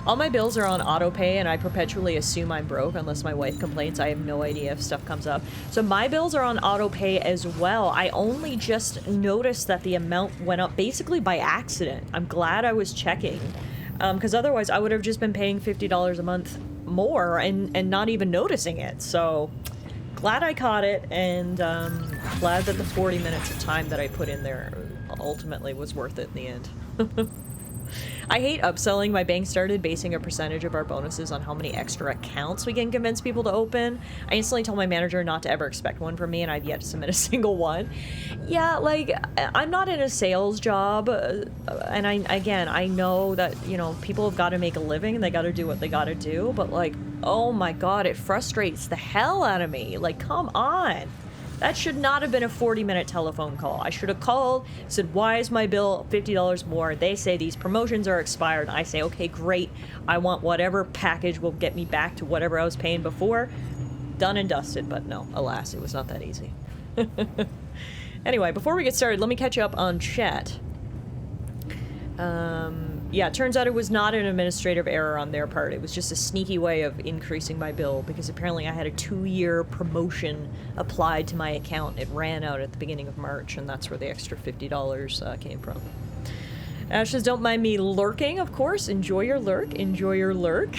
All my bills are on auto pay, and I perpetually assume I'm broke unless my wife complains. I have no idea if stuff comes up. So my bills are on auto pay as well. I only just noticed that the amount went up basically by accident. I'm glad I was checking, because otherwise I would have just been paying $50 a month more and not even noticing it. So glad I caught it, and glad that the 40 minutes of time that I put in there ultimately was worth it in the end. I hate upselling. My bank started basing a percentage of our bonuses on how many extra accounts we can convince people to open. I instantly told my manager not to ever expect one from me, and I've yet to submit a single one. Yeah, like, I'm not in a sales job, and I know that, you know, people have got to make a living, and they got to do what they got to do, but, like, oh my god, it frustrates the hell out of me. Like, come on. That should not have been a 40-minute telephone call. I should have called, said, why is my bill $50 more? They say these promotions are expired. I say, okay, great. I want whatever package will get me back to whatever I was paying before. Done and dusted, but no, alas, it was not that easy. Anyway, before we get started, let me catch you up on chat. Yeah, it turns out it was not an administrative error on their part. It was just a sneaky way of increasing my bill, because apparently I had a 2-year promotion applied to my account. It ran out at the beginning of March, and that's where the extra $50 came from. Ashes, don't mind me lurking, of course. Enjoy your lurk. Enjoy your lurk.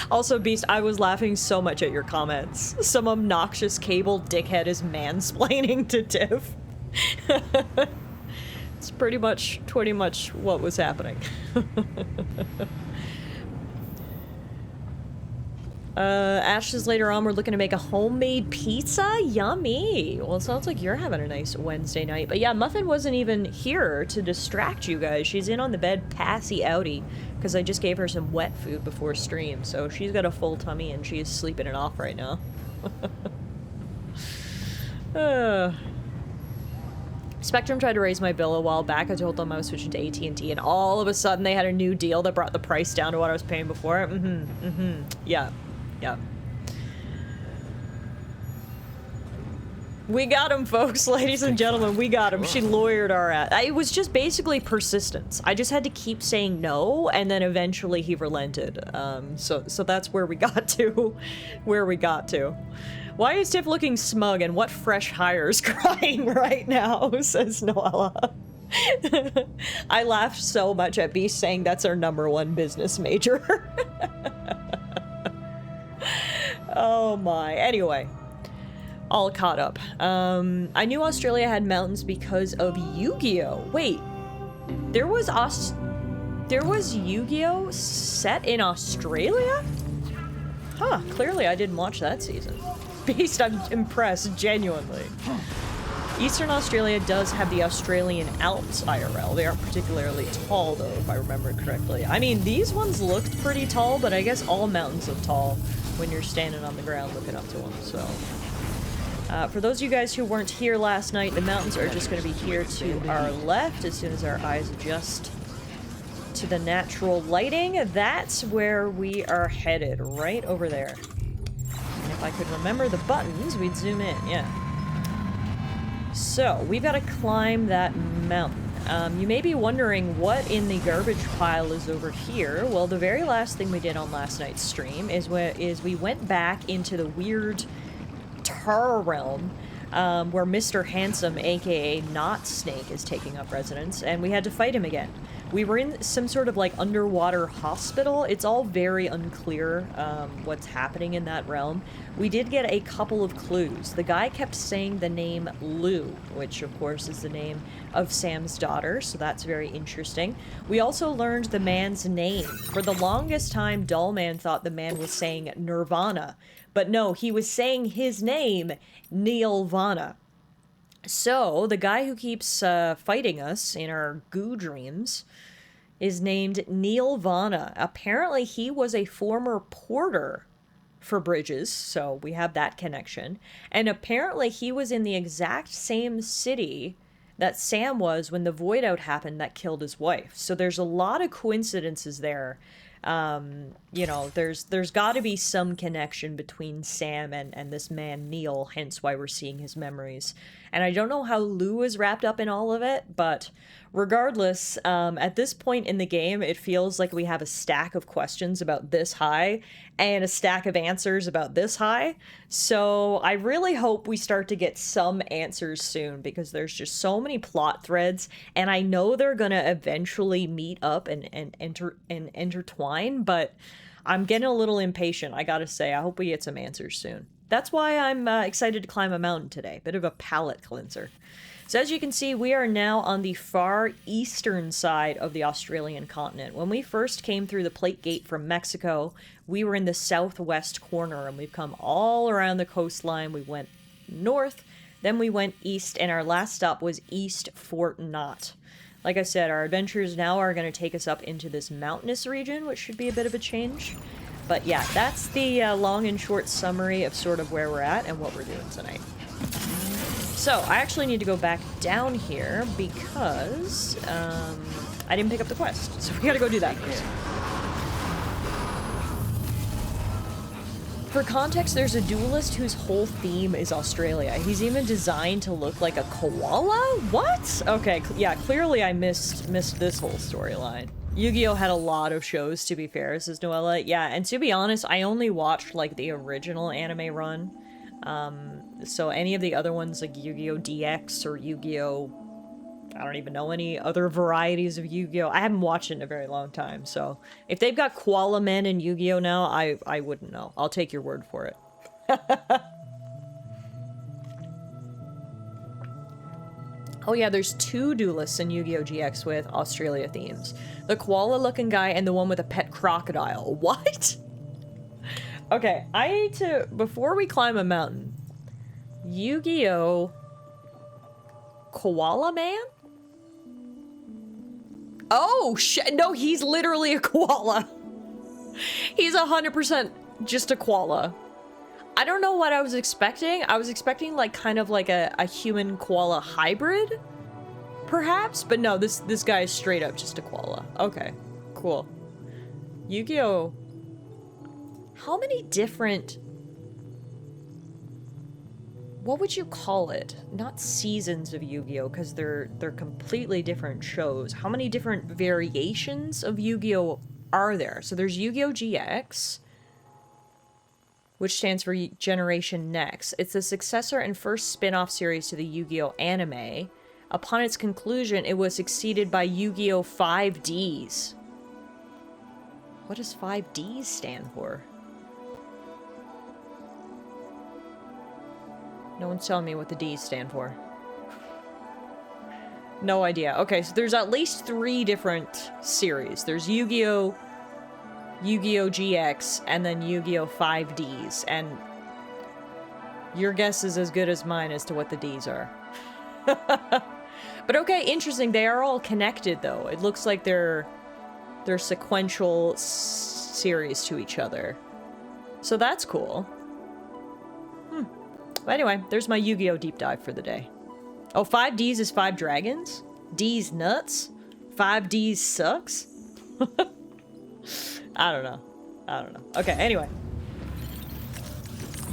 Also, Beast, I was laughing so much at your comments. Some obnoxious cable dickhead is mansplaining to Tiff. It's pretty much what was happening. Ashes later on, we're looking to make a homemade pizza? Yummy! Well, it sounds like you're having a nice Wednesday night. But yeah, Muffin wasn't even here to distract you guys. She's in on the bed, passy-outy, because I just gave her some wet food before stream. So she's got a full tummy and she's sleeping it off right now. Spectrum tried to raise my bill a while back. I told them I was switching to AT&T, and all of a sudden they had a new deal that brought the price down to what I was paying before. Yeah. We got him, folks, ladies and gentlemen. We got him. She lawyered our ass. It was just basically persistence. I just had to keep saying no, and then eventually he relented. So that's where we got to. Why is Tiff looking smug, and what fresh hires crying right now, says Noella. I laughed so much at Beast saying that's our #1 business major. Oh my. Anyway, all caught up. I knew Australia had mountains because of Yu-Gi-Oh! Wait, there was Yu-Gi-Oh! Set in Australia? Huh, clearly I didn't watch that season. Beast, I'm impressed, genuinely. Eastern Australia does have the Australian Alps IRL. They aren't particularly tall, though, if I remember correctly. I mean, these ones looked pretty tall, but I guess all mountains look tall when you're standing on the ground looking up to them, so. For those of you guys who weren't here last night, the mountains are just going to be here to our left as soon as our eyes adjust to the natural lighting. That's where we are headed, right over there. And if I could remember the buttons, we'd zoom in, yeah. So, we've got to climb that mountain. You may be wondering what in the garbage pile is over here. Well, the very last thing we did on last night's stream is we went back into the weird Tar realm, where Mr. Handsome, aka Not Snake, is taking up residence, and we had to fight him again. We were in some sort of, like, underwater hospital. It's all very unclear, what's happening in that realm. We did get a couple of clues. The guy kept saying the name Lou, which, of course, is the name of Sam's daughter, so that's very interesting. We also learned the man's name. For the longest time, Dollman thought the man was saying Nirvana, but no, he was saying his name, Neil Vana. So, the guy who keeps fighting us in our goo dreams is named Neil Vana. Apparently, he was a former porter for Bridges, so we have that connection. And apparently, he was in the exact same city that Sam was when the void out happened that killed his wife. So there's a lot of coincidences there. You know, there's got to be some connection between Sam and this man Neil, hence why we're seeing his memories. and I don't know how Lou is wrapped up in all of it, but regardless, at this point in the game, it feels like we have a stack of questions about this high and a stack of answers about this high. So I really hope we start to get some answers soon, because there's just so many plot threads, and I know they're gonna eventually meet up and intertwine, but I'm getting a little impatient, I gotta say. I hope we get some answers soon. That's why I'm excited to climb a mountain today. Bit of a palate cleanser. So as you can see, we are now on the far eastern side of the Australian continent. When we first came through the Plate Gate from Mexico, we were in the southwest corner, and we've come all around the coastline. We went north, then we went east, and our last stop was East Fort Knott. Like I said, our adventures now are going to take us up into this mountainous region, which should be a bit of a change. But yeah, that's the long and short summary of sort of where we're at and what we're doing tonight. So, I actually need to go back down here because I didn't pick up the quest. So we gotta go do that first. For context, there's a duelist whose whole theme is Australia. He's even designed to look like a koala? What? Okay, yeah, clearly I missed this whole storyline. Yu-Gi-Oh! Had a lot of shows, to be fair, says Noella. Yeah, and to be honest, I only watched, like, the original anime run. So any of the other ones, like Yu-Gi-Oh! DX or Yu-Gi-Oh! I don't even know any other varieties of Yu-Gi-Oh! I haven't watched it in a very long time, so if they've got koala men in Yu-Gi-Oh! Now, I wouldn't know. I'll take your word for it. Oh yeah, there's two duelists in Yu-Gi-Oh! GX with Australia themes. The koala-looking guy and the one with a pet crocodile. What? Okay, I need to... Before we climb a mountain... Yu-Gi-Oh! Koala Man? Oh, shit! No, he's literally a koala! He's 100% just a koala. I don't know what I was expecting. I was expecting, like, kind of like a human-koala hybrid? Perhaps? But no, this guy is straight up just a koala. Okay, cool. Yu-Gi-Oh! How many different... What would you call it? Not seasons of Yu-Gi-Oh! Because they're completely different shows. How many different variations of Yu-Gi-Oh! Are there? So there's Yu-Gi-Oh! GX, which stands for Generation Next. It's the successor and first spin-off series to the Yu-Gi-Oh! Anime. Upon its conclusion, it was succeeded by Yu-Gi-Oh! 5Ds. What does 5Ds stand for? No one's telling me what the D's stand for. No idea. Okay, so there's at least 3 different series. There's Yu-Gi-Oh! Yu-Gi-Oh! GX, and then Yu-Gi-Oh! 5Ds, and your guess is as good as mine as to what the Ds are. But okay, interesting. They are all connected, though. It looks like they're sequential series to each other. So that's cool. But anyway, there's my Yu-Gi-Oh! Deep dive for the day. Oh, 5Ds is 5 dragons? D's nuts? 5Ds sucks? I don't know. Okay, anyway.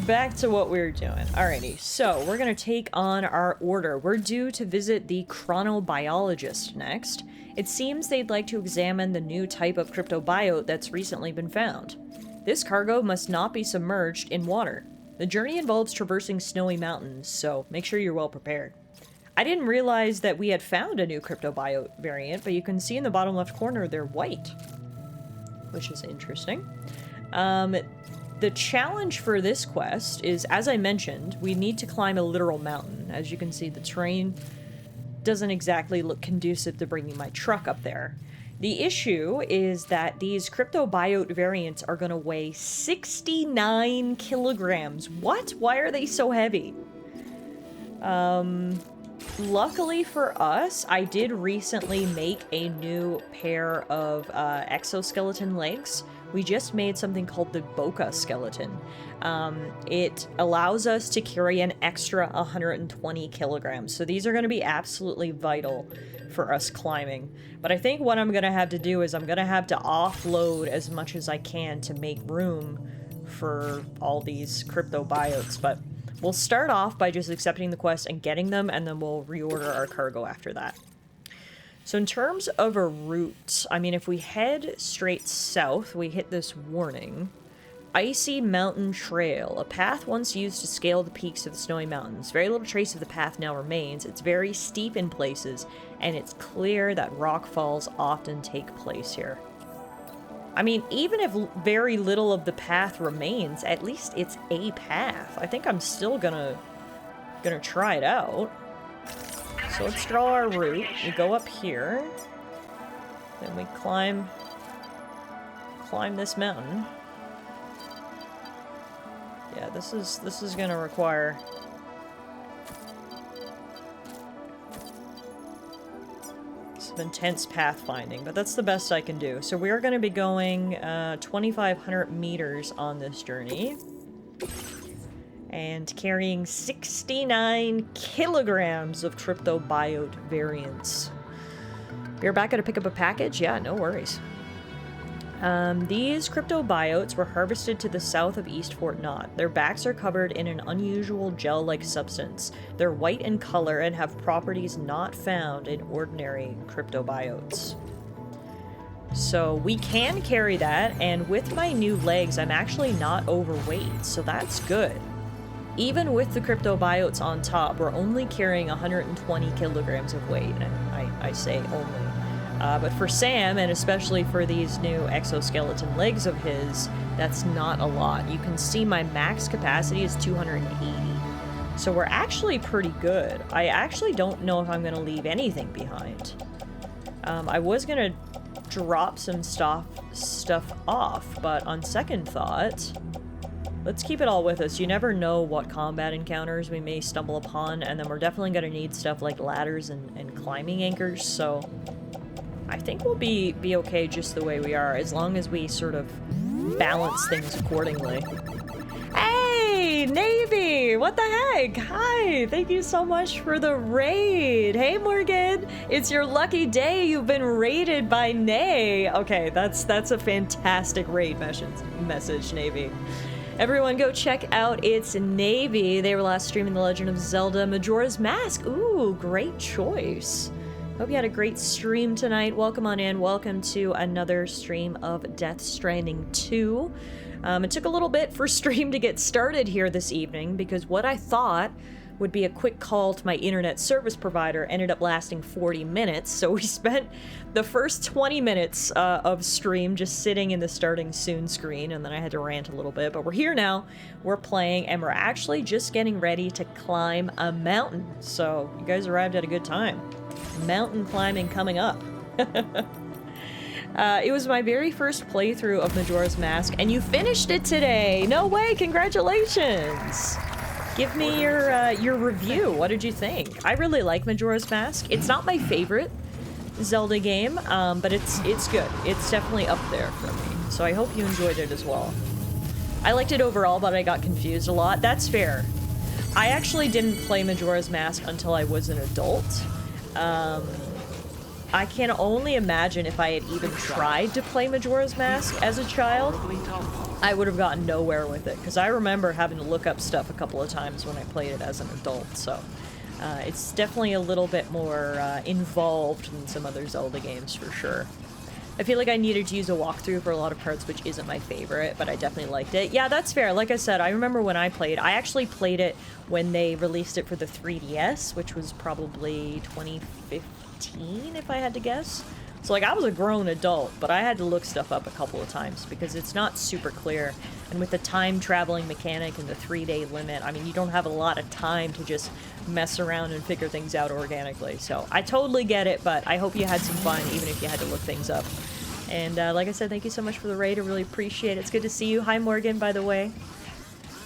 Back to what we were doing. Alrighty, so we're gonna take on our order. We're due to visit the chronobiologist next. It seems they'd like to examine the new type of cryptobiote that's recently been found. This cargo must not be submerged in water. The journey involves traversing snowy mountains, so make sure you're well prepared. I didn't realize that we had found a new cryptobiote variant, but you can see in the bottom left corner they're white, which is interesting. The challenge for this quest is, as I mentioned, we need to climb a literal mountain. As you can see, the terrain doesn't exactly look conducive to bringing my truck up there. The issue is that these cryptobiote variants are going to weigh 69 kilograms. What? Why are they so heavy? Luckily for us, I did recently make a new pair of exoskeleton legs. We just made something called the Boca skeleton. It allows us to carry an extra 120 kilograms. So these are going to be absolutely vital for us climbing. But I think what I'm going to have to do is I'm going to have to offload as much as I can to make room for all these cryptobiotes. But We'll start off by just accepting the quest and getting them, and then we'll reorder our cargo after that. So in terms of a route, I mean, if we head straight south, we hit this warning. Icy Mountain Trail, a path once used to scale the peaks of the snowy mountains. Very little trace of the path now remains. It's very steep in places, and it's clear that rock falls often take place here. I mean, even if very little of the path remains, at least it's a path. I think I'm still gonna try it out. So let's draw our route. We go up here, then we climb this mountain. Yeah, this is gonna require some intense pathfinding, but that's the best I can do. So we are gonna be going 2,500 meters on this journey and carrying 69 kilograms of cryptobiote variants. You're back to pick up a package? Yeah, no worries. These cryptobiotes were harvested to the south of East Fort Knott. Their backs are covered in an unusual gel-like substance. They're white in color and have properties not found in ordinary cryptobiotes. So we can carry that, and with my new legs, I'm actually not overweight, so that's good. Even with the cryptobiotes on top, we're only carrying 120 kilograms of weight, and I say only. But for Sam, and especially for these new exoskeleton legs of his, that's not a lot. You can see my max capacity is 280. So we're actually pretty good. I actually don't know if I'm going to leave anything behind. I was going to drop some stuff off, but on second thought, let's keep it all with us. You never know what combat encounters we may stumble upon, and then we're definitely going to need stuff like ladders and climbing anchors, so I think we'll be okay just the way we are, as long as we sort of balance things accordingly. Hey, Navy! What the heck? Hi! Thank you so much for the raid! Hey, Morgan! It's your lucky day you've been raided by Nay! Okay, that's a fantastic raid message, Navy. Everyone go check out It's Navy. They were last streaming The Legend of Zelda Majora's Mask. Ooh, great choice. Hope you had a great stream tonight. Welcome on in. Welcome to another stream of Death Stranding 2. It took a little bit for stream to get started here this evening because what I thought would be a quick call to my internet service provider ended up lasting 40 minutes. So we spent the first 20 minutes of stream just sitting in the starting soon screen, and then I had to rant a little bit. But we're here now, we're playing, and we're actually just getting ready to climb a mountain. So you guys arrived at a good time. Mountain climbing coming up. It was my very first playthrough of Majora's Mask, and you finished it today! No way! Congratulations! Give me your review. What did you think? I really like Majora's Mask. It's not my favorite Zelda game, but it's good. It's definitely up there for me. So I hope you enjoyed it as well. I liked it overall, but I got confused a lot. That's fair. I actually didn't play Majora's Mask until I was an adult. I can only imagine if I had even tried to play Majora's Mask as a child, I would have gotten nowhere with it, because I remember having to look up stuff a couple of times when I played it as an adult, so it's definitely a little bit more involved than some other Zelda games, for sure. I feel like I needed to use a walkthrough for a lot of parts, which isn't my favorite, but I definitely liked it. Yeah, that's fair. Like I said, I remember when I played. I actually played it when they released it for the 3DS, which was probably 2015, if I had to guess. So, like, I was a grown adult, but I had to look stuff up a couple of times because it's not super clear. And with the time-traveling mechanic and the 3-day limit, I mean, you don't have a lot of time to just mess around and figure things out organically. So, I totally get it, but I hope you had some fun, even if you had to look things up. And, like I said, thank you so much for the raid. I really appreciate it. It's good to see you. Hi, Morgan, by the way.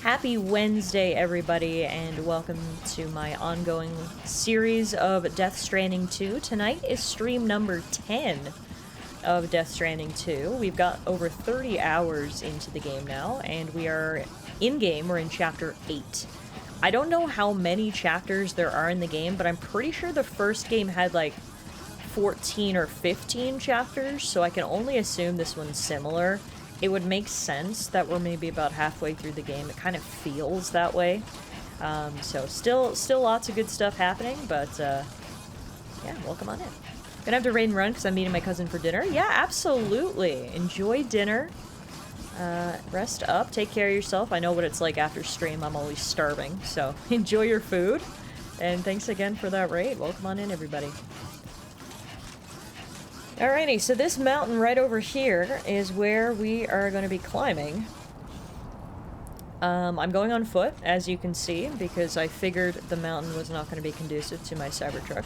Happy Wednesday, everybody, and welcome to my ongoing series of Death Stranding 2. Tonight is stream number 10 of Death Stranding 2. We've got over 30 hours into the game now, and we are in-game. We're in Chapter 8. I don't know how many chapters there are in the game, but I'm pretty sure the first game had, like, 14 or 15 chapters, so I can only assume this one's similar. It would make sense that we're maybe about halfway through the game. It kind of feels that way. So still lots of good stuff happening, but yeah, welcome on in. Gonna have to raid and run because I'm meeting my cousin for dinner. Yeah, absolutely. Enjoy dinner. Rest up, take care of yourself. I know what it's like after stream. I'm always starving, so enjoy your food. And thanks again for that raid. Welcome on in, everybody. Alrighty, so this mountain right over here is where we are going to be climbing. I'm going on foot, as you can see, because I figured the mountain was not going to be conducive to my Cybertruck.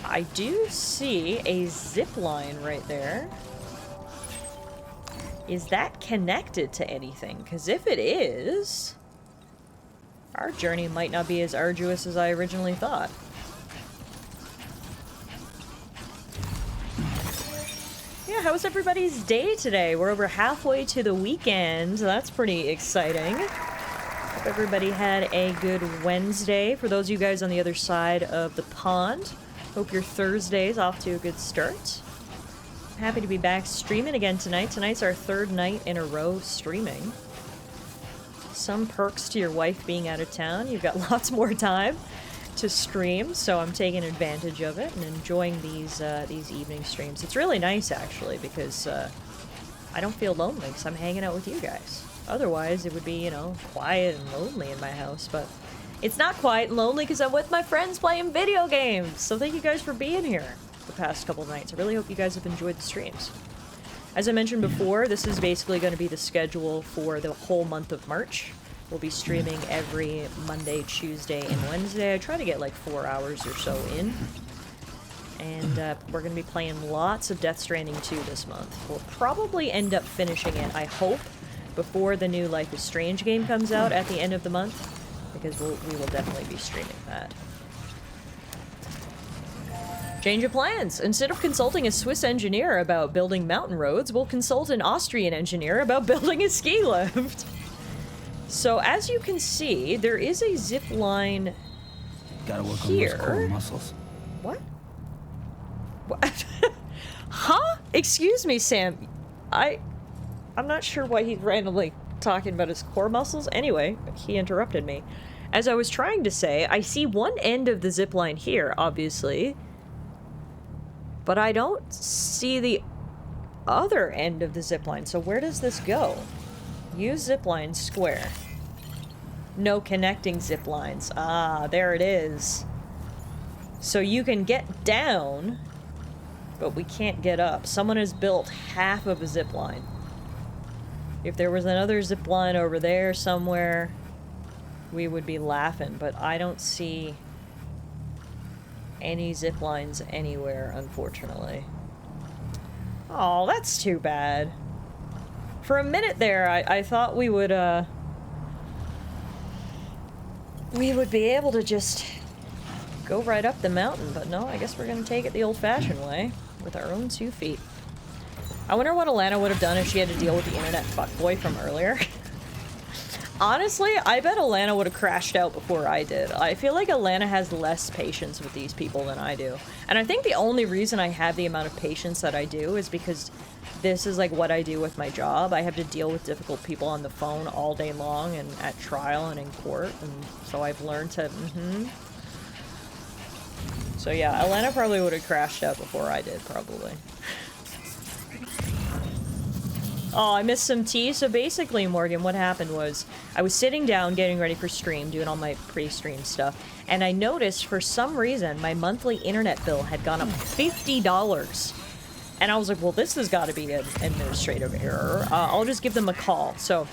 I do see a zip line right there. Is that connected to anything? Because if it is, our journey might not be as arduous as I originally thought. Yeah, how was everybody's day today? We're over halfway to the weekend. That's pretty exciting. Hope everybody had a good Wednesday. For those of you guys on the other side of the pond, hope your Thursday's off to a good start. I'm happy to be back streaming again tonight. Tonight's our third night in a row streaming. Some perks to your wife being out of town. You've got lots more time to stream, so I'm taking advantage of it and enjoying these evening streams. It's really nice, actually, because I don't feel lonely because I'm hanging out with you guys. Otherwise, it would be, you know, quiet and lonely in my house, but it's not quiet and lonely because I'm with my friends playing video games. So thank you guys for being here the past couple nights. I really hope you guys have enjoyed the streams. As I mentioned before, this is basically going to be the schedule for the whole month of March. We'll be streaming every Monday, Tuesday, and Wednesday. I try to get like 4 hours or so in. And we're going to be playing lots of Death Stranding 2 this month. We'll probably end up finishing it, I hope, before the new Life is Strange game comes out at the end of the month, because we will definitely be streaming that. Change of plans. Instead of consulting a Swiss engineer about building mountain roads, we'll consult an Austrian engineer about building a ski lift. So as you can see, there is a zip line Gotta work here. On those core muscles. What? What? Huh? Excuse me, Sam. I'm not sure why he's randomly talking about his core muscles. Anyway, he interrupted me. As I was trying to say, I see one end of the zip line here, obviously, but I don't see the other end of the zip line. So where does this go? Use zipline square. No connecting zip lines. Ah, there it is. So you can get down, but we can't get up. Someone has built half of a zip line. If there was another zip line over there somewhere, we would be laughing, but I don't see any zip lines anywhere, unfortunately. Oh, that's too bad. For a minute there, I thought we would be able to just go right up the mountain, but no, I guess we're gonna take it the old-fashioned way, with our own 2 feet. I wonder what Alana would have done if she had to deal with the internet fuckboy from earlier. Honestly, I bet Alana would have crashed out before I did. I feel like Alana has less patience with these people than I do. And I think the only reason I have the amount of patience that I do is because this is like what I do with my job. I have to deal with difficult people on the phone all day long and at trial and in court, and so I've learned to, So yeah, Alana probably would have crashed out before I did, probably. Oh, I missed some tea. So basically, Morgan, what happened was I was sitting down getting ready for stream, doing all my pre-stream stuff, and I noticed for some reason my monthly internet bill had gone up $50. And I was like, well, this has got to be an administrative error. I'll just give them a call. So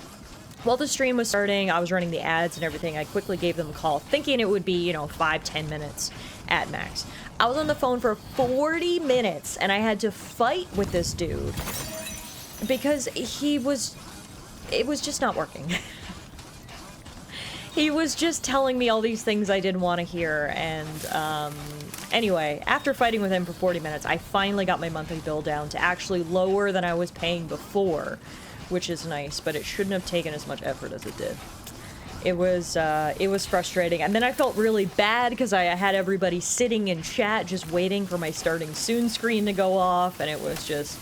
while the stream was starting, I was running the ads and everything. I quickly gave them a call, thinking it would be, you know, 5-10 minutes at max. I was on the phone for 40 minutes, and I had to fight with this dude because it was just not working. He was just telling me all these things I didn't want to hear, and anyway, after fighting with him for 40 minutes, I finally got my monthly bill down to actually lower than I was paying before, which is nice, but it shouldn't have taken as much effort as it did. It was frustrating, and then I felt really bad because I had everybody sitting in chat just waiting for my starting soon screen to go off, and it was just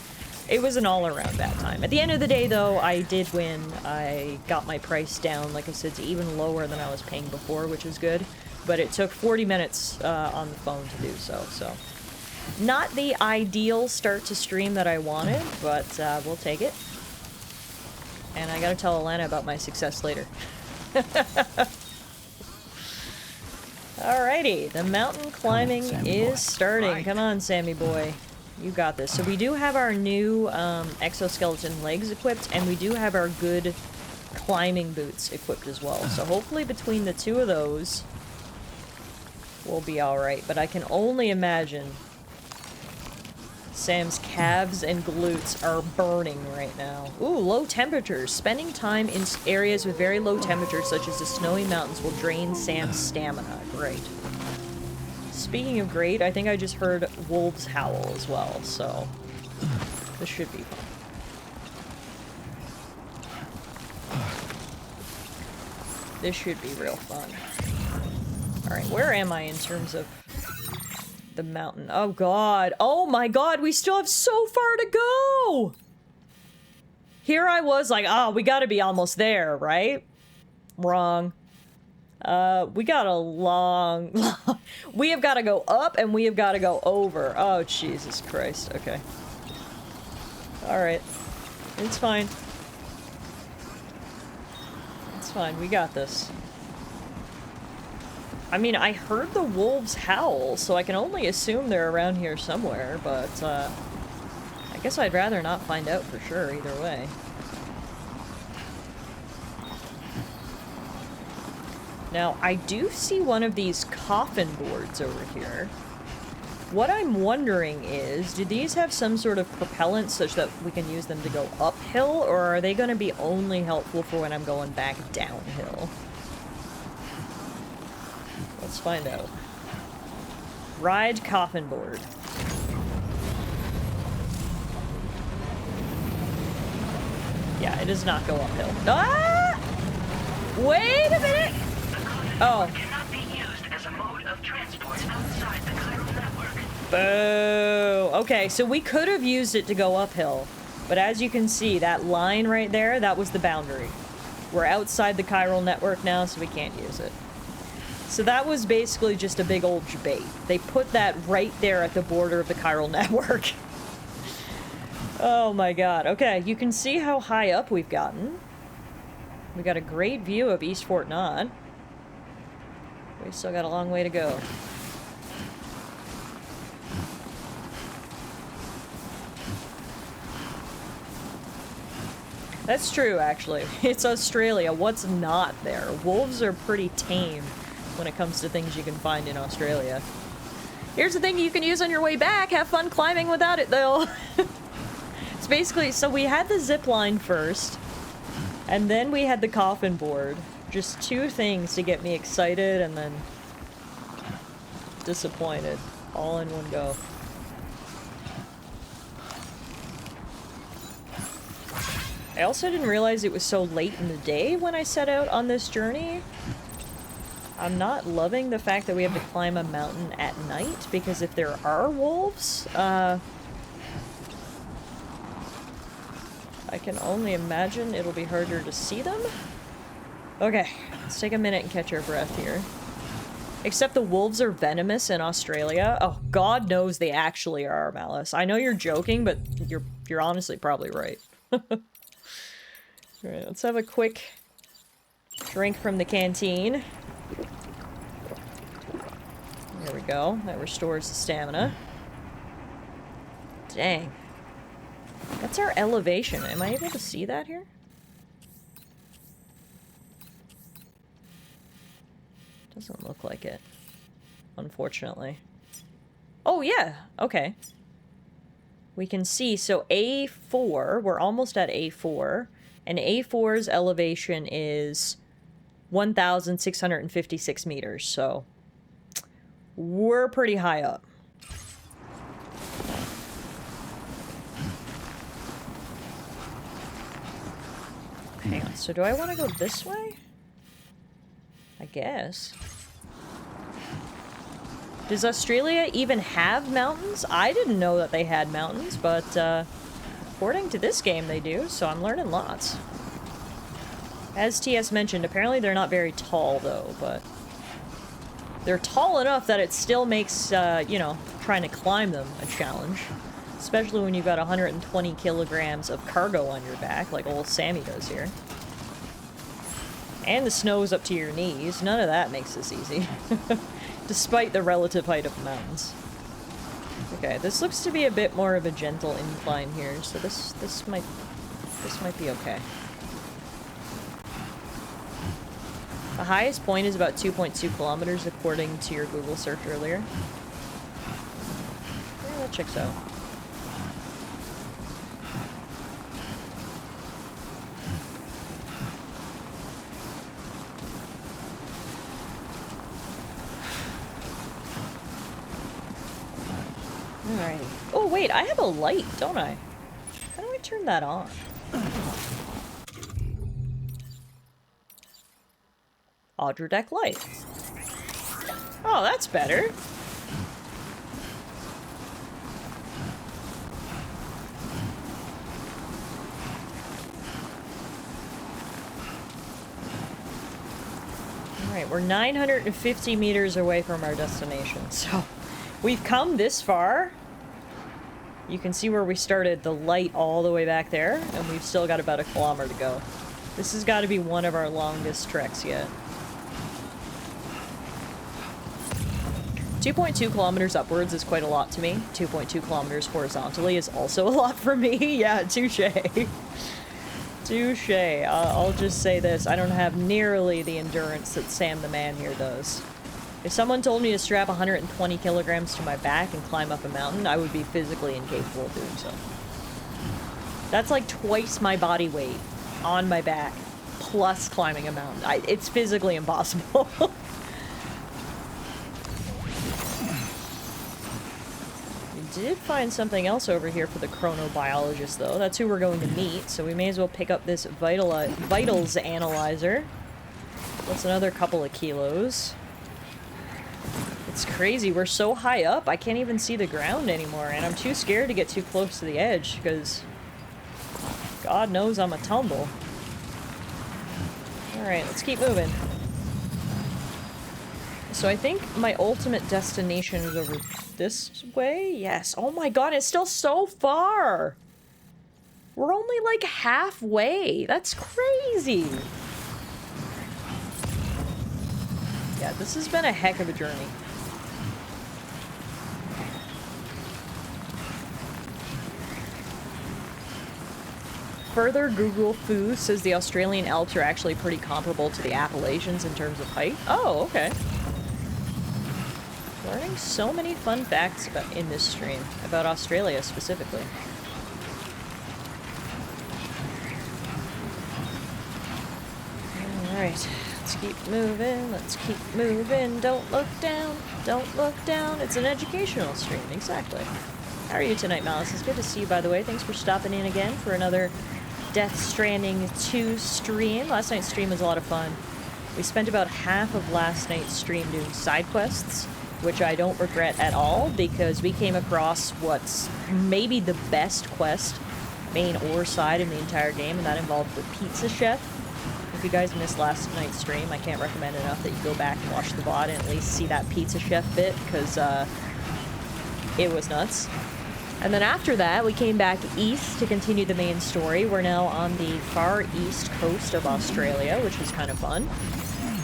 It was an all-around bad time. At the end of the day, though, I did win. I got my price down, like I said, to even lower than I was paying before, which is good. But it took 40 minutes on the phone to do so, so... Not the ideal start to stream that I wanted, but we'll take it. And I gotta tell Alana about my success later. Alrighty, the mountain climbing is starting. Come on, Sammy boy. You got this. So we do have our new exoskeleton legs equipped, and we do have our good climbing boots equipped as well. So hopefully between the two of those, we'll be alright. But I can only imagine Sam's calves and glutes are burning right now. Ooh, low temperatures. Spending time in areas with very low temperatures, such as the snowy mountains, will drain Sam's stamina. Great. Speaking of great, I think I just heard wolves howl as well, so this should be fun. This should be real fun. Alright, where am I in terms of the mountain? Oh god. Oh my god, we still have so far to go! Here I was like, oh, we gotta be almost there, right? Wrong. We got a long... we have got to go up and we have got to go over. Oh, Jesus Christ. Okay. Alright. It's fine. It's fine. We got this. I mean, I heard the wolves howl, so I can only assume they're around here somewhere, but, I guess I'd rather not find out for sure either way. Now, I do see one of these coffin boards over here. What I'm wondering is, do these have some sort of propellant such that we can use them to go uphill, or are they going to be only helpful for when I'm going back downhill? Let's find out. Ride coffin board. Yeah, it does not go uphill. Ah! Wait a minute! Oh. Cannot be used as a mode of transport outside the chiral network. Boo! Okay, so we could have used it to go uphill, but as you can see, that line right there, that was the boundary. We're outside the chiral network now, so we can't use it. So that was basically just a big old debate. They put that right there at the border of the chiral network. Oh my god. Okay, you can see how high up we've gotten. We got a great view of East Fort Knott. We still got a long way to go. That's true, actually. It's Australia. What's not there? Wolves are pretty tame when it comes to things you can find in Australia. Here's the thing you can use on your way back. Have fun climbing without it, though. It's basically... So we had the zip line first, and then we had the coffin board. Just two things to get me excited and then disappointed, all in one go. I also didn't realize it was so late in the day when I set out on this journey. I'm not loving the fact that we have to climb a mountain at night, because if there are wolves, I can only imagine it'll be harder to see them. Okay, let's take a minute and catch our breath here. Except the wolves are venomous in Australia. Oh, God knows they actually are, Malice. I know you're joking, but you're honestly probably right. Alright, let's have a quick drink from the canteen. There we go. That restores the stamina. Dang. That's our elevation. Am I able to see that here? Doesn't look like it, unfortunately. Oh, yeah. Okay. We can see, so A4, we're almost at A4, and A4's elevation is 1,656 meters, so we're pretty high up. Hang on, so do I want to go this way? I guess. Does Australia even have mountains? I didn't know that they had mountains, but According to this game, they do, so I'm learning lots. As TS mentioned, apparently they're not very tall, though, but... they're tall enough that it still makes, you know, trying to climb them a challenge. Especially when you've got 120 kilograms of cargo on your back, like old Sammy does here. And the snow's up to your knees. None of that makes this easy. Despite the relative height of the mountains. Okay, this looks to be a bit more of a gentle incline here, so this might be okay. The highest point is about 2.2 kilometers according to your Google search earlier. Yeah, that checks out. Alrighty. Oh wait, I have a light, don't I? How do I turn that on? Audra deck light. Oh, that's better. Alright, we're 950 meters away from our destination, so we've come this far. You can see where we started, the light all the way back there, and we've still got about 1 kilometer to go. This has got to be one of our longest treks yet. 2.2 kilometers upwards is quite a lot to me. 2.2 kilometers horizontally is also a lot for me. Yeah, touche. Touche. I'll just say this. I don't have nearly the endurance that Sam the Man here does. If someone told me to strap 120 kilograms to my back and climb up a mountain, I would be physically incapable of doing so. That's like twice my body weight on my back, plus climbing a mountain. It's physically impossible. We did find something else over here for the chronobiologist, though. That's who we're going to meet, so we may as well pick up this vitals analyzer. That's another couple of kilos. It's crazy, we're so high up, I can't even see the ground anymore, and I'm too scared to get too close to the edge, because God knows I'm a tumble. Alright, let's keep moving. So I think my ultimate destination is over this way? Yes. Oh my god, it's still so far! We're only like halfway! That's crazy! Yeah, this has been a heck of a journey. Further, Google Foo says the Australian Alps are actually pretty comparable to the Appalachians in terms of height. Oh, okay. Learning so many fun facts in this stream, about Australia specifically. Alright, let's keep moving, let's keep moving. Don't look down, don't look down. It's an educational stream, exactly. How are you tonight, Malice? It's good to see you, by the way. Thanks for stopping in again for another Death Stranding 2 stream. Last night's stream was a lot of fun. We spent about half of last night's stream doing side quests, which I don't regret at all, because we came across what's maybe the best quest, main or side, in the entire game, and that involved the pizza chef. If you guys missed last night's stream, I can't recommend enough that you go back and watch the VOD and at least see that pizza chef bit, because it was nuts. And then after that, we came back east to continue the main story. We're now on the far east coast of Australia, which was kind of fun.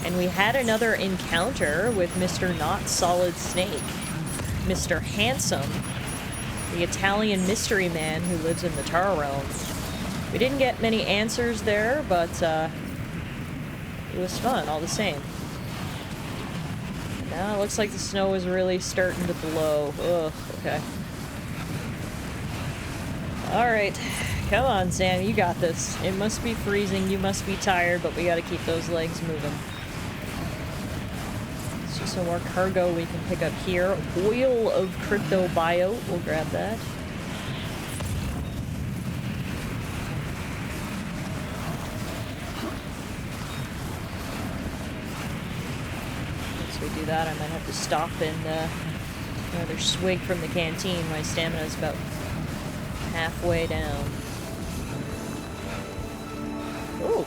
And we had another encounter with Mr. Not Solid Snake, Mr. Handsome, the Italian mystery man who lives in the Tar Realm. We didn't get many answers there, but it was fun all the same. Now it looks like the snow is really starting to blow. Ugh, okay. Alright, come on, Sam, you got this. It must be freezing, you must be tired, but we gotta keep those legs moving. Let's see some more cargo we can pick up here. Oil of cryptobiote, we'll grab that. Once we do that, I might have to stop and another swig from the canteen. My stamina's about halfway down. Ooh.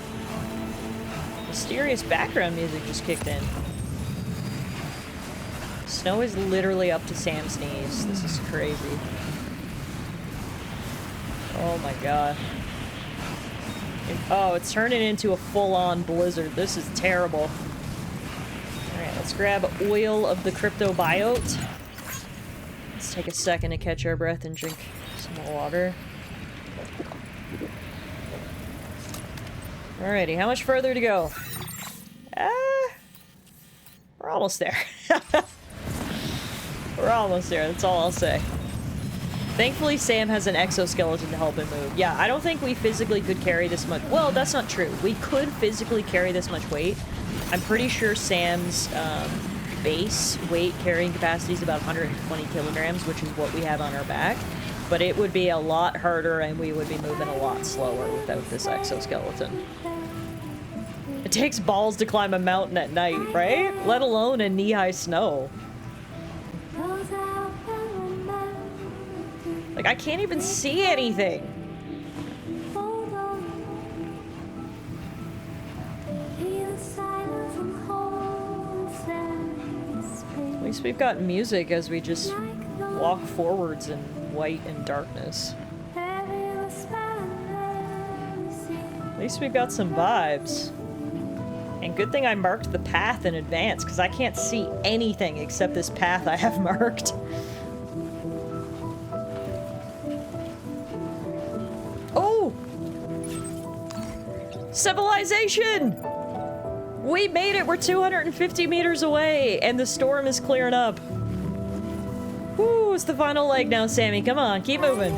Mysterious background music just kicked in. Snow is literally up to Sam's knees. This is crazy. Oh my god. Oh, it's turning into a full-on blizzard. This is terrible. Alright, let's grab oil of the cryptobiote. Let's take a second to catch our breath and drink some more water. Alrighty, how much further to go? We're almost there. We're almost there, that's all I'll say. Thankfully, Sam has an exoskeleton to help him move. Yeah, I don't think we physically could carry this much. Well, that's not true. We could physically carry this much weight. I'm pretty sure Sam's base weight carrying capacity is about 120 kilograms, which is what we have on our back. But it would be a lot harder and we would be moving a lot slower without this exoskeleton. It takes balls to climb a mountain at night, right? Let alone in knee-high snow. Like, I can't even see anything. At least we've got music as we just walk forwards in white and darkness. At least we've got some vibes. And good thing I marked the path in advance, because I can't see anything except this path I have marked. Oh! Civilization! We made it! We're 250 meters away, and the storm is clearing up. Woo, it's the final leg now, Sammy. Come on, keep moving.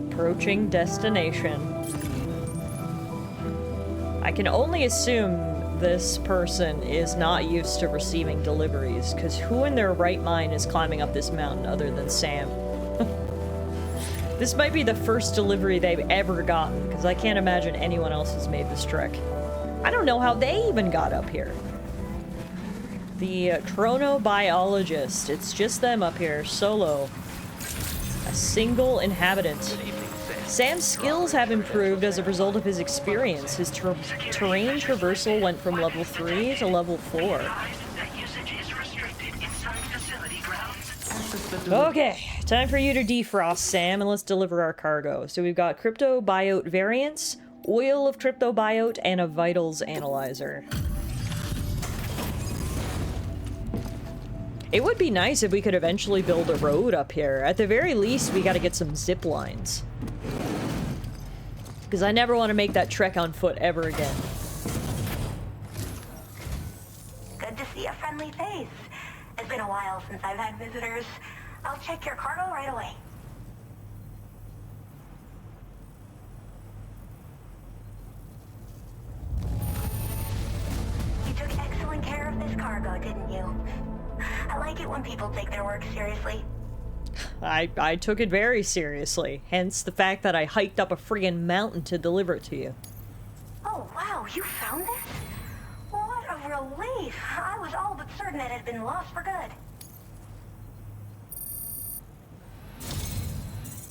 Approaching destination. I can only assume this person is not used to receiving deliveries, because who in their right mind is climbing up this mountain other than Sam? This might be the first delivery they've ever gotten, because I can't imagine anyone else has made this trek. I don't know how they even got up here. The chronobiologist. It's just them up here, solo. A single inhabitant. Sam's skills have improved as a result of his experience. His terrain traversal went from level 3 to level 4. Okay, time for you to defrost, Sam, and let's deliver our cargo. So we've got cryptobiote variants, oil of cryptobiote, and a vitals analyzer. It would be nice if we could eventually build a road up here. At the very least, we gotta get some zip lines. Because I never want to make that trek on foot ever again. Good to see a friendly face. It's been a while since I've had visitors. I'll check your cargo right away. You took excellent care of this cargo, didn't you? I like it when people take their work seriously. I took it very seriously, hence the fact that I hiked up a friggin' mountain to deliver it to you. Oh, wow, you found this? What a relief. I was all but certain it had been lost for good.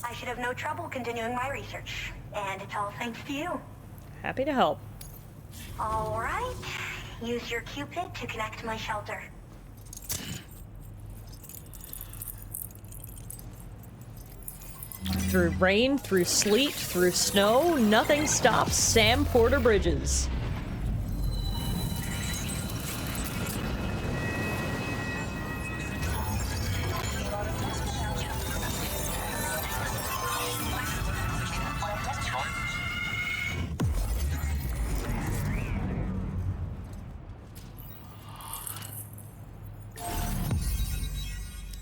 I should have no trouble continuing my research, and it's all thanks to you. Happy to help. All right, use your Cupid to connect to my shelter. Through rain, through sleet, through snow, nothing stops Sam Porter Bridges.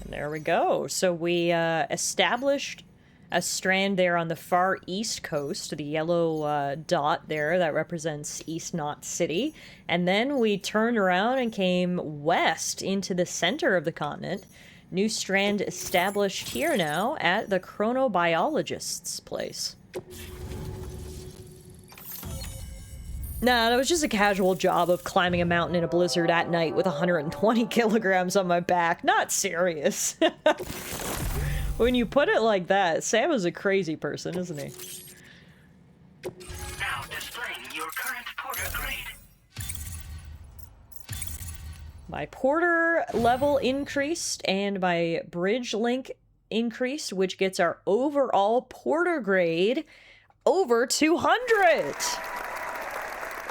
And there we go. So we established a strand there on the far east coast, the yellow dot there that represents East Knot City. And then we turned around and came west into the center of the continent. New strand established here now at the chronobiologist's place. Nah, that was just a casual job of climbing a mountain in a blizzard at night with 120 kilograms on my back. Not serious. When you put it like that, Sam is a crazy person, isn't he? Now displaying your current porter grade. My porter level increased and my bridge link increased, which gets our overall porter grade over 200.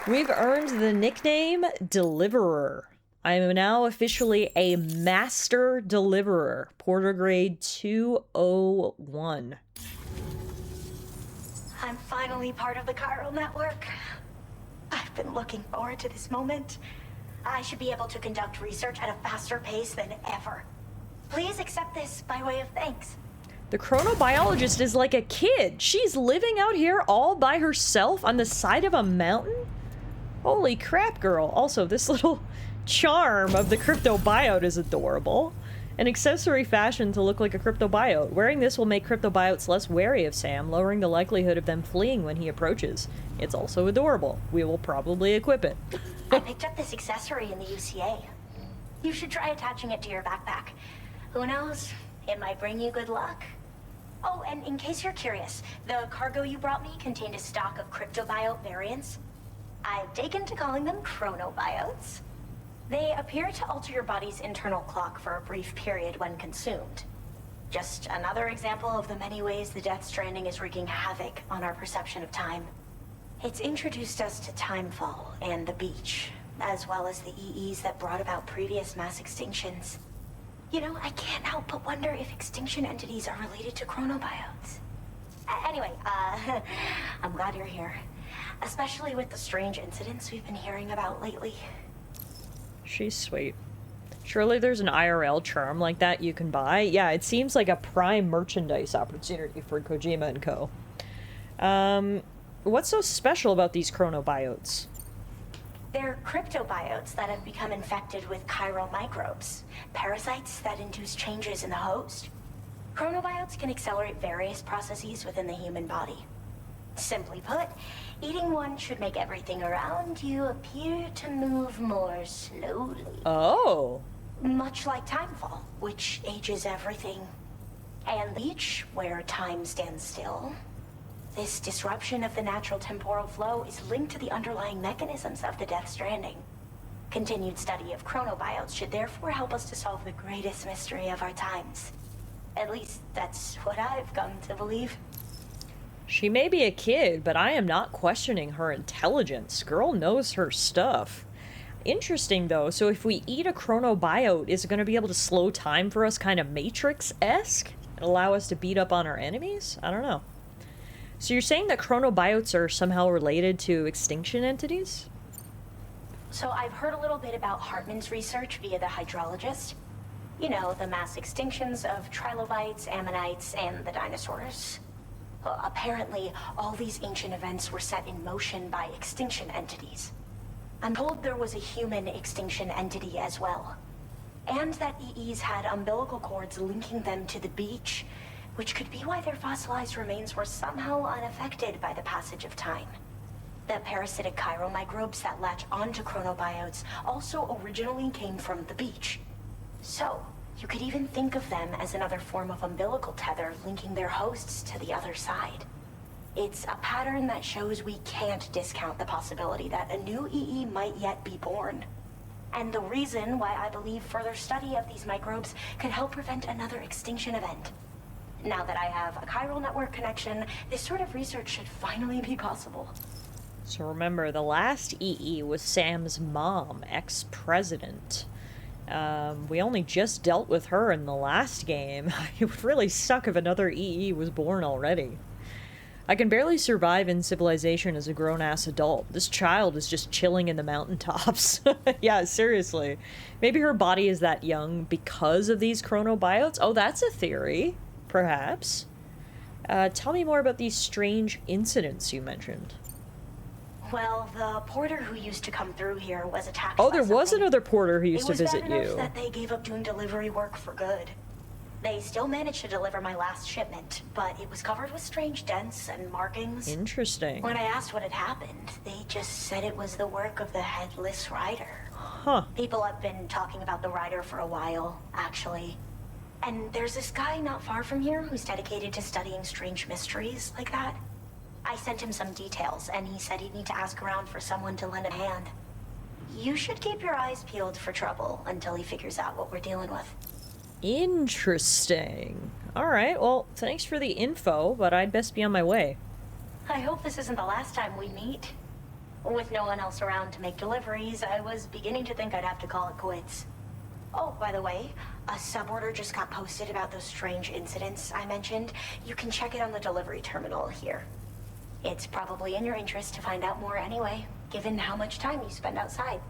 We've earned the nickname Deliverer. I am now officially a Master Deliverer, porter grade 201. I'm finally part of the chiral network. I've been looking forward to this moment. I should be able to conduct research at a faster pace than ever. Please accept this by way of thanks. The chronobiologist is like a kid. She's living out here all by herself on the side of a mountain? Holy crap, girl. Also, this little charm of the cryptobiote is adorable. An accessory fashioned to look like a cryptobiote. Wearing this will make cryptobiotes less wary of Sam, lowering the likelihood of them fleeing when he approaches. It's also adorable. We will probably equip it. I picked up this accessory in the UCA. You should try attaching it to your backpack. Who knows? It might bring you good luck. Oh, and in case you're curious, the cargo you brought me contained a stock of cryptobiote variants. I've taken to calling them chronobiotes. They appear to alter your body's internal clock for a brief period when consumed. Just another example of the many ways the Death Stranding is wreaking havoc on our perception of time. It's introduced us to Timefall and the beach, as well as the EEs that brought about previous mass extinctions. You know, I can't help but wonder if extinction entities are related to chronobiotes. Anyway, I'm glad you're here. Especially with the strange incidents we've been hearing about lately. She's sweet. Surely there's an IRL charm like that you can buy. Yeah, it seems like a prime merchandise opportunity for Kojima and Co. What's so special about these chronobiotes? They're cryptobiotes that have become infected with chiral microbes, parasites that induce changes in the host. Chronobiotes can accelerate various processes within the human body. Simply put, eating one should make everything around you appear to move more slowly. Oh. Much like Timefall, which ages everything. And Leech, where time stands still. This disruption of the natural temporal flow is linked to the underlying mechanisms of the Death Stranding. Continued study of chronobiotes should therefore help us to solve the greatest mystery of our times. At least, that's what I've come to believe. She may be a kid, but I am not questioning her intelligence. Girl knows her stuff. Interesting, though. So if we eat a chronobiote, is it going to be able to slow time for us, kind of Matrix-esque? And allow us to beat up on our enemies? I don't know. So you're saying that chronobiotes are somehow related to extinction entities? So I've heard a little bit about Hartman's research via the hydrologist. You know, the mass extinctions of trilobites, ammonites, and the dinosaurs. Well, apparently, all these ancient events were set in motion by extinction entities. I'm told there was a human extinction entity as well. And that EEs had umbilical cords linking them to the beach, which could be why their fossilized remains were somehow unaffected by the passage of time. The parasitic chiral microbes that latch onto chronobiotes also originally came from the beach. So, you could even think of them as another form of umbilical tether linking their hosts to the other side. It's a pattern that shows we can't discount the possibility that a new EE might yet be born. And the reason why I believe further study of these microbes could help prevent another extinction event. Now that I have a chiral network connection, this sort of research should finally be possible. So remember, the last EE was Sam's mom, ex-president. We only just dealt with her in the last game. It would really suck if another EE was born already. I can barely survive in civilization as a grown-ass adult. This child is just chilling in the mountaintops. Yeah, seriously. Maybe her body is that young because of these chronobiotes? Oh, that's a theory. Perhaps. Tell me more about these strange incidents you mentioned. Well, the porter who used to come through here was attacked. Oh, there was another porter who used to It was visit bad enough you. that they gave up doing delivery work for good. They still managed to deliver my last shipment, but it was covered with strange dents and markings. Interesting. When I asked what had happened, they just said it was the work of the headless rider. Huh. People have been talking about the rider for a while, actually. And there's this guy not far from here who's dedicated to studying strange mysteries like that. I sent him some details, and he said he'd need to ask around for someone to lend a hand. You should keep your eyes peeled for trouble until he figures out what we're dealing with. Interesting. Alright, well, thanks for the info, but I'd best be on my way. I hope this isn't the last time we meet. With no one else around to make deliveries, I was beginning to think I'd have to call it quits. Oh, by the way, a suborder just got posted about those strange incidents I mentioned. You can check it on the delivery terminal here. It's probably in your interest to find out more anyway, given how much time you spend outside.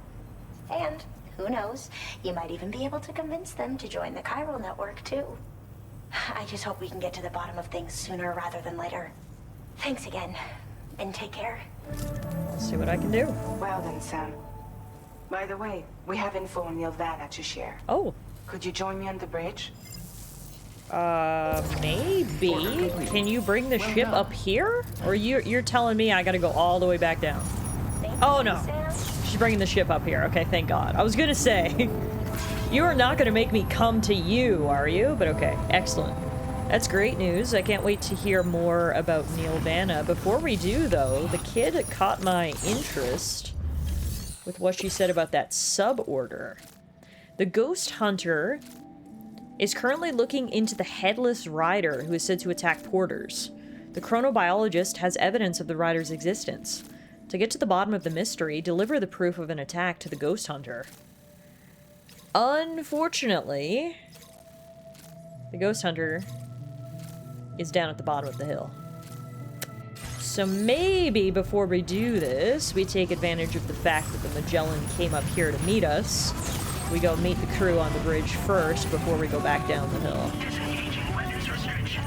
And, who knows, you might even be able to convince them to join the chiral network, too. I just hope we can get to the bottom of things sooner rather than later. Thanks again, and take care. I'll see what I can do. Well then, Sam. By the way, we have info on Nilvana to share. Oh. Could you join me on the bridge? Maybe. Can you bring the ship up here? Or you're telling me I gotta go all the way back down? Oh no. She's bringing the ship up here. Okay, thank God. I was gonna say, you are not gonna make me come to you, are you? But okay, excellent. That's great news. I can't wait to hear more about Nilvana. Before we do, though, the kid caught my interest with what she said about that sub-order. The Ghost Hunter is currently looking into the headless rider who is said to attack porters. The chronobiologist has evidence of the rider's existence. To get to the bottom of the mystery, deliver the proof of an attack to the Ghost Hunter. Unfortunately, the Ghost Hunter is down at the bottom of the hill. So maybe before we do this, we take advantage of the fact that the Magellan came up here to meet us. We go meet the crew on the bridge first before we go back down the hill. Disengaging weapons restriction.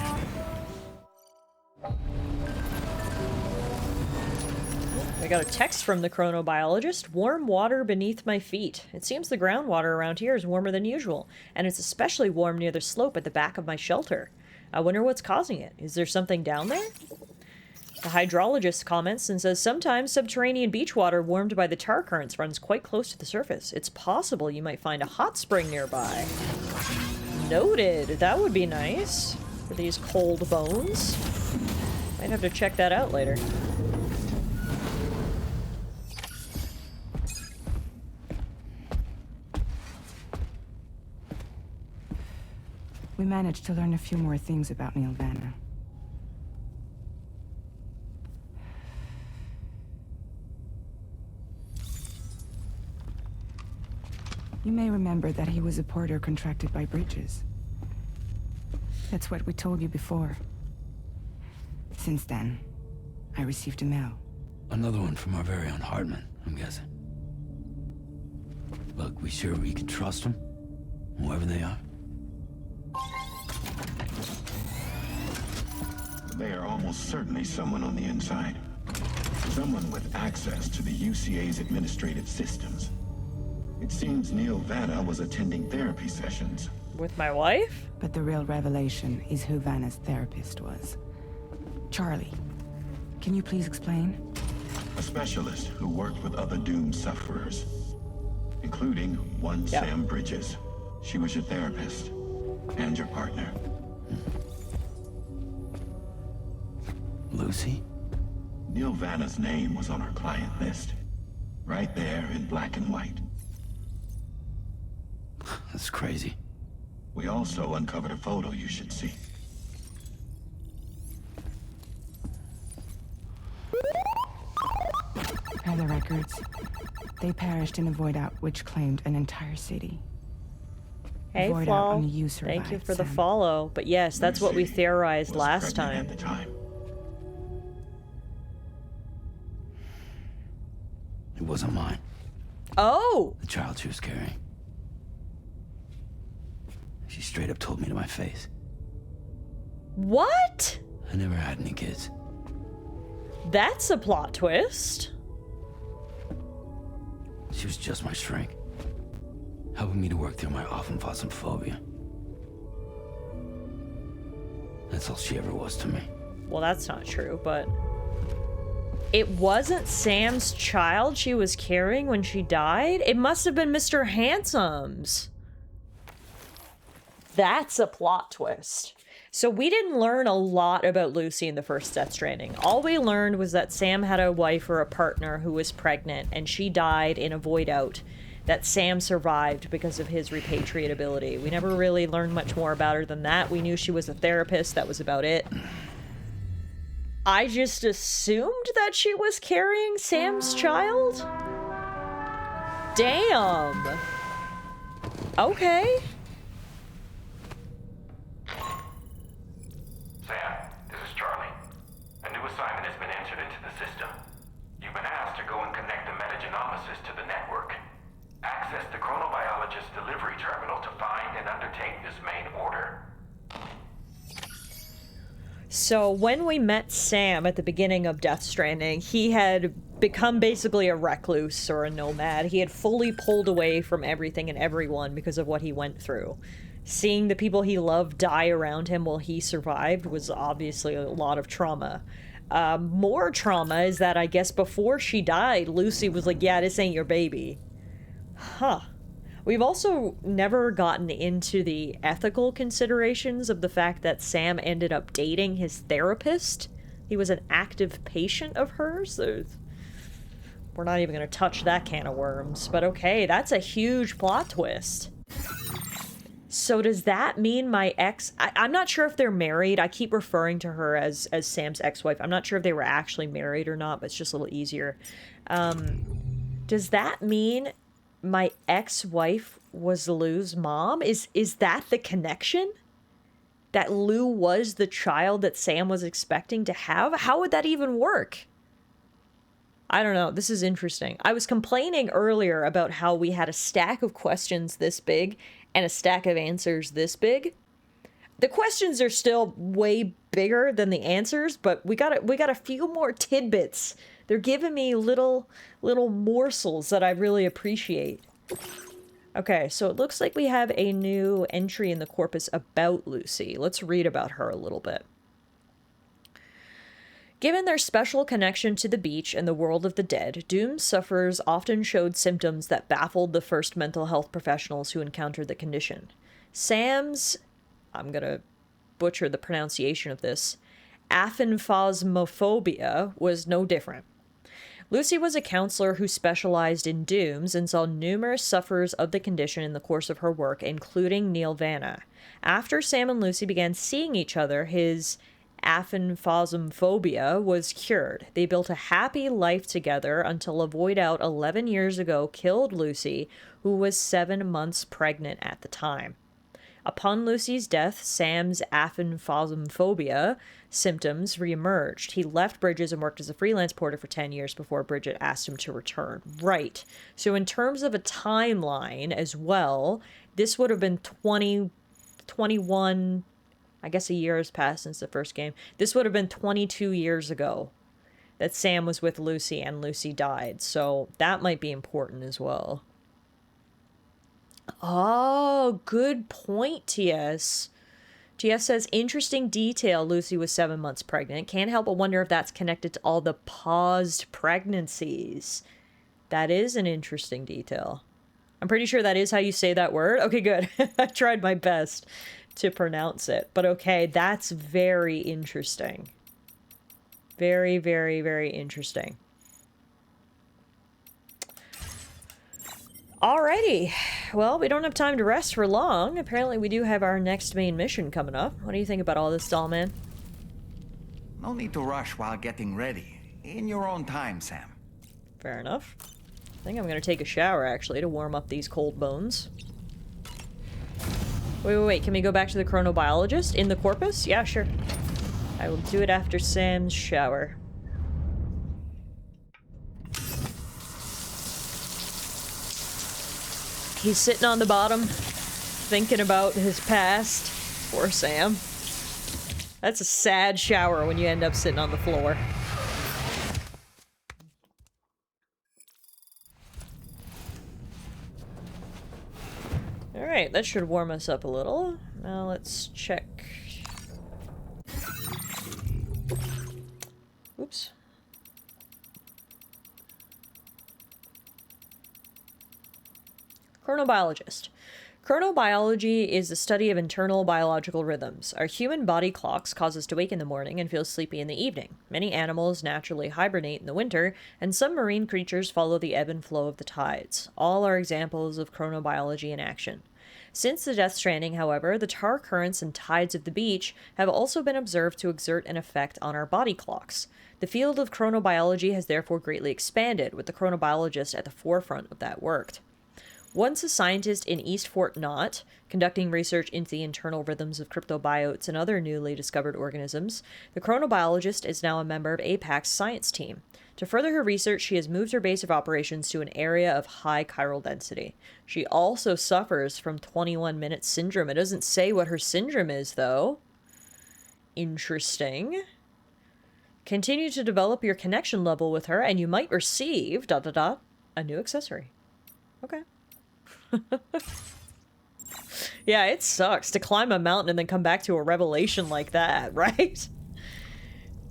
I got a text from the chronobiologist. Warm water beneath my feet. It seems the groundwater around here is warmer than usual, and it's especially warm near the slope at the back of my shelter. I wonder what's causing it. Is there something down there? The hydrologist comments and says sometimes subterranean beach water warmed by the tar currents runs quite close to the surface. It's possible you might find a hot spring nearby. Noted. That would be nice for these cold bones. Might have to check that out later. We managed to learn a few more things about Nilvana. You may remember that he was a porter contracted by Bridges. That's what we told you before. Since then, I received a mail. Another one from our very own Hartman, I'm guessing. Look, we sure we can trust them? Whoever they are? They are almost certainly someone on the inside. Someone with access to the UCA's administrative systems. It seems Neil Vanna was attending therapy sessions. With my wife? But the real revelation is who Vanna's therapist was. Charlie, can you please explain? A specialist who worked with other doomed sufferers, including one Sam Bridges. She was your therapist and your partner. Lucy? Neil Vanna's name was on our client list. Right there in black and white. That's crazy. We also uncovered a photo you should see. Other records. They perished in a void out which claimed an entire city. Hey, Void out Flaw. only you Thank you survived, for the Sam. follow. But yes, that's what we Lucy theorized was last pregnant time. At the time. It wasn't mine. Oh! The child she was carrying. She straight up told me to my face. What? I never had any kids. That's a plot twist. She was just my shrink, helping me to work through my often phobia. That's all she ever was to me. Well, that's not true, but it wasn't Sam's child she was carrying when she died? It must have been Mr. Handsome's. That's a plot twist. So we didn't learn a lot about Lucy in the first Death Stranding. All we learned was that Sam had a wife or a partner who was pregnant, and she died in a void out. That Sam survived because of his repatriate ability. We never really learned much more about her than that. We knew she was a therapist. That was about it. I just assumed that she was carrying Sam's child? Damn. Okay. Sam, this is Charlie. A new assignment has been entered into the system. You've been asked to go and connect the metagenomesis to the network. Access the chronobiologist's delivery terminal to find and undertake this main order. So when we met Sam at the beginning of Death Stranding, he had become basically a recluse or a nomad. He had fully pulled away from everything and everyone because of what he went through. Seeing the people he loved die around him while he survived was obviously a lot of trauma. More trauma is that I guess before she died, Lucy was like, yeah, this ain't your baby. Huh. We've also never gotten into the ethical considerations of the fact that Sam ended up dating his therapist. He was an active patient of hers. We're not even going to touch that can of worms. But okay, that's a huge plot twist. So does that mean my ex... I'm not sure if they're married. I keep referring to her as Sam's ex-wife. I'm not sure if they were actually married or not, but it's just a little easier. Does that mean my ex-wife was Lou's mom? Is that the connection? That Lou was the child that Sam was expecting to have? How would that even work? I don't know. This is interesting. I was complaining earlier about how we had a stack of questions this big and a stack of answers this big. The questions are still way bigger than the answers, but we got a few more tidbits. They're giving me little morsels that I really appreciate. Okay, so it looks like we have a new entry in the corpus about Lucy. Let's read about her a little bit. Given their special connection to the beach and the world of the dead, doomed sufferers often showed symptoms that baffled the first mental health professionals who encountered the condition. Sam's, I'm gonna butcher the pronunciation of this, aphanphasmophobia was no different. Lucy was a counselor who specialized in dooms and saw numerous sufferers of the condition in the course of her work, including Neil Vanna. After Sam and Lucy began seeing each other, his aphanphasmophobia was cured. They built a happy life together until a void out 11 years ago killed Lucy, who was 7 months pregnant at the time. Upon Lucy's death, Sam's aphanphasmophobia symptoms reemerged. He left Bridges and worked as a freelance porter for 10 years before Bridget asked him to return. Right. So in terms of a timeline as well, this would have been 21... I guess a year has passed since the first game. This would have been 22 years ago that Sam was with Lucy and Lucy died. So that might be important as well. Oh, good point, TS. TS says, interesting detail. Lucy was 7 months pregnant. Can't help but wonder if that's connected to all the paused pregnancies. That is an interesting detail. I'm pretty sure that is how you say that word. Okay, good. I tried my best to pronounce it. But okay, that's very interesting. Very, very, very interesting. Alrighty. Well, we don't have time to rest for long. Apparently we do have our next main mission coming up. What do you think about all this, doll man? No need to rush while getting ready. In your own time, Sam. Fair enough. I think I'm gonna take a shower, actually, to warm up these cold bones. Wait. Can we go back to the chronobiologist in the corpus? Yeah, sure. I will do it after Sam's shower. He's sitting on the bottom, thinking about his past. Poor Sam. That's a sad shower when you end up sitting on the floor. Alright, that should warm us up a little. Now let's check. Oops. Chronobiologist. Chronobiology is the study of internal biological rhythms. Our human body clocks cause us to wake in the morning and feel sleepy in the evening. Many animals naturally hibernate in the winter, and some marine creatures follow the ebb and flow of the tides. All are examples of chronobiology in action. Since the Death Stranding, however, the tar currents and tides of the beach have also been observed to exert an effect on our body clocks. The field of chronobiology has therefore greatly expanded, with the chronobiologist at the forefront of that work. Once a scientist in East Fort Knott, conducting research into the internal rhythms of cryptobiotes and other newly discovered organisms, the chronobiologist is now a member of APAC's science team. To further her research, she has moved her base of operations to an area of high chiral density. She also suffers from 21-minute syndrome. It doesn't say what her syndrome is, though. Interesting. Continue to develop your connection level with her, and you might receive... a new accessory. Okay. Yeah, it sucks to climb a mountain and then come back to a revelation like that, right?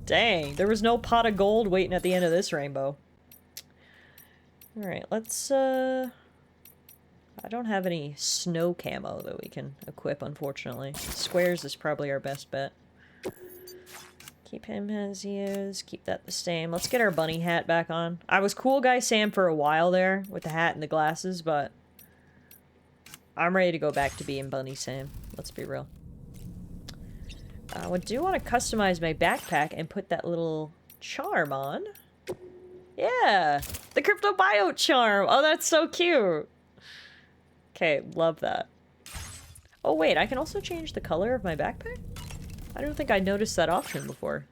Dang, there was no pot of gold waiting at the end of this rainbow. Alright, let's, I don't have any snow camo that we can equip, unfortunately. Squares is probably our best bet. Keep him as he is. Keep that the same. Let's get our bunny hat back on. I was Cool Guy Sam for a while there, with the hat and the glasses, but... I'm ready to go back to being Bunny Sam. Let's be real. I do want to customize my backpack and put that little charm on. Yeah! The cryptobiote charm! Oh, that's so cute! Okay, love that. Oh wait, I can also change the color of my backpack? I don't think I noticed that option before.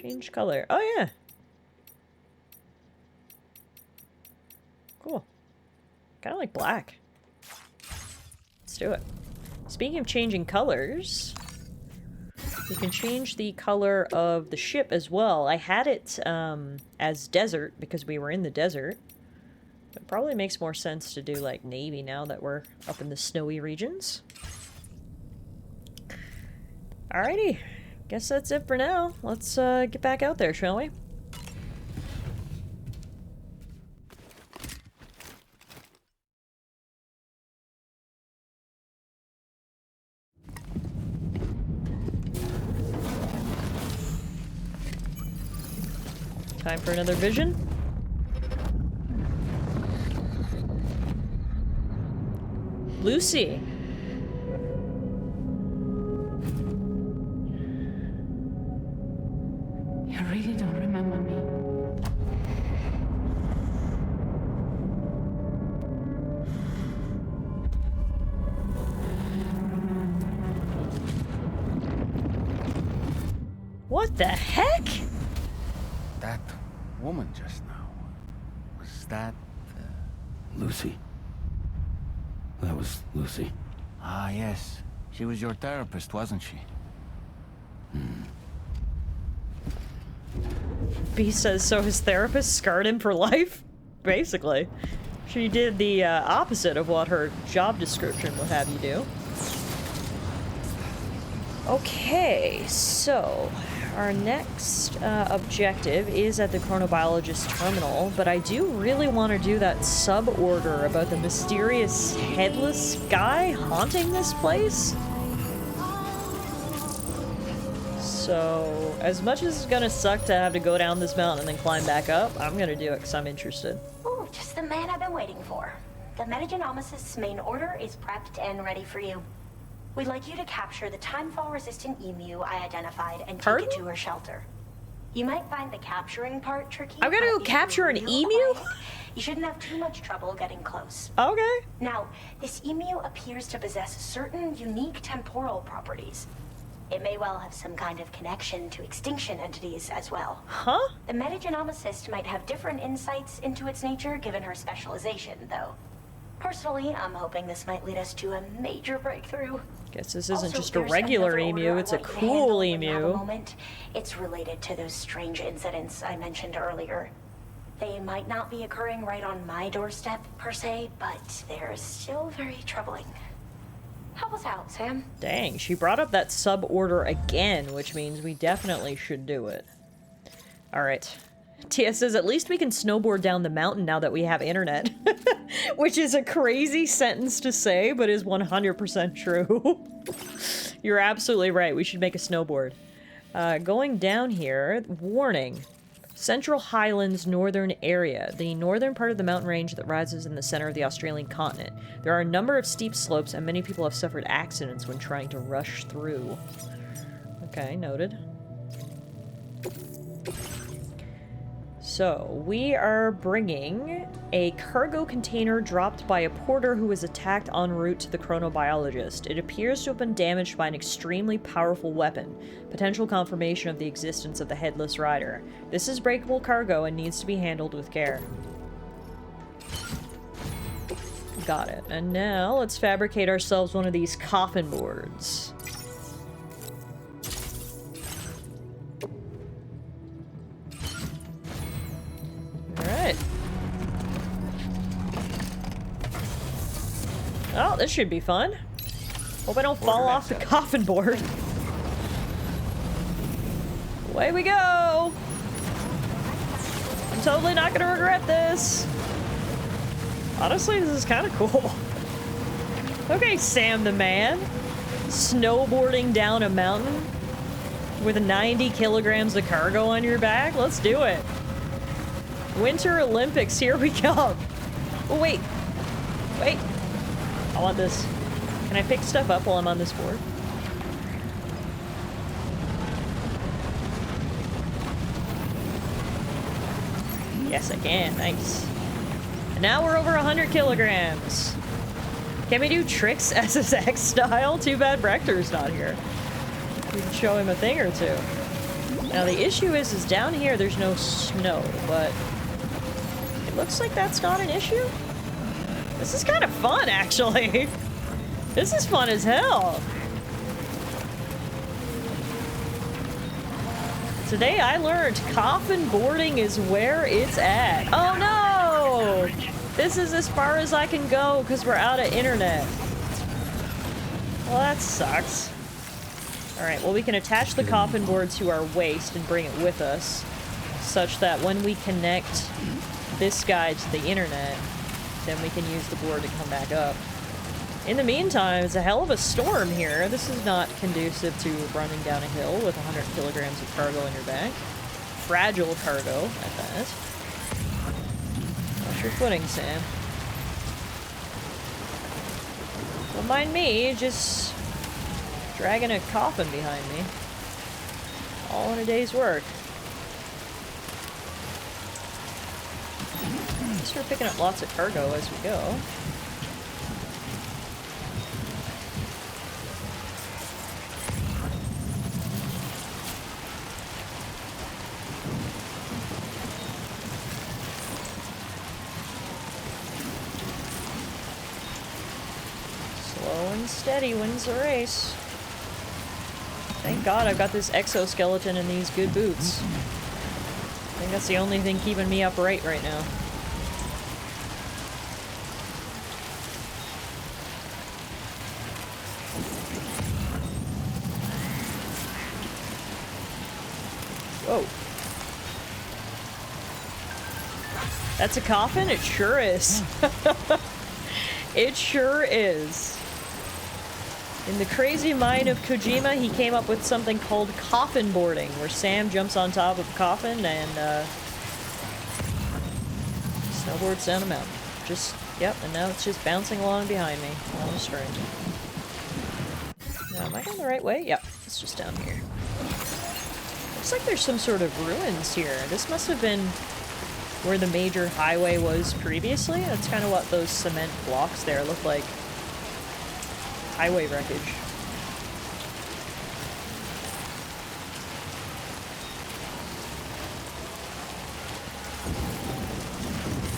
Change color. Oh yeah! Cool. Kind of like black. Let's do it. Speaking of changing colors, you can change the color of the ship as well. I had it as desert because we were in the desert. It probably makes more sense to do like navy now that we're up in the snowy regions. Alrighty. Guess that's it for now. Let's get back out there, shall we? Time for another vision. Lucy. You really don't remember me. What the heck? That woman just now. Was that... Lucy. That was Lucy. Ah, yes. She was your therapist, wasn't she? B says so his therapist scarred him for life? Basically. She did the opposite of what her job description would have you do. Okay, so our next objective is at the chronobiologist terminal, but I do really want to do that sub-order about the mysterious headless guy haunting this place. So, as much as it's gonna suck to have to go down this mountain and then climb back up, I'm gonna do it because I'm interested. Ooh, just the man I've been waiting for. The Metagenomicist's main order is prepped and ready for you. We'd like you to capture the timefall-resistant emu I identified and take it to her shelter. You might find the capturing part tricky. I'm gonna go capture an emu? You shouldn't have too much trouble getting close. Okay. Now, this emu appears to possess certain unique temporal properties. It may well have some kind of connection to extinction entities as well. Huh? The metagenomicist might have different insights into its nature given her specialization, though. Personally, I'm hoping this might lead us to a major breakthrough. Guess this isn't Also, just a there's regular another emu, order it's I'd a like you to cool handle when you have a emu. moment. It's related to those strange incidents I mentioned earlier. They might not be occurring right on my doorstep, per se, but they're still very troubling. Help us out, Sam. Dang, she brought up that sub-order again, which means we definitely should do it. Alright. Tia says, at least we can snowboard down the mountain now that we have internet. Which is a crazy sentence to say, but is 100% true. You're absolutely right, we should make a snowboard. Going down here, warning. Central Highlands northern area, the northern part of the mountain range that rises in the center of the Australian continent. There are a number of steep slopes, and many people have suffered accidents when trying to rush through. Okay, noted. So, we are bringing a cargo container dropped by a porter who was attacked en route to the chronobiologist. It appears to have been damaged by an extremely powerful weapon, potential confirmation of the existence of the Headless Rider. This is breakable cargo and needs to be handled with care. Got it. And now, let's fabricate ourselves one of these coffin boards. Alright. Oh, this should be fun. Hope I don't fall off the coffin board. Away we go! I'm totally not gonna regret this. Honestly, this is kind of cool. Okay, Sam the man. Snowboarding down a mountain with 90 kilograms of cargo on your back? Let's do it. Winter Olympics, here we come. Oh, wait. Wait. I want this. Can I pick stuff up while I'm on this board? Yes, I can. Nice. And now we're over 100 kilograms. Can we do tricks SSX style? Too bad Brector's not here. We can show him a thing or two. Now the issue is down here there's no snow, but it looks like that's not an issue. This is kind of fun, actually. This is fun as hell. Today I learned coffin boarding is where it's at. Oh no! This is as far as I can go because we're out of internet. Well, that sucks. Alright, well we can attach the coffin board to our waist and bring it with us, such that when we connect this guy to the internet, then we can use the board to come back up. In the meantime, it's a hell of a storm here. This is not conducive to running down a hill with 100 kilograms of cargo on your back. Fragile cargo, at that. Watch your footing, Sam. Don't mind me, just dragging a coffin behind me. All in a day's work. Just we're picking up lots of cargo as we go. Slow and steady wins the race. Thank God I've got this exoskeleton and these good boots. I think that's the only thing keeping me upright right now. Whoa. That's a coffin? It sure is. It sure is. In the crazy mind of Kojima, he came up with something called coffin boarding, where Sam jumps on top of a coffin and snowboards down a mountain. Just, yep, and now it's just bouncing along behind me on a string. Now, am I going the right way? Yep, it's just down here. Looks like there's some sort of ruins here. This must have been where the major highway was previously. That's kind of what those cement blocks there look like. Highway wreckage.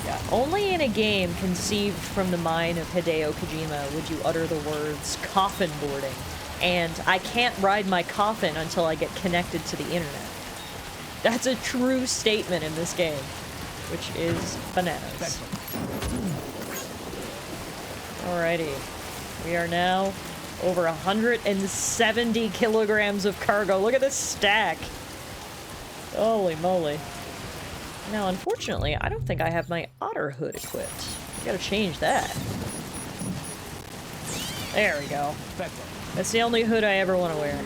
Yeah, Only in a game conceived from the mind of Hideo Kojima would you utter the words coffin boarding, and I can't ride my coffin until I get connected to the internet. That's a true statement in this game, which is bananas. Alrighty. We are now over 170 kilograms of cargo. Look at this stack. Holy moly. Now, unfortunately, I don't think I have my otter hood equipped. Gotta change that. There we go. That's the only hood I ever want to wear.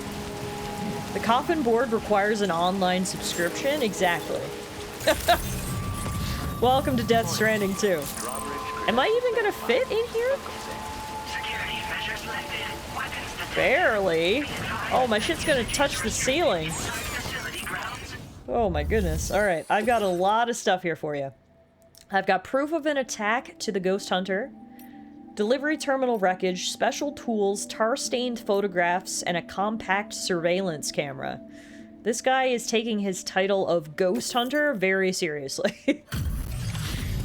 The coffin board requires an online subscription? Exactly. Welcome to Death Stranding 2. Am I even gonna fit in here? Barely. Oh, my shit's gonna touch the ceiling. Oh my goodness. Alright, I've got a lot of stuff here for you. I've got proof of an attack to the Ghost Hunter, delivery terminal wreckage, special tools, tar-stained photographs, and a compact surveillance camera. This guy is taking his title of Ghost Hunter very seriously.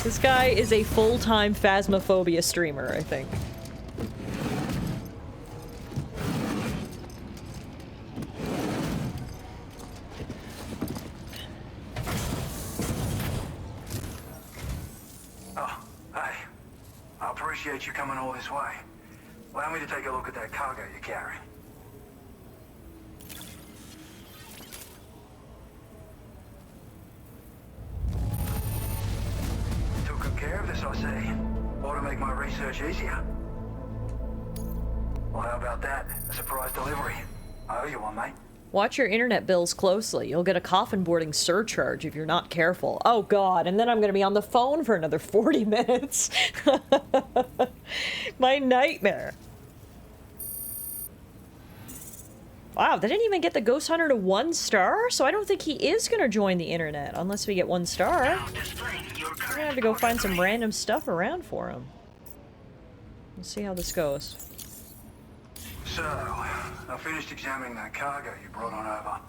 This guy is a full-time Phasmophobia streamer, I think. Appreciate you coming all this way. Allow me to take a look at that cargo you carry. Took good care of this, I see. Ought to make my research easier. Well, how about that? A surprise delivery. I owe you one, mate. Watch your internet bills closely. You'll get a coffin boarding surcharge if you're not careful. Oh god, and then I'm gonna be on the phone for another 40 minutes. My nightmare. Wow, they didn't even get the Ghost Hunter to 1 star? So I don't think he is gonna join the internet unless we get 1 star. We're gonna have to go find some random stuff around for him. Let's see how this goes. So, I finished examining that cargo you brought on over.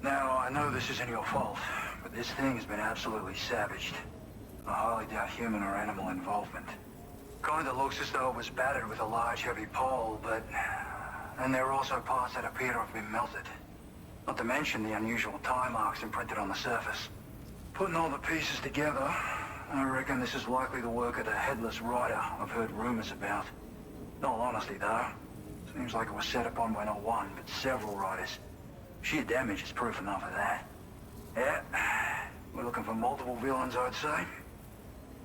Now, I know this isn't your fault, but this thing has been absolutely savaged. I highly doubt human or animal involvement. Kinda looks as though it was battered with a large heavy pole, but... And there are also parts that appear to have been melted. Not to mention the unusual tie marks imprinted on the surface. Putting all the pieces together, I reckon this is likely the work of the Headless Rider I've heard rumors about. In all honesty, though, seems like it was set upon by not one, but several riders. Sheer damage is proof enough of that. Yeah, we're looking for multiple villains, I'd say.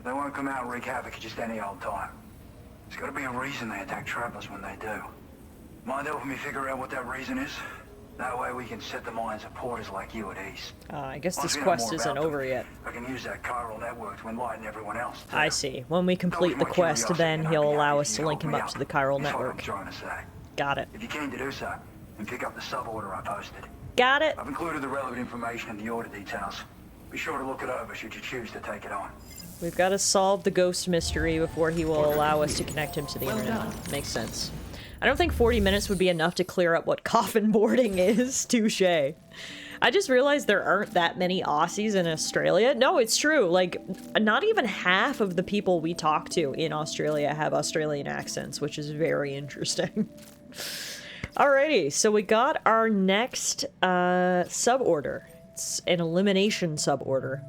They won't come out and wreak havoc at just any old time. There's gotta be a reason they attack travelers when they do. Mind helping me figure out what that reason is? That way we can set the minds of porters like you at ease. I guess this quest isn't over yet. I can use that chiral network to enlighten everyone else, too. I see. When we complete the quest, then he'll allow us to link him up to the chiral network. That's what I'm trying to say. Got it. If you're keen to do so, and pick up the sub-order I posted. Got it. I've included the relevant information in the order details. Be sure to look it over should you choose to take it on. We've got to solve the ghost mystery before he will allow us to connect him to the internet. Makes sense. I don't think 40 minutes would be enough to clear up what coffin boarding is. Touche. I just realized there aren't that many Aussies in Australia. No, it's true. Like, not even half of the people we talk to in Australia have Australian accents, which is very interesting. Alrighty, so we got our next suborder. It's an elimination suborder.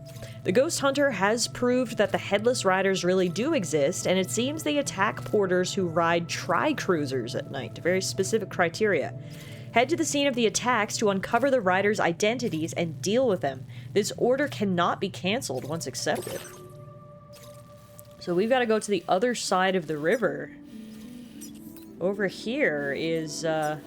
The Ghost Hunter has proved that the Headless Riders really do exist, and it seems they attack porters who ride tri-cruisers at night. Very specific criteria. Head to the scene of the attacks to uncover the riders' identities and deal with them. This order cannot be cancelled once accepted. So we've got to go to the other side of the river. Over here is, the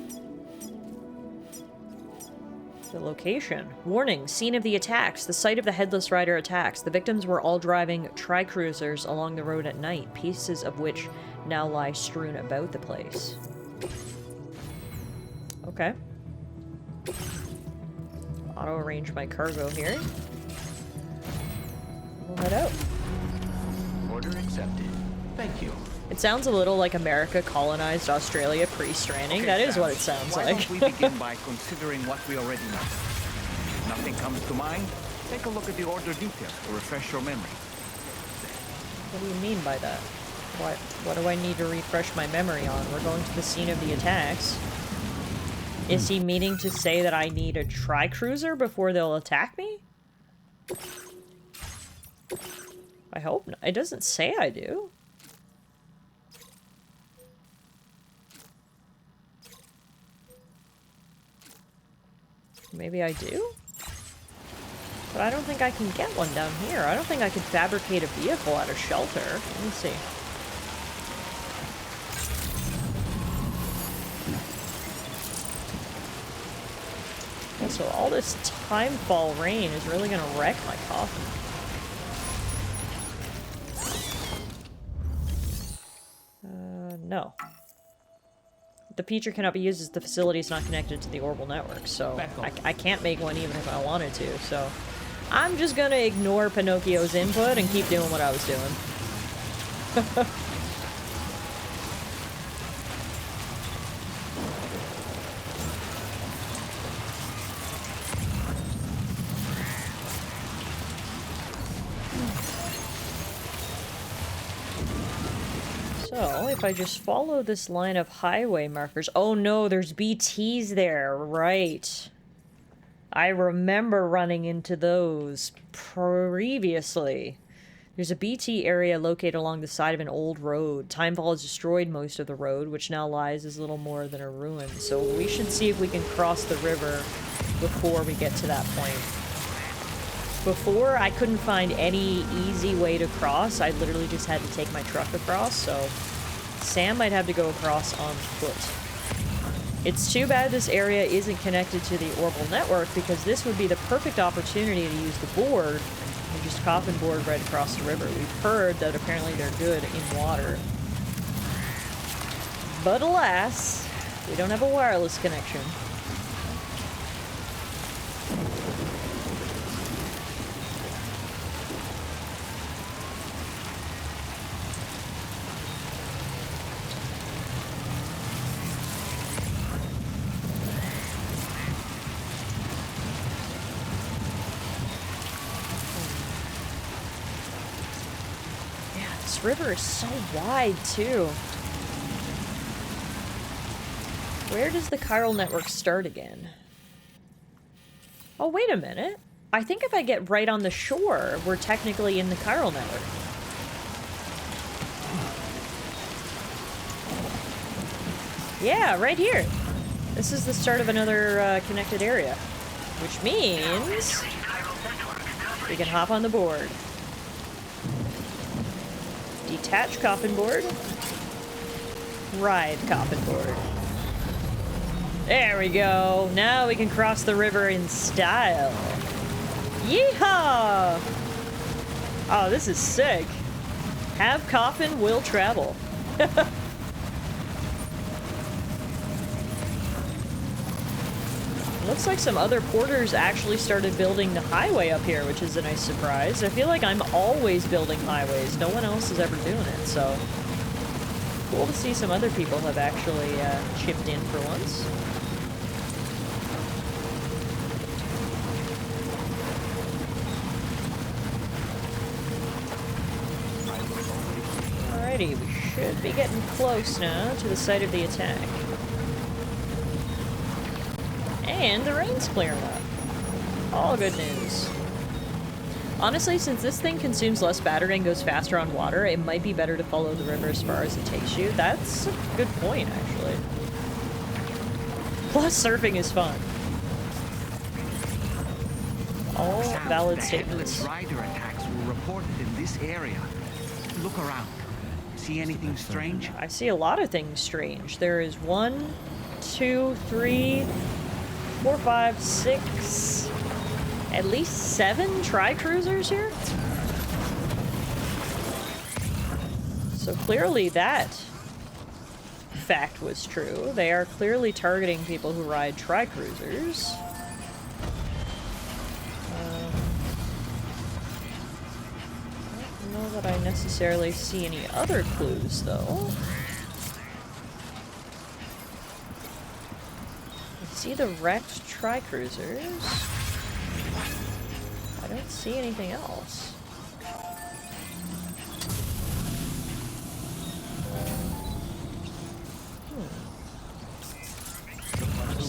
location. Warning, scene of the attacks. The site of the Headless Rider attacks. The victims were all driving tri-cruisers along the road at night, pieces of which now lie strewn about the place. Okay. Auto-arrange my cargo here. We'll head out. Order accepted. Thank you. It sounds a little like America colonized Australia pre-Stranding. Okay, that is Sam, what it sounds why like. don't we begin by considering what we already know? If nothing comes to mind, take a look at the order details to refresh your memory. What do you mean by that? What do I need to refresh my memory on? We're going to the scene of the attacks. Is he meaning to say that I need a tri-cruiser before they'll attack me? I hope not. It doesn't say I do. Maybe I do? But I don't think I can get one down here. I don't think I could fabricate a vehicle out of shelter. Let me see. So all this timefall rain is really gonna wreck my coffin. No. The feature cannot be used as the facility is not connected to the orbital network, so I can't make one even if I wanted to, so I'm just gonna ignore Pinocchio's input and keep doing what I was doing. So, if I just follow this line of highway markers... Oh no, there's BTs there, right. I remember running into those previously. There's a BT area located along the side of an old road. Timefall has destroyed most of the road, which now lies as little more than a ruin. So we should see if we can cross the river before we get to that point. Before, I couldn't find any easy way to cross. I literally just had to take my truck across, so Sam might have to go across on foot. It's too bad this area isn't connected to the orbital network, because this would be the perfect opportunity to use the board and just coffin board right across the river. We've heard that apparently they're good in water. But alas, we don't have a wireless connection. This river is so wide, too. Where does the chiral network start again? Oh, wait a minute. I think if I get right on the shore, we're technically in the chiral network. Yeah, right here. This is the start of another connected area. Which means we can hop on the board. Detach coffin board. Ride coffin board. There we go. Now we can cross the river in style. Yeehaw! Oh, this is sick. Have coffin, will travel. Looks like some other porters actually started building the highway up here, which is a nice surprise. I feel like I'm always building highways. No one else is ever doing it, so... Cool to see some other people have actually chipped in for once. Alrighty, we should be getting close now to the site of the attack. And the rain's clearing up. All good news. Honestly, since this thing consumes less battery and goes faster on water, it might be better to follow the river as far as it takes you. That's a good point, actually. Plus, surfing is fun. All valid statements. Rider attacks were reported in this area. Look around. See anything strange? I see a lot of things strange. There is 1, 2, 3, 4, 5, 6, at least 7 tri-cruisers here? So clearly that fact was true. They are clearly targeting people who ride tri-cruisers. I don't know that I necessarily see any other clues, though. See the wrecked tri-cruisers. I don't see anything else.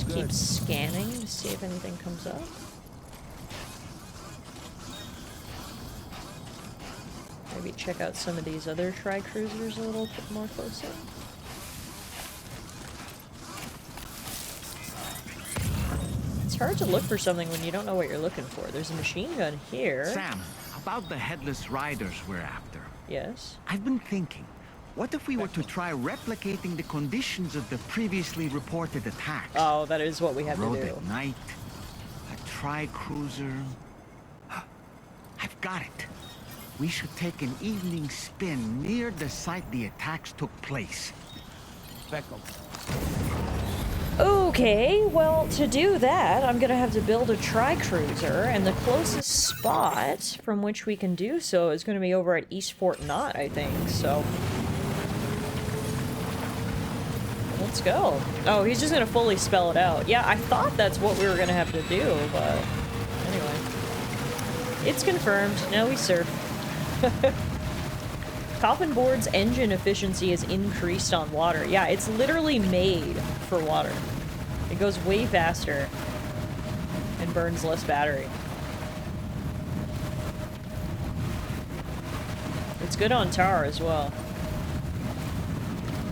just keep scanning to see if anything comes up. Maybe check out some of these other tri-cruisers a little bit more closely. It's hard to look for something when you don't know what you're looking for. There's a machine gun here. Sam, about the headless riders we're after. Yes. I've been thinking, what if we were to try replicating the conditions of the previously reported attacks? Oh, that is what we have Road to do. at night, a tri-cruiser. I've got it. We should take an evening spin near the site the attacks took place. Okay, well, to do that, I'm gonna have to build a tri-cruiser, and the closest spot from which we can do so is gonna be over at East Fort Knott, I think, so... Let's go. Oh, he's just gonna fully spell it out. Yeah, I thought that's what we were gonna have to do, but... Anyway. It's confirmed. Now we surf. Coffin board's engine efficiency is increased on water. Yeah, it's literally made for water. It goes way faster and burns less battery. It's good on tar as well.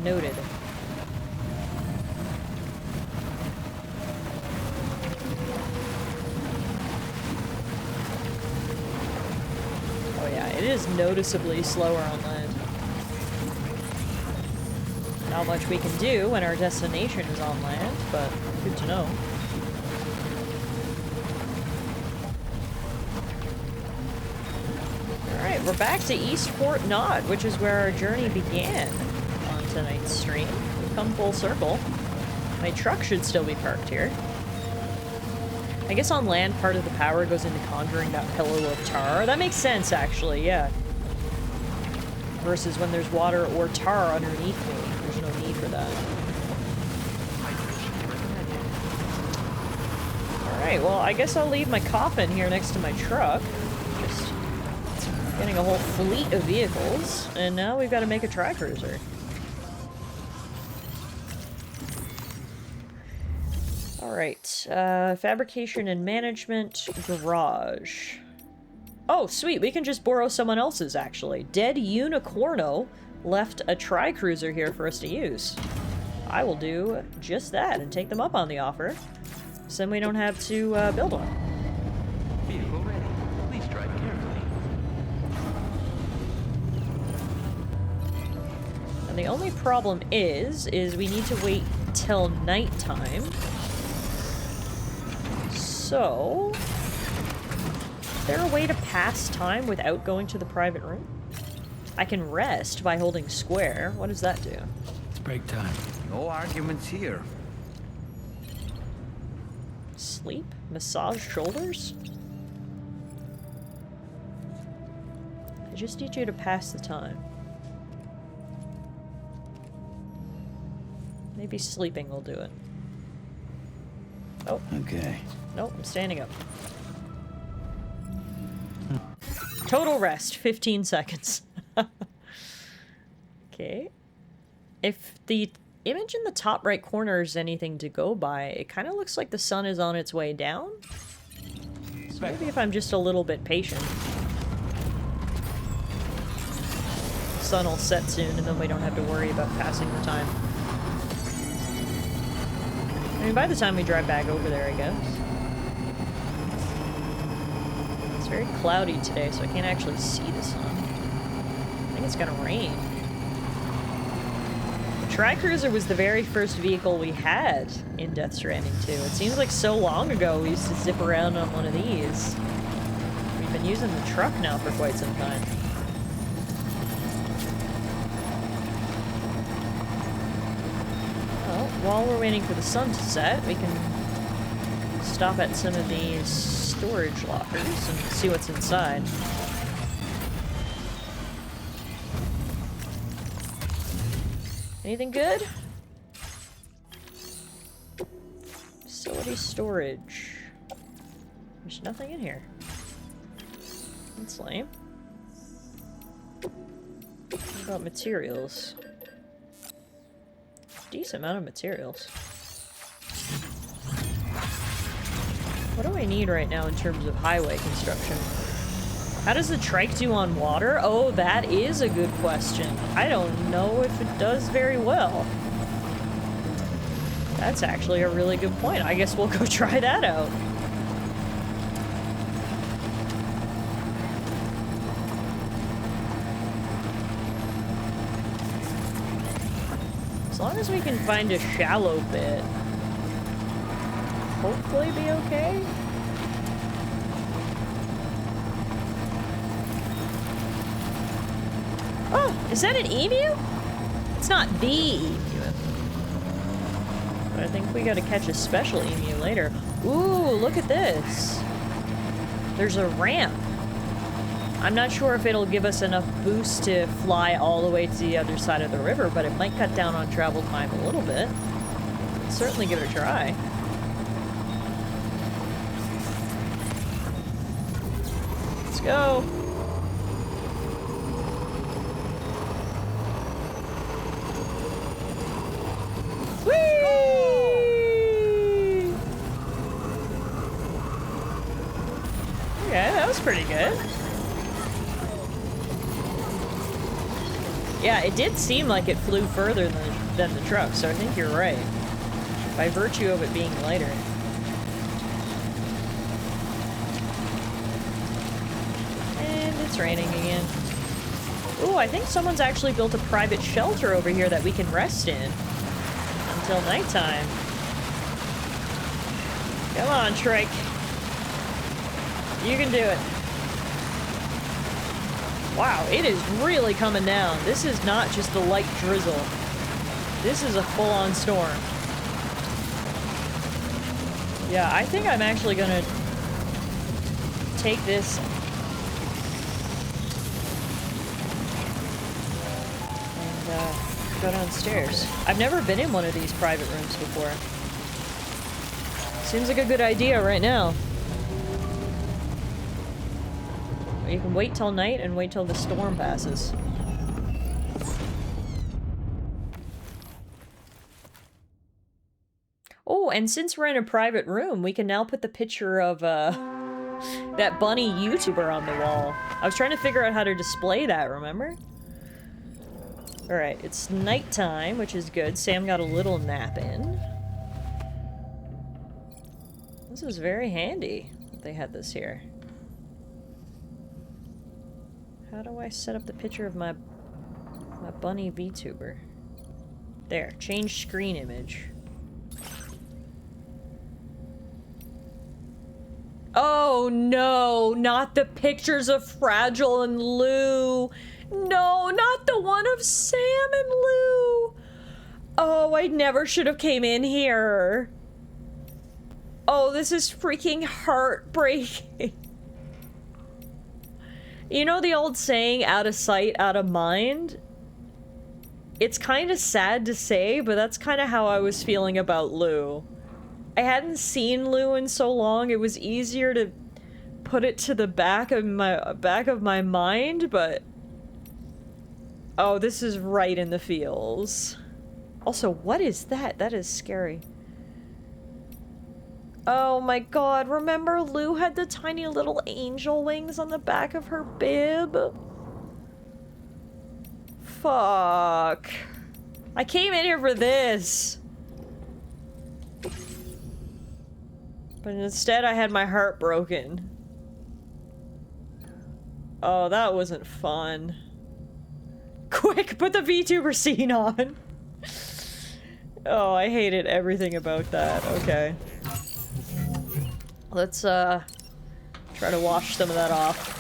Noted. It is noticeably slower on land. Not much we can do when our destination is on land, but good to know. Alright, we're back to East Fort Knott, which is where our journey began on tonight's stream. We've come full circle. My truck should still be parked here. I guess on land, part of the power goes into conjuring that pillow of tar. That makes sense, actually, yeah. Versus when there's water or tar underneath me. There's no need for that. Alright, well, I guess I'll leave my coffin here next to my truck. Just getting a whole fleet of vehicles. And now we've got to make a tri-cruiser. Alright, fabrication and management, garage. Oh, sweet, we can just borrow someone else's, actually. Dead Unicorno left a tri-cruiser here for us to use. I will do just that and take them up on the offer. So then we don't have to build one. Vehicle ready. Please drive carefully. And the only problem is we need to wait till nighttime. So, is there a way to pass time without going to the private room? I can rest by holding square. What does that do? It's break time. No arguments here. Sleep? Massage shoulders? I just need you to pass the time. Maybe sleeping will do it. Oh. Okay. Nope, I'm standing up. Total rest, 15 seconds. Okay. If the image in the top right corner is anything to go by, it kind of looks like the sun is on its way down. So maybe if I'm just a little bit patient. The sun will set soon and then we don't have to worry about passing the time. I mean, by the time we drive back over there, I guess. It's very cloudy today, so I can't actually see the sun. I think it's gonna rain. The Tri-Cruiser was the very first vehicle we had in Death Stranding 2. It seems like so long ago we used to zip around on one of these. We've been using the truck now for quite some time. While we're waiting for the sun to set, we can stop at some of these storage lockers and see what's inside. Anything good? Facility storage. There's nothing in here. That's lame. What about materials? Decent amount of materials. What do I need right now in terms of highway construction? How does the trike do on water? Oh, that is a good question. I don't know if it does very well. That's actually a really good point. I guess we'll go try that out. As long as we can find a shallow bit, hopefully be okay. Oh, is that an emu? It's not the emu. But I think we gotta catch a special emu later. Ooh, look at this. There's a ramp. I'm not sure if it'll give us enough boost to fly all the way to the other side of the river, but it might cut down on travel time a little bit. Certainly give it a try. Let's go. Whee! Okay, that was pretty good. Yeah, it did seem like it flew further than the truck, so I think you're right. By virtue of it being lighter. And it's raining again. Ooh, I think someone's actually built a private shelter over here that we can rest in. Until nighttime. Come on, Trike. You can do it. Wow, it is really coming down. This is not just a light drizzle. This is a full-on storm. Yeah, I think I'm actually gonna take this and go downstairs. I've never been in one of these private rooms before. Seems like a good idea right now. You can wait till night and wait till the storm passes. Oh, and since we're in a private room, we can now put the picture of that bunny YouTuber on the wall. I was trying to figure out how to display that, remember? Alright, it's nighttime, which is good. Sam got a little nap in. This is very handy that they had this here. How do I set up the picture of my bunny VTuber? There, change screen image. Oh no, not the pictures of Fragile and Lou. No, not the one of Sam and Lou. Oh, I never should have came in here. Oh, this is freaking heartbreaking. You know the old saying, out of sight, out of mind? It's kind of sad to say, but that's kind of how I was feeling about Lou. I hadn't seen Lou in so long, it was easier to put it to the back of my mind, but... Oh, this is right in the feels. Also, what is that? That is scary. Oh my god, remember Lou had the tiny little angel wings on the back of her bib? Fuck. I came in here for this. But instead I had my heart broken. Oh, that wasn't fun. Quick, put the VTuber scene on! Oh, I hated everything about that. Okay. Let's, try to wash some of that off.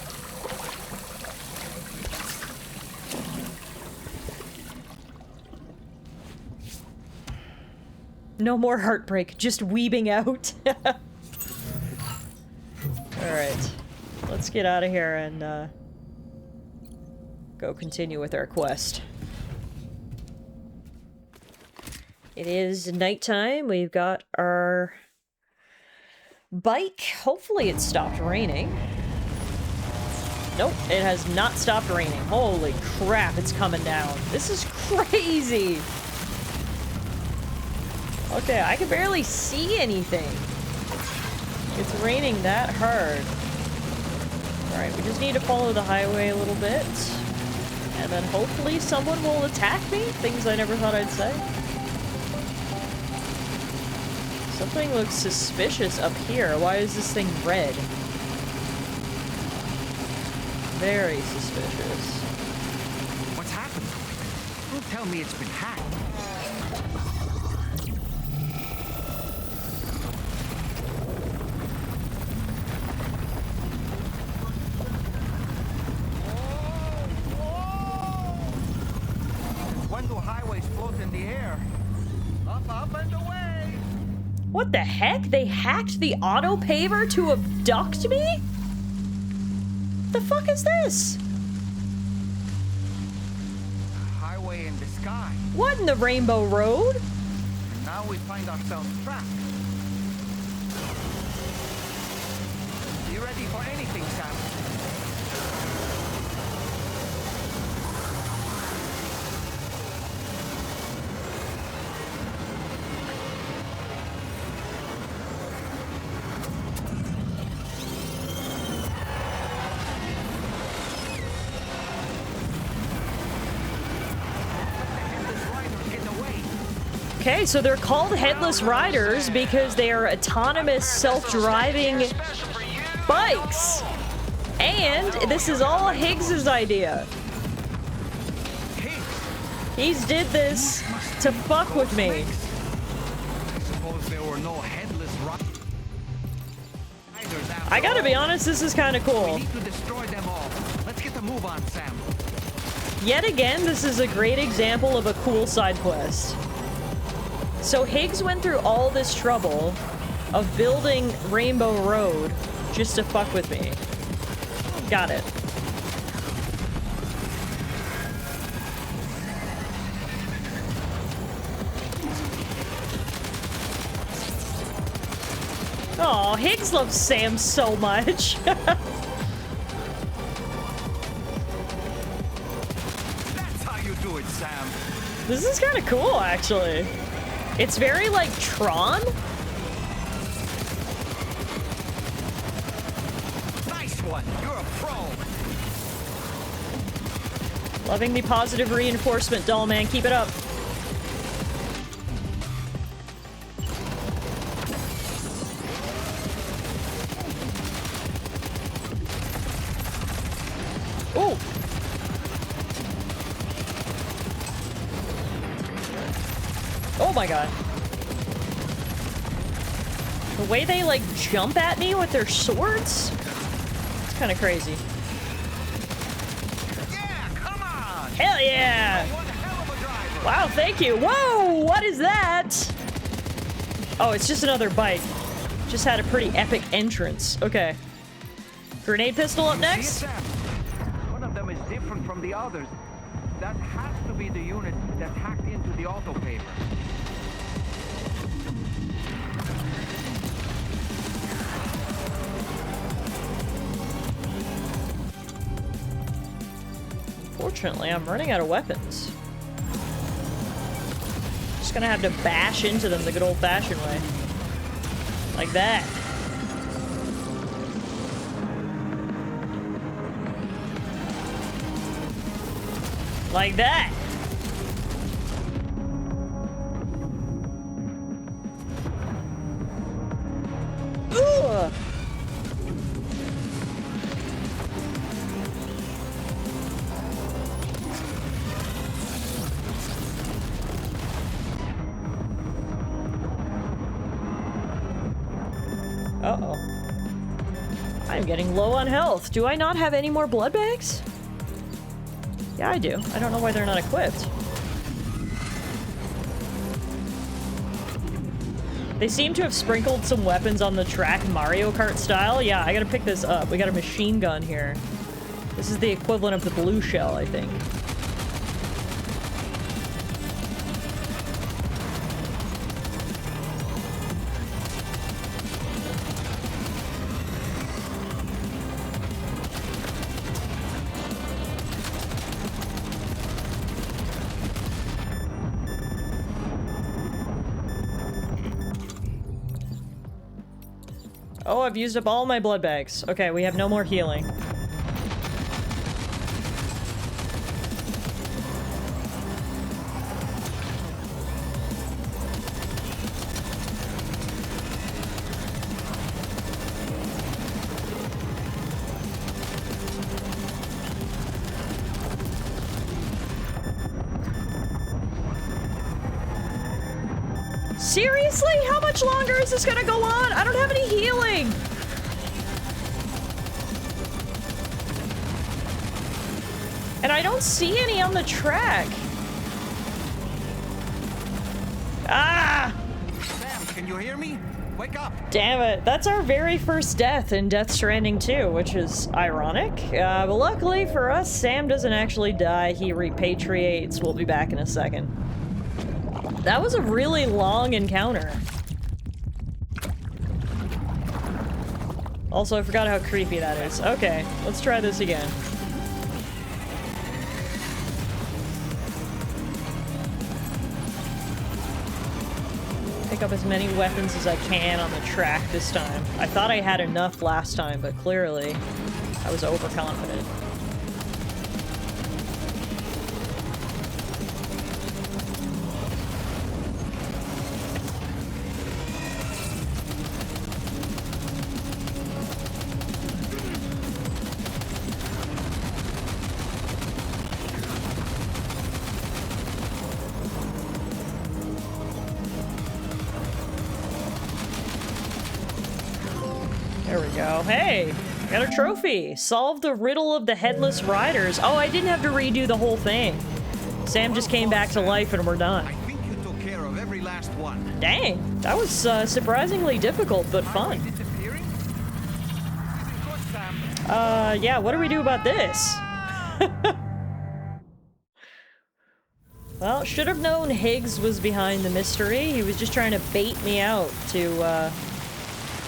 No more heartbreak, just weeping out. Alright. Let's get out of here and, go continue with our quest. It is nighttime. We've got our bike. Hopefully it stopped raining. Nope, it has not stopped raining. Holy crap, it's coming down. This is crazy. Okay, I can barely see anything. It's raining that hard. Alright, we just need to follow the highway a little bit. And then hopefully someone will attack me? Things I never thought I'd say. Something looks suspicious up here. Why is this thing red? Very suspicious. What's happened? Don't tell me it's been hacked. When do highways float in the air? Up and away! What the heck? They hacked the auto paver to abduct me? The fuck is this? Highway in the sky. What in the Rainbow Road? And now we find ourselves trapped. You ready for anything, Sam? Okay, so they're called Headless Riders because they are autonomous, self-driving bikes. And this is all Higgs's idea. He's did this to fuck with me. I suppose there were no headless riders. I gotta be honest, this is kind of cool. We need to destroy them all. Let's get the move on, Sam. Yet again, this is a great example of a cool side quest. So Higgs went through all this trouble of building Rainbow Road just to fuck with me. Got it. Oh, Higgs loves Sam so much. That's how you do it, Sam. This is kind of cool, actually. It's very like Tron. Nice one. You're a pro. Loving the positive reinforcement, doll man. Keep it up. Ooh. Oh my god. The way they like jump at me with their swords? It's kind of crazy. Yeah, come on. Hell yeah! One hell of a driver. Wow, thank you. Whoa, what is that? Oh, it's just another bike. Just had a pretty epic entrance. Okay. Grenade pistol up See it, next? Sam? One of them is different from the others. That has to be the unit that hacked into the auto paver. Fortunately, I'm running out of weapons. Just gonna have to bash into them the good old-fashioned way. Like that. Like that. Ugh. Uh-oh. I'm getting low on health. Do I not have any more blood bags? Yeah, I do. I don't know why they're not equipped. They seem to have sprinkled some weapons on the track Mario Kart style. Yeah, I gotta pick this up. We got a machine gun here. This is the equivalent of the blue shell, I think. Oh, I've used up all my blood bags. Okay, we have no more healing. Seriously? How much longer is this gonna go on? I don't have any healing! And I don't see any on the track. Ah! Sam, can you hear me? Wake up! Damn it. That's our very first death in Death Stranding 2, which is ironic. But luckily for us, Sam doesn't actually die. He repatriates. We'll be back in a second. That was a really long encounter. Also, I forgot how creepy that is. Okay, let's try this again. Pick up as many weapons as I can on the track this time. I thought I had enough last time, but clearly I was overconfident. There we go. Hey, got a trophy. Solve the riddle of the headless riders. Oh, I didn't have to redo the whole thing. Sam just came back to life and we're done. I think you took care of every last one. Dang, that was surprisingly difficult but fun. Yeah, what do we do about this? Well, should have known Higgs was behind the mystery. He was just trying to bait me out to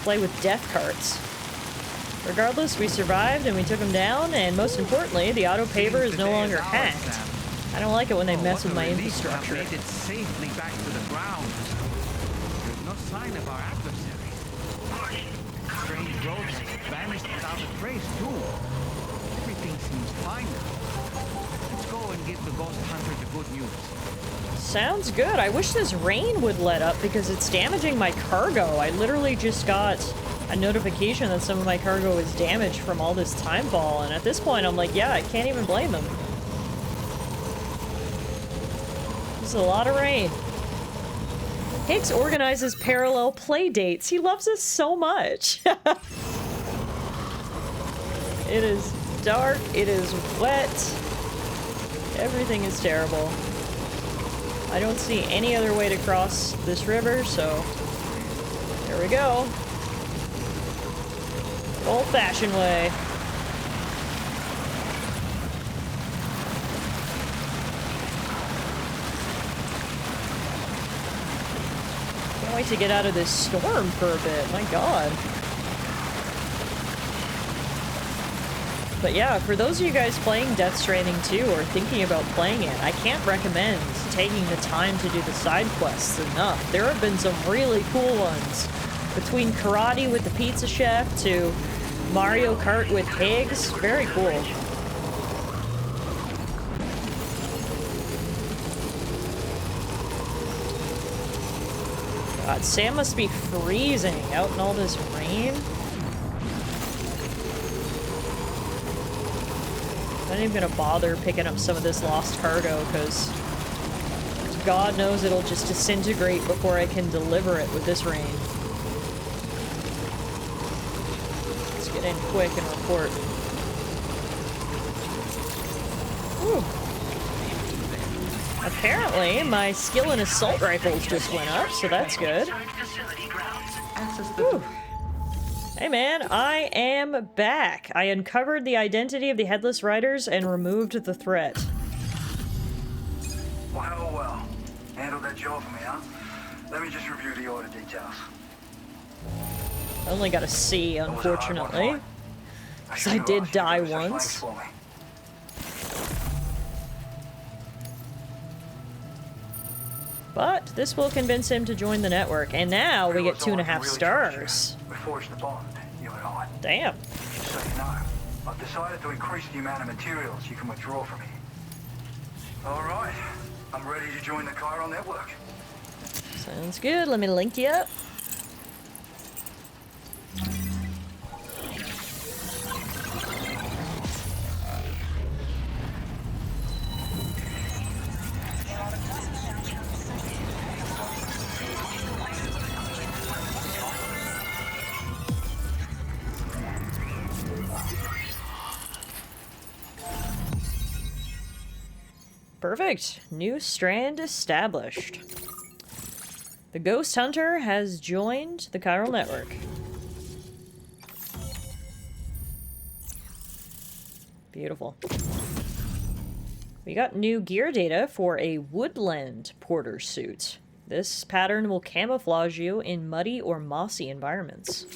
play with death carts. Regardless, we survived and we took him down, and most importantly, the auto-paver is no longer hacked. I don't like it when they mess with my infrastructure. Made it safely back to the ground. There's no sign of our adversary. Strange roads have vanished without a trace, too. Everything seems fine now. Let's go and give the ghost hunter the good news. Sounds good. I wish this rain would let up because it's damaging my cargo. I literally just got a notification that some of my cargo is damaged from all this timefall, and at this point I'm like, yeah, I can't even blame them. This is a lot of rain. Higgs organizes parallel play dates. He loves us so much. It is dark, it is wet, everything is terrible. I don't see any other way to cross this river, so there we go. Old-fashioned way. Can't wait to get out of this storm for a bit, my god. But yeah, for those of you guys playing Death Stranding 2 or thinking about playing it, I can't recommend taking the time to do the side quests enough. There have been some really cool ones. Between karate with the pizza chef to Mario Kart with Higgs, very cool. God, Sam must be freezing out in all this rain. I'm not even gonna bother picking up some of this lost cargo, because God knows it'll just disintegrate before I can deliver it with this rain. Let's get in quick and report. Whew. Apparently, my skill in assault rifles just went up, so that's good. Whew. Hey man, I am back. I uncovered the identity of the Headless Riders and removed the threat. Well. Handled that job for me, huh? Let me just review the order details. I only got a C, unfortunately. Because I did die once. But this will convince him to join the network, and now we get 2.5 stars. We forged the bond, you and I. Damn. Just so you know, I've decided to increase the amount of materials you can withdraw from me. All right, I'm ready to join the chiral network. Sounds good. Let me link you up. Perfect. New strand established. The Ghost Hunter has joined the chiral network. Beautiful. We got new gear data for a woodland porter suit. This pattern will camouflage you in muddy or mossy environments.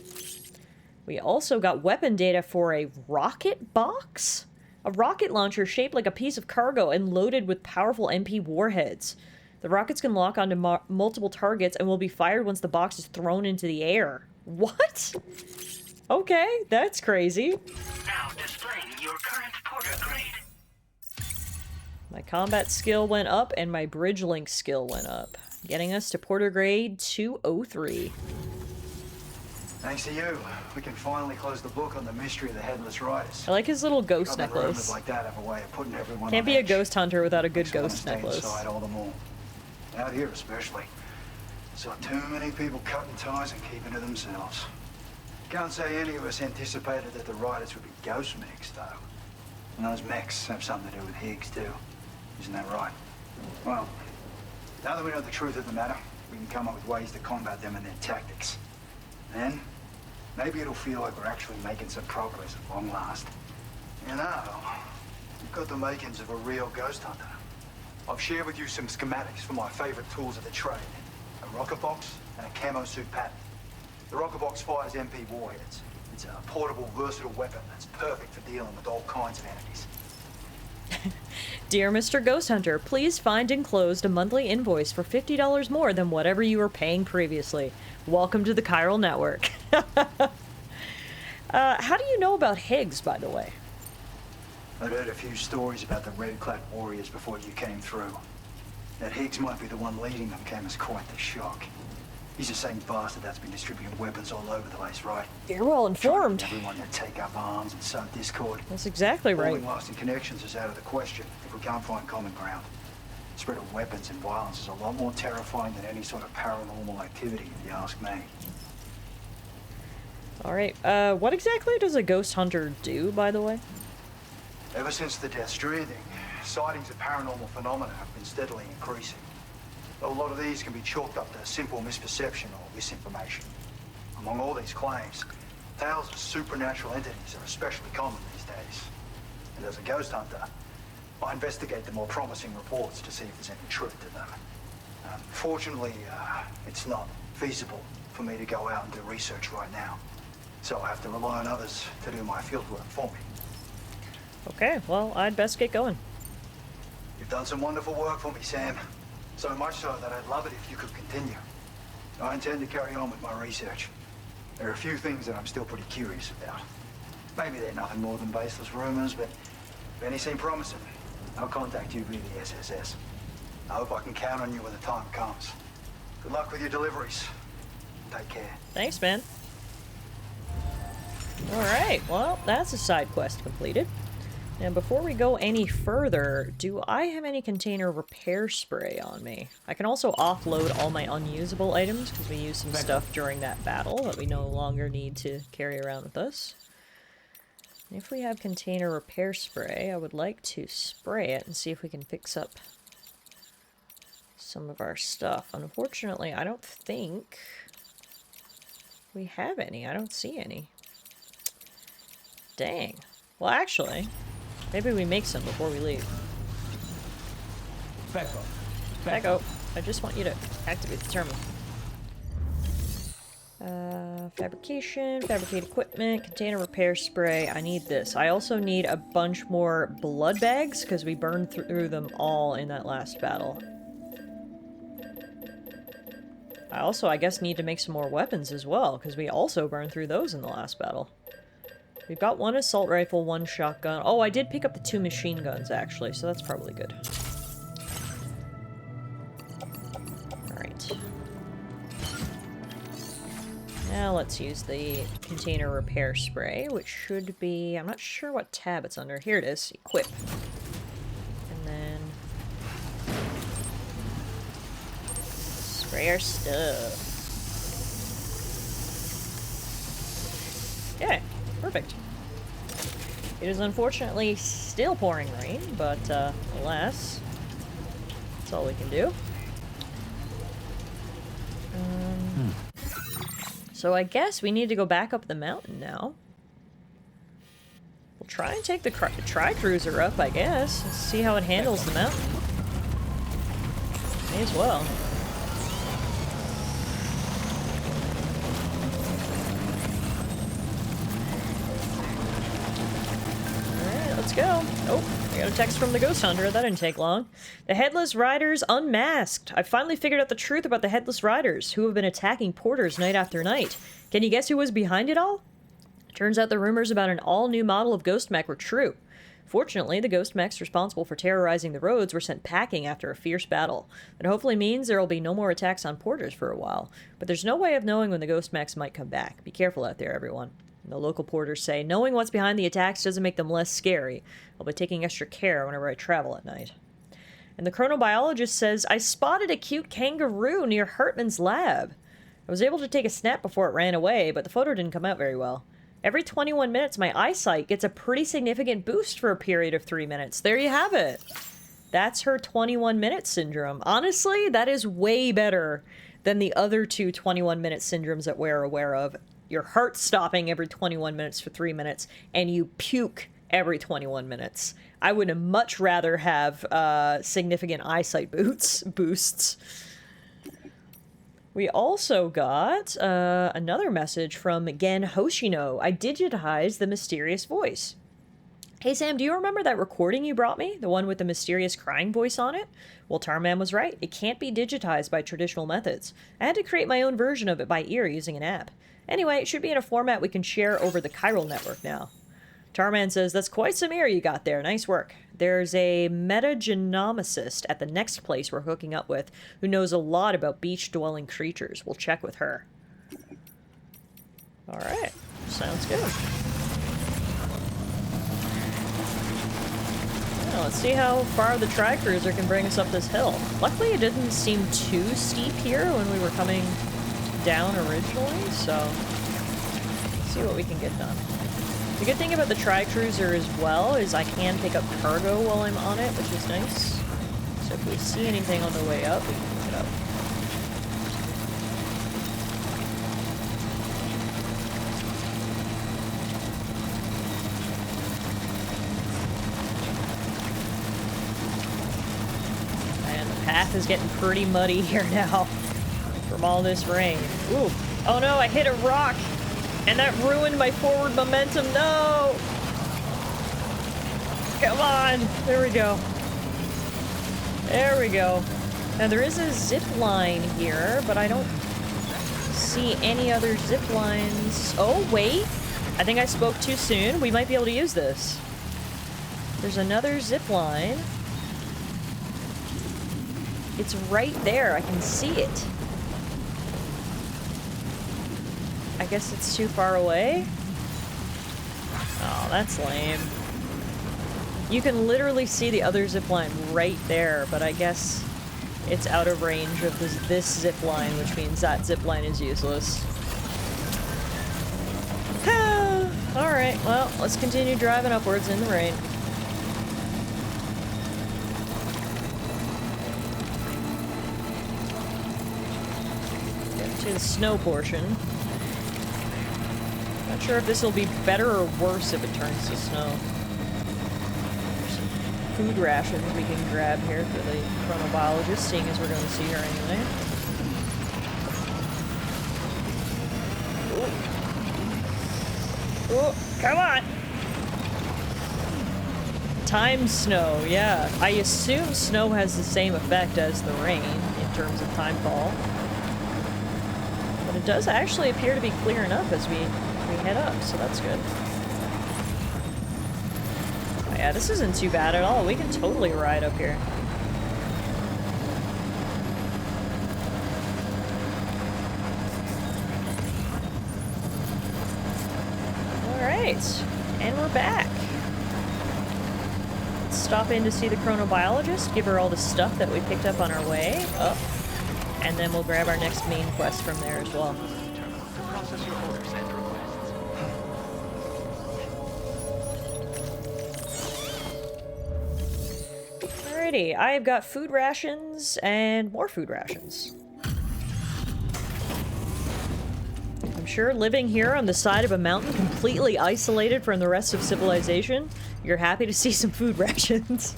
We also got weapon data for a rocket box? A rocket launcher shaped like a piece of cargo and loaded with powerful MP warheads. The rockets can lock onto multiple targets and will be fired once the box is thrown into the air. What? Okay, that's crazy. Now displaying your current porter grade. My combat skill went up and my bridge link skill went up, getting us to porter grade 203. Thanks to you, we can finally close the book on the mystery of the headless riders. I like his little ghost Government rumors necklace. like that have a way of putting everyone Can't on be a edge. ghost hunter without a good Makes me wanna ghost stay necklace. inside all the more. Out here especially. Saw too many people cutting ties and keeping to themselves. Can't say any of us anticipated that the riders would be ghost mechs, though. And those mechs have something to do with Higgs, too. Isn't that right? Well, now that we know the truth of the matter, we can come up with ways to combat them and their tactics. Then, maybe it'll feel like we're actually making some progress at long last. You know, you've got the makings of a real ghost hunter. I've shared with you some schematics for my favorite tools of the trade. A rocket box and a camo suit pattern. The rocket box fires MP warheads. It's a portable, versatile weapon that's perfect for dealing with all kinds of entities. Dear Mr. Ghost Hunter, please find enclosed a monthly invoice for $50 more than whatever you were paying previously. Welcome to the chiral network. How do you know about Higgs, by the way? I'd heard a few stories about the red-clad warriors before you came through. That Higgs might be the one leading them came as quite the shock. He's the same bastard that's been distributing weapons all over the place, right? You're well informed. Trying to get everyone to take up arms and sow discord. That's exactly right. Forming lasting connections is out of the question if we can't find common ground. The spread of weapons and violence is a lot more terrifying than any sort of paranormal activity, if you ask me. Alright, what exactly does a ghost hunter do, by the way? Ever since the death Stranding, sightings of paranormal phenomena have been steadily increasing. Though a lot of these can be chalked up to simple misperception or misinformation. Among all these claims, tales of supernatural entities are especially common these days. And as a ghost hunter, I investigate the more promising reports to see if there's any truth to them. Fortunately, it's not feasible for me to go out and do research right now. So I have to rely on others to do my fieldwork for me. Okay, well, I'd best get going. You've done some wonderful work for me, Sam. So much so that I'd love it if you could continue. I intend to carry on with my research. There are a few things that I'm still pretty curious about. Maybe they're nothing more than baseless rumors, but if any seem promising, I'll contact you via the SSS. I hope I can count on you when the time comes. Good luck with your deliveries. Take care. Thanks, man. Alright, well, that's a side quest completed. Now, before we go any further, do I have any container repair spray on me? I can also offload all my unusable items, because we used some stuff during that battle that we no longer need to carry around with us. If we have container repair spray, I would like to spray it and see if we can fix up some of our stuff. Unfortunately, I don't think we have any. I don't see any. Dang. Well, actually, maybe we make some before we leave. Back up. Back up. I just want you to activate the terminal. Fabrication, fabricate equipment, container repair spray. I need this. I also need a bunch more blood bags because we burned through them all in that last battle. I also, I guess, need to make some more weapons as well, because we also burned through those in the last battle. We've got one assault rifle, one shotgun. Oh, I did pick up the 2 machine guns, actually, so that's probably good. Alright. Now let's use the container repair spray, which should be... I'm not sure what tab it's under. Here it is. Equip. And then... spray our stuff. Okay, perfect. It is unfortunately still pouring rain, but alas, that's all we can do. So I guess we need to go back up the mountain now. We'll try and take the tri-cruiser up, I guess. Let's see how it handles the mountain. May as well. Alright, let's go. Oh, I got a text from the Ghost Hunter. That didn't take long. The Headless Riders unmasked. I finally figured out the truth about the Headless Riders, who have been attacking porters night after night. Can you guess who was behind it all? Turns out the rumors about an all-new model of Ghost Mech were true. Fortunately, the Ghost Mechs responsible for terrorizing the roads were sent packing after a fierce battle. That hopefully means there will be no more attacks on porters for a while. But there's no way of knowing when the Ghost Mechs might come back. Be careful out there, everyone. And the local porters say, knowing what's behind the attacks doesn't make them less scary. I'll be taking extra care whenever I travel at night. And the chronobiologist says, I spotted a cute kangaroo near Hartman's lab. I was able to take a snap before it ran away, but the photo didn't come out very well. Every 21 minutes, my eyesight gets a pretty significant boost for a period of 3 minutes. There you have it. That's her 21-minute syndrome. Honestly, that is way better than the other 2 21-minute syndromes that we're aware of. Your heart stopping every 21 minutes for 3 minutes, and you puke every 21 minutes. I would much rather have significant eyesight boosts. We also got another message from Gen Hoshino. I digitized the mysterious voice. Hey Sam, do you remember that recording you brought me? The one with the mysterious crying voice on it? Well, Tarman was right. It can't be digitized by traditional methods. I had to create my own version of it by ear using an app. Anyway, it should be in a format we can share over the chiral network now. Tarman says, that's quite some ear you got there. Nice work. There's a metagenomicist at the next place we're hooking up with who knows a lot about beach-dwelling creatures. We'll check with her. Alright. Sounds good. Well, let's see how far the tri-cruiser can bring us up this hill. Luckily, it didn't seem too steep here when we were coming down originally, so let's see what we can get done. The good thing about the tri-cruiser as well is I can pick up cargo while I'm on it, which is nice. So if we see anything on the way up, we can pick it up. And the path is getting pretty muddy here now from all this rain. Ooh. Oh no, I hit a rock! And that ruined my forward momentum. No! Come on! There we go. There we go. Now there is a zip line here, but I don't see any other zip lines. Oh, wait. I think I spoke too soon. We might be able to use this. There's another zip line. It's right there. I can see it. I guess it's too far away? Oh, that's lame. You can literally see the other zipline right there, but I guess it's out of range of this zipline, which means that zipline is useless. Alright, well, let's continue driving upwards in the rain. Get to the snow portion. Not sure if this will be better or worse if it turns to snow. There's some food rations we can grab here for the chronobiologist, seeing as we're going to see her anyway. Oh, come on! Time snow, yeah. I assume snow has the same effect as the rain in terms of time fall. does actually appear to be clearing up as we head up, so that's good. Oh, yeah, this isn't too bad at all. We can totally ride up here. Alright, and we're back. Let's stop in to see the chronobiologist, give her all the stuff that we picked up on our way up, and then we'll grab our next main quest from there as well. Alrighty, I've got food rations and more food rations. I'm sure living here on the side of a mountain, completely isolated from the rest of civilization, you're happy to see some food rations.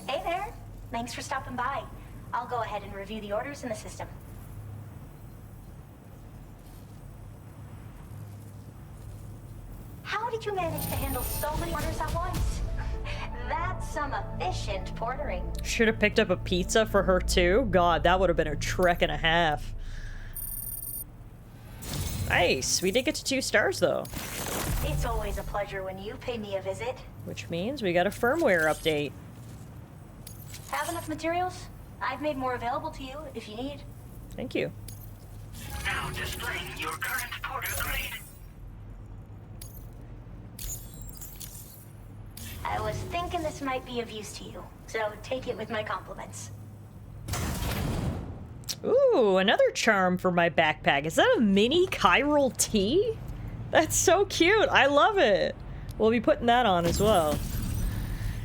Hey there. Thanks for stopping by. I'll go ahead and review the orders in the system. How did you manage to handle so many orders at once? That's some efficient portering. Should have picked up a pizza for her too. God, that would have been a trek and a half. Nice. We did get to 2 stars though. It's always a pleasure when you pay me a visit. Which means we got a firmware update. Have enough materials? I've made more available to you if you need. Thank you. Now displaying your current porter grade. I was thinking this might be of use to you, so take it with my compliments. Ooh, another charm for my backpack. Is that a mini chiral tea? That's so cute. I love it. We'll be putting that on as well.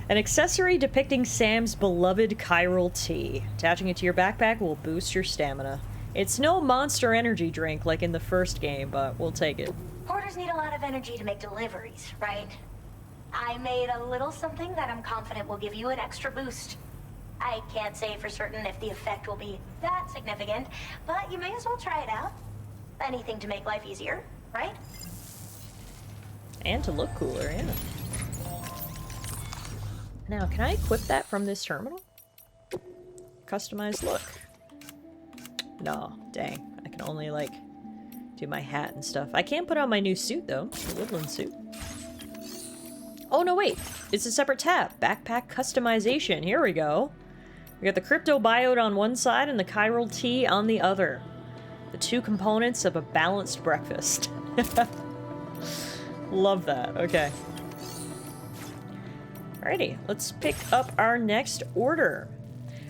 An accessory depicting Sam's beloved chiral tea. Attaching it to your backpack will boost your stamina. It's no Monster Energy drink like in the first game, but we'll take it. Porters need a lot of energy to make deliveries, right? I made a little something that I'm confident will give you an extra boost. I can't say for certain if the effect will be that significant, but you may as well try it out. Anything to make life easier, right? And to look cooler, yeah. Now, can I equip that from this terminal? Customized look. No, dang. I can only, like, do my hat and stuff. I can put on my new suit, though. The woodland suit. Oh, no, wait. It's a separate tab. Backpack customization. Here we go. We got the crypto biota on one side and the chiral tea on the other. The 2 components of a balanced breakfast. Love that. Okay. Alrighty, let's pick up our next order.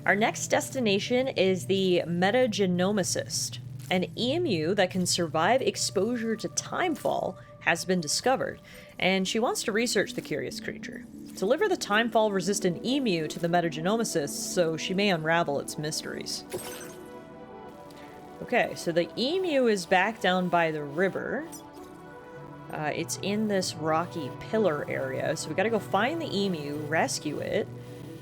Our next destination is the metagenomicist. An emu that can survive exposure to timefall has been discovered, and she wants to research the curious creature. Deliver the timefall-resistant emu to the metagenomicist so she may unravel its mysteries. Okay, so the emu is back down by the river. It's in this rocky pillar area, so we gotta go find the emu, rescue it,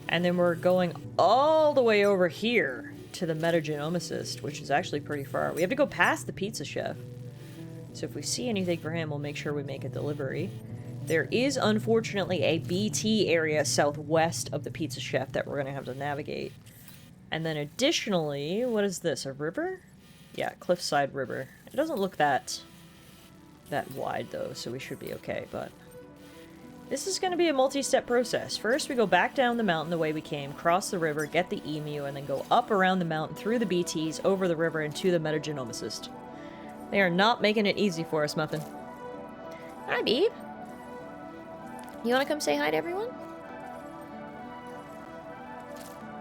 and then we're going all the way over here to the metagenomicist, which is actually pretty far. We have to go past the pizza chef. So if we see anything for him, we'll make sure we make a delivery. There is, unfortunately, a BT area southwest of the pizza chef that we're gonna have to navigate. And then additionally, what is this, a river? Yeah, Cliffside River. It doesn't look that wide, though, so we should be okay, but this is going to be a multi-step process. First, we go back down the mountain the way we came, cross the river, get the emu, and then go up around the mountain, through the BTs, over the river, and to the metagenomicist. They are not making it easy for us, Muffin. Hi, Beeb. You want to come say hi to everyone?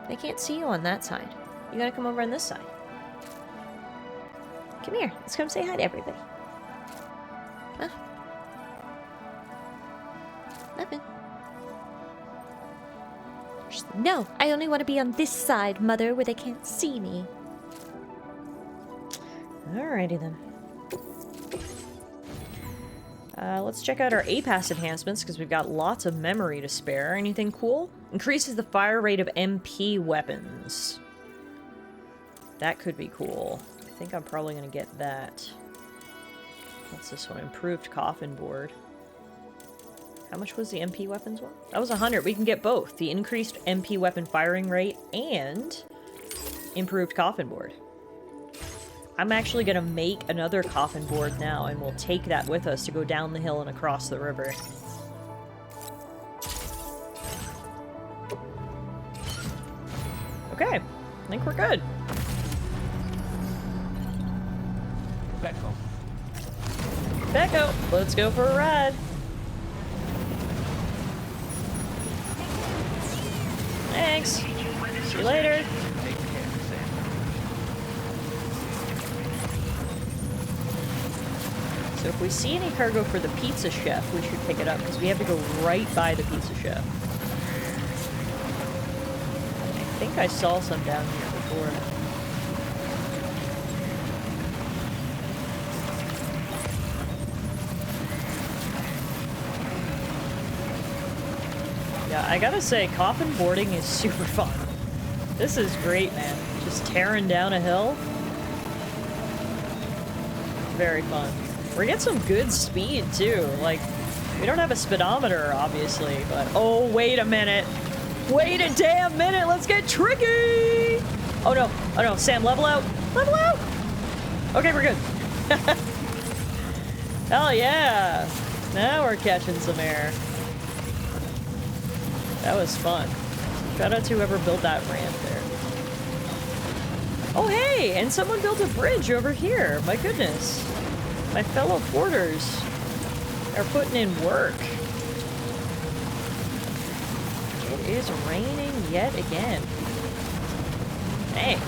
They can't see you on that side. You gotta come over on this side. Come here. Let's come say hi to everybody. Huh? Nothing. No, I only want to be on this side, Mother, where they can't see me. Alrighty then. Let's check out our APAS enhancements, because we've got lots of memory to spare. Anything cool? Increases the fire rate of MP weapons. That could be cool. I think I'm probably going to get that. What's this one? Improved coffin board. How much was the MP weapons one? That was 100. We can get both. The increased MP weapon firing rate and improved coffin board. I'm actually gonna make another coffin board now, and we'll take that with us to go down the hill and across the river. Okay, I think we're good. Becco, let's go for a ride. Thanks. See you later. So if we see any cargo for the pizza chef, we should pick it up, because we have to go right by the pizza chef. I think I saw some down here before. Yeah, I gotta say, coffin boarding is super fun. This is great, man. Just tearing down a hill. Very fun. We're getting some good speed, too. Like, we don't have a speedometer, obviously, but... Oh, wait a minute. Wait a damn minute. Let's get tricky. Oh, no. Oh, no. Sam, level out. Level out. Okay, we're good. Hell yeah. Now we're catching some air. That was fun. Shout out to whoever built that ramp there. Oh, hey! And someone built a bridge over here. My goodness. My fellow porters are putting in work. It is raining yet again. Hey.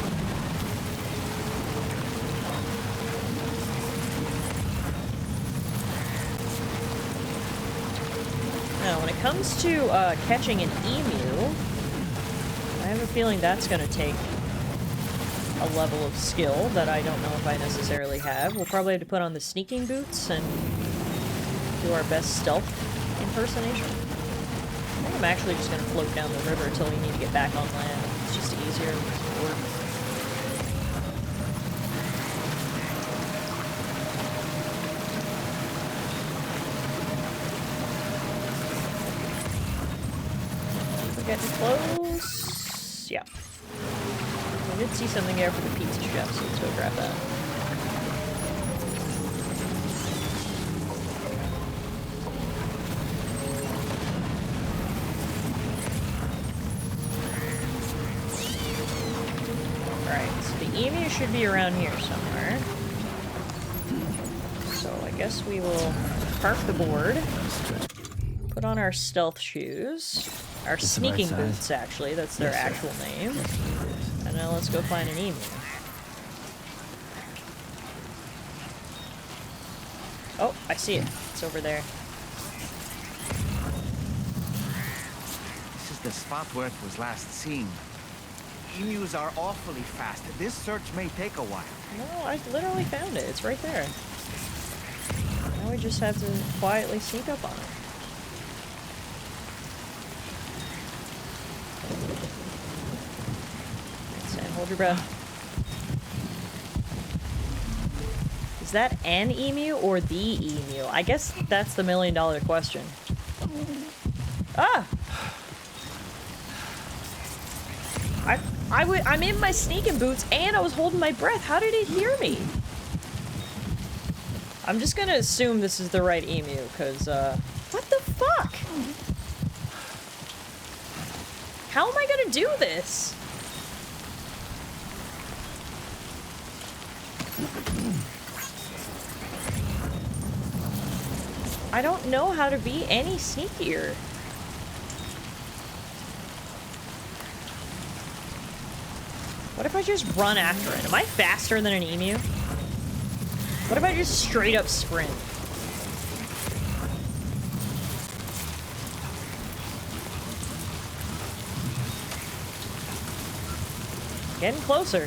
Now, when it comes to catching an emu, I have a feeling that's going to take a level of skill that I don't know if I necessarily have. We'll probably have to put on the sneaking boots and do our best stealth impersonation. I think I'm actually just going to float down the river until we need to get back on land. It's just easier to work. We're getting close. Yeah. I did see something there for the pizza chef, so let's go grab that. Alright, so the emu should be around here somewhere. So I guess we will park the board, put on our stealth shoes, our sneaking boots actually, that's their actual name. And now let's go find an emu. Oh, I see it. It's over there. This is the spot where it was last seen. Emus are awfully fast. This search may take a while. No, I literally found it. It's right there. Now we just have to quietly sneak up on it. Hold your breath. Is that an emu or the emu? I guess that's the million-dollar question. Ah! I'm in my sneaking boots and I was holding my breath. How did it hear me? I'm just gonna assume this is the right emu, because, what the fuck? How am I gonna do this? I don't know how to be any sneakier. What if I just run after it? Am I faster than an emu? What if I just straight up sprint? Getting closer.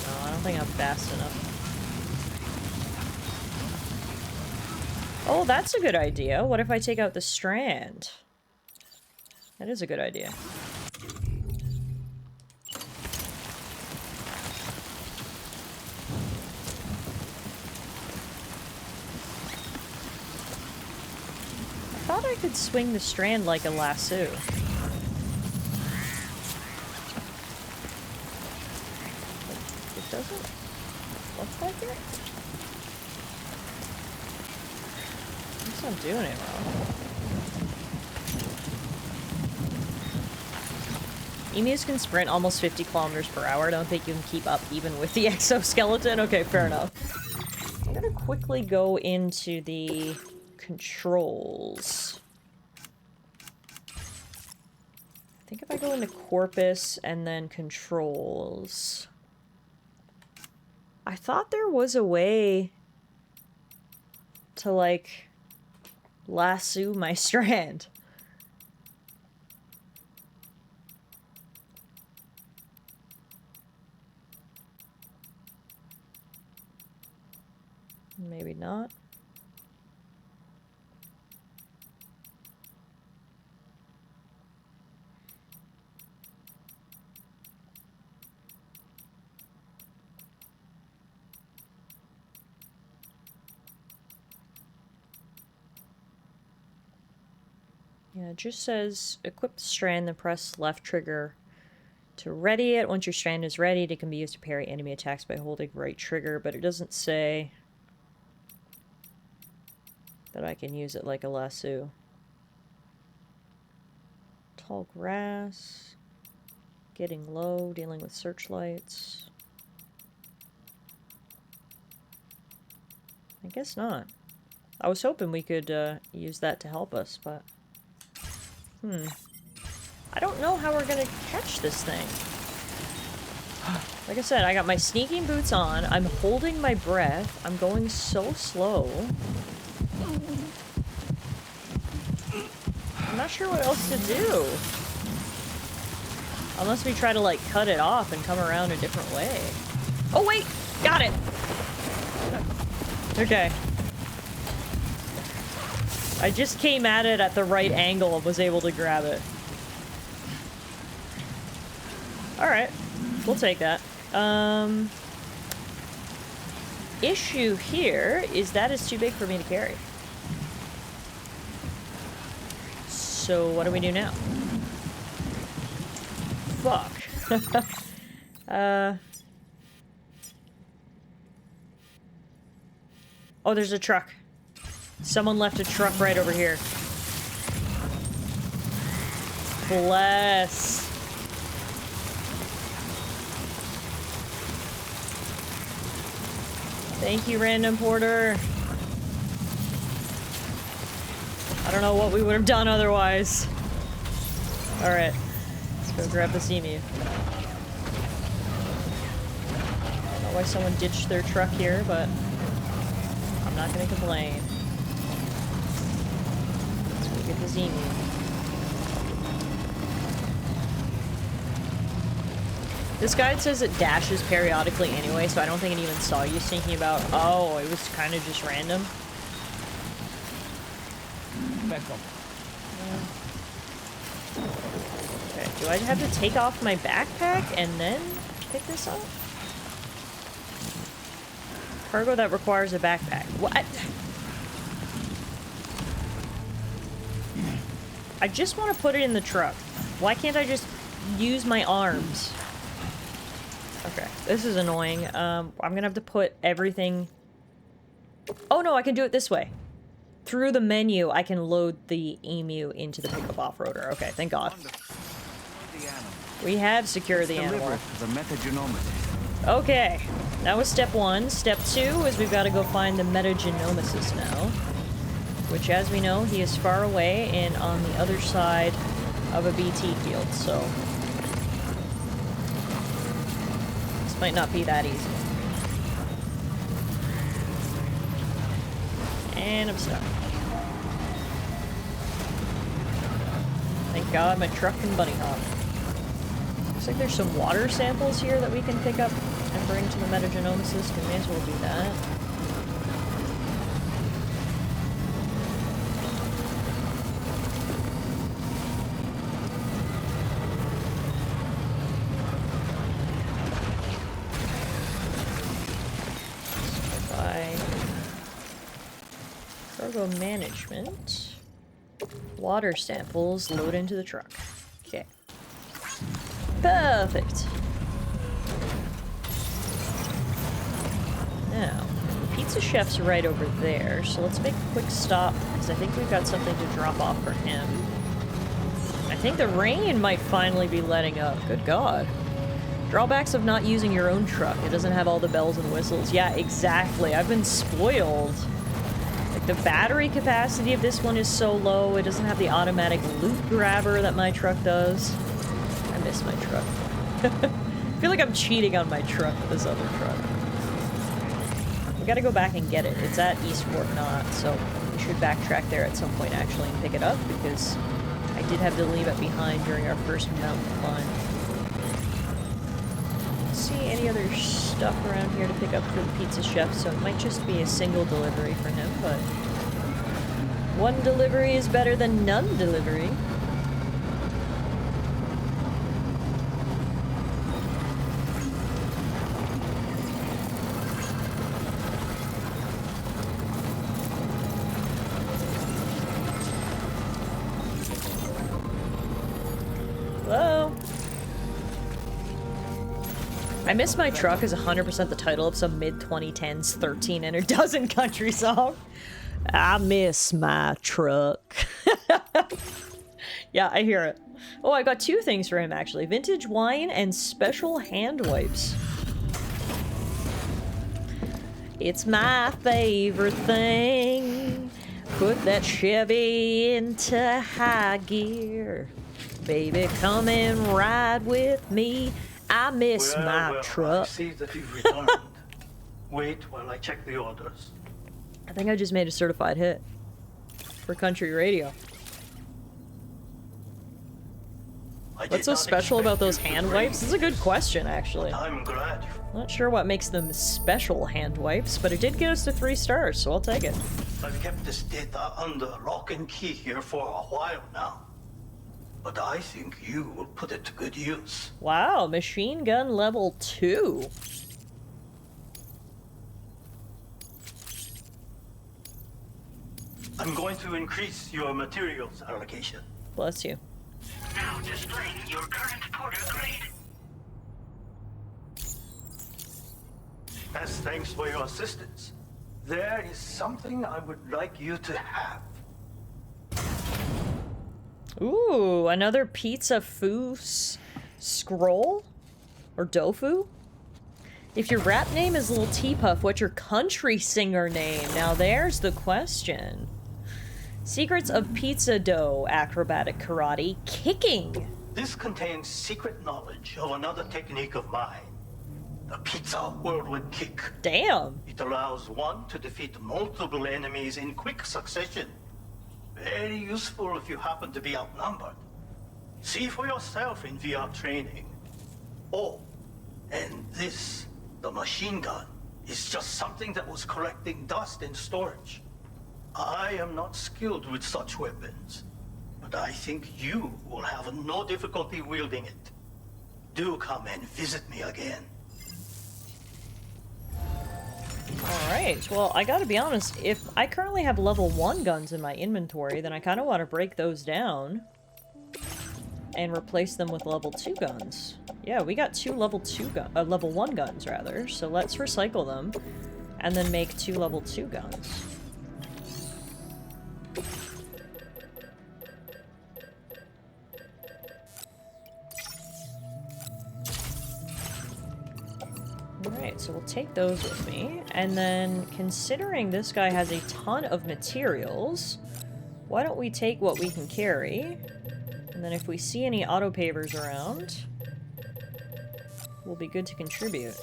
No, I don't think I'm fast enough. Oh, that's a good idea. What if I take out the strand? That is a good idea. I thought I could swing the strand like a lasso. What's back here? I guess I'm doing it wrong. Emus can sprint almost 50 kilometers per hour. I don't think you can keep up even with the exoskeleton. Okay, fair enough. I'm gonna quickly go into the controls. I think if I go into Corpus and then controls... I thought there was a way to, like, lasso my strand. Maybe not. Yeah, it just says equip the strand, then press left trigger to ready it. Once your strand is ready, it can be used to parry enemy attacks by holding right trigger, but it doesn't say that I can use it like a lasso. Tall grass, getting low, dealing with searchlights. I guess not. I was hoping we could use that to help us, but... I don't know how we're gonna catch this thing. Like I said, I got my sneaking boots on. I'm holding my breath. I'm going so slow. I'm not sure what else to do. Unless we try to, like, cut it off and come around a different way. Oh, wait! Got it! Okay. I just came at it at the right angle and was able to grab it. Alright. We'll take that. Issue here is that is too big for me to carry. So what do we do now? Fuck. Oh, there's a truck. Someone left a truck right over here. Bless. Thank you, random porter. I don't know what we would have done otherwise. Alright. Let's go grab this emu. I don't know why someone ditched their truck here, but I'm not gonna complain. Let's go get this emu. This guide says it dashes periodically anyway, so I don't think it even saw you thinking about, oh, it was kind of just random. Okay, do I have to take off my backpack and then pick this up? Cargo that requires a backpack. What? I just want to put it in the truck. Why can't I just use my arms? Okay, this is annoying. I'm gonna have to put everything... Oh no, I can do it this way. Through the menu, I can load the emu into the pickup off-roader. Okay, thank God. We have secured the animal. Okay, that was step one. Step two is we've got to go find the metagenomicist now. Which, as we know, he is far away and on the other side of a BT field, so... might not be that easy. And I'm stuck. Thank God my truck can bunny hop. Looks like there's some water samples here that we can pick up and bring to the metagenomicist. We may as well do that. Cargo management. Water samples load into the truck. Okay. Perfect. Now, the pizza chef's right over there, so let's make a quick stop, because I think we've got something to drop off for him. I think the rain might finally be letting up. Good God. Drawbacks of not using your own truck. It doesn't have all the bells and whistles. Yeah, exactly. I've been spoiled. Like, the battery capacity of this one is so low. It doesn't have the automatic loot grabber that my truck does. I miss my truck. I feel like I'm cheating on my truck with this other truck. We gotta go back and get it. It's at East Fort Knott, so we should backtrack there at some point actually and pick it up, because I did have to leave it behind during our first mountain climb. See any other stuff around here to pick up for the pizza chef, so it might just be a single delivery for him, but one delivery is better than none delivery. Hello? I Miss My Truck is 100% the title of some mid-2010s 13 and a dozen country song. I miss my truck. Yeah, I hear it. Oh, I got two things for him, actually. Vintage wine and special hand wipes. It's my favorite thing. Put that Chevy into high gear. Baby, come and ride with me. I miss my truck. I see that you've returned. Wait while I check the orders. I think I just made a certified hit for country radio. What's so special about those hand wipes? This is a good question, actually. I'm glad. Not sure what makes them special hand wipes, but it did get us to 3 stars, so I'll take it. I've kept this data under lock and key here for a while now. But I think you will put it to good use. Wow, machine gun level 2. I'm going to increase your materials allocation. Bless you. Now displaying your current porter grade. As thanks for your assistance, there is something I would like you to have. Ooh, another pizza scroll? Or tofu? If your rap name is Lil T-Puff, what's your country singer name? Now there's the question. Secrets of pizza dough, acrobatic karate, kicking. This contains secret knowledge of another technique of mine. The pizza whirlwind kick. Damn. It allows one to defeat multiple enemies in quick succession. Very useful if you happen to be outnumbered. See for yourself in VR training. Oh, and this, the machine gun, is just something that was collecting dust in storage. I am not skilled with such weapons, but I think you will have no difficulty wielding it. Do come and visit me again. Alright, well, I gotta be honest, if I currently have level 1 guns in my inventory, then I kinda want to break those down and replace them with level 2 guns. Yeah, we got 2 level 1 guns, rather, so let's recycle them and then make 2 level 2 guns. Alright, so we'll take those with me, and then considering this guy has a ton of materials, why don't we take what we can carry, and then if we see any auto pavers around, we'll be good to contribute.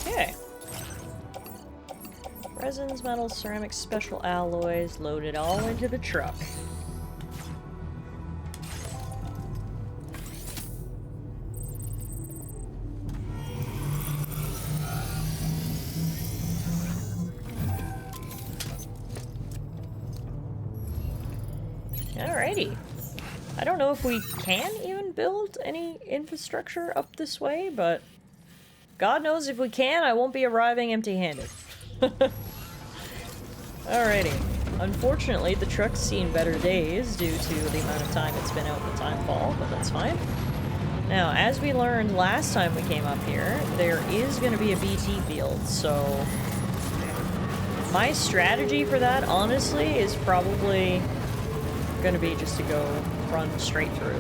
Okay. Resins, metals, ceramics, special alloys, loaded all into the truck. Alrighty. I don't know if we can even build any infrastructure up this way, but God knows if we can, I won't be arriving empty-handed. Alrighty. Unfortunately, the truck's seen better days due to the amount of time it's been out in the timefall, but that's fine. Now, as we learned last time we came up here, there is going to be a BT field, so my strategy for that, honestly, is probably going to be just to go run straight through.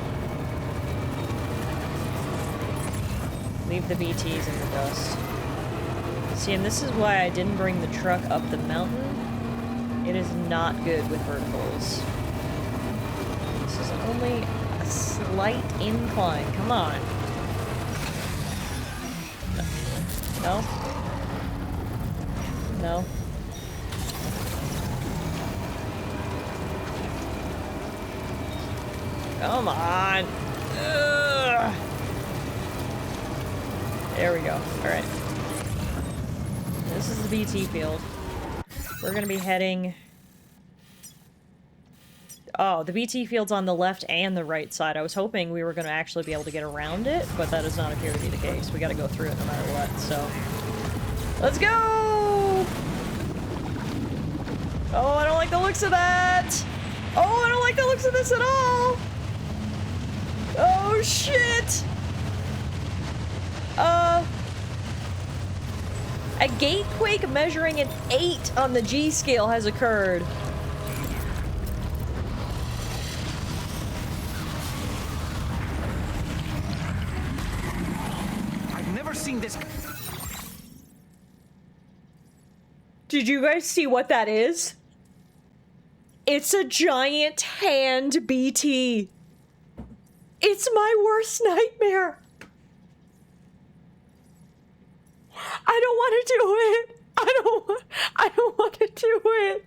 Leave the BTs in the dust. See, and this is why I didn't bring the truck up the mountain. It is not good with verticals. This is only a slight incline. Come on. No? No? Come on. Ugh. There we go. Alright. This is the BT field. We're gonna be heading... Oh, the BT field's on the left and the right side. I was hoping we were gonna actually be able to get around it, but that does not appear to be the case. We gotta go through it no matter what, so... Let's go! Oh, I don't like the looks of that! Oh, I don't like the looks of this at all! Oh, shit! A gate quake measuring an 8 on the G scale has occurred. I've never seen this. Did you guys see what that is? It's a giant hand BT. It's my worst nightmare. I don't want to do it. I don't want to do it.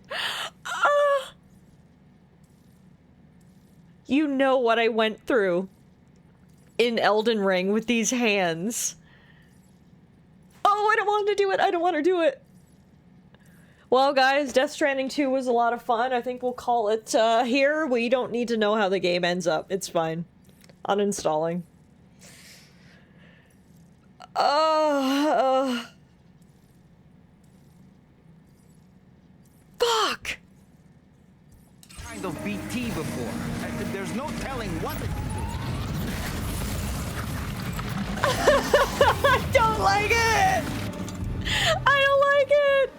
You know what I went through in Elden Ring with these hands. Oh, I don't want to do it. I don't want to do it. Well, guys, Death Stranding 2 was a lot of fun. I think we'll call it here. We don't need to know how the game ends up. It's fine. Uninstalling. Fuck! Kind of BT before. There's no telling what it can do. I don't like it! I don't like it!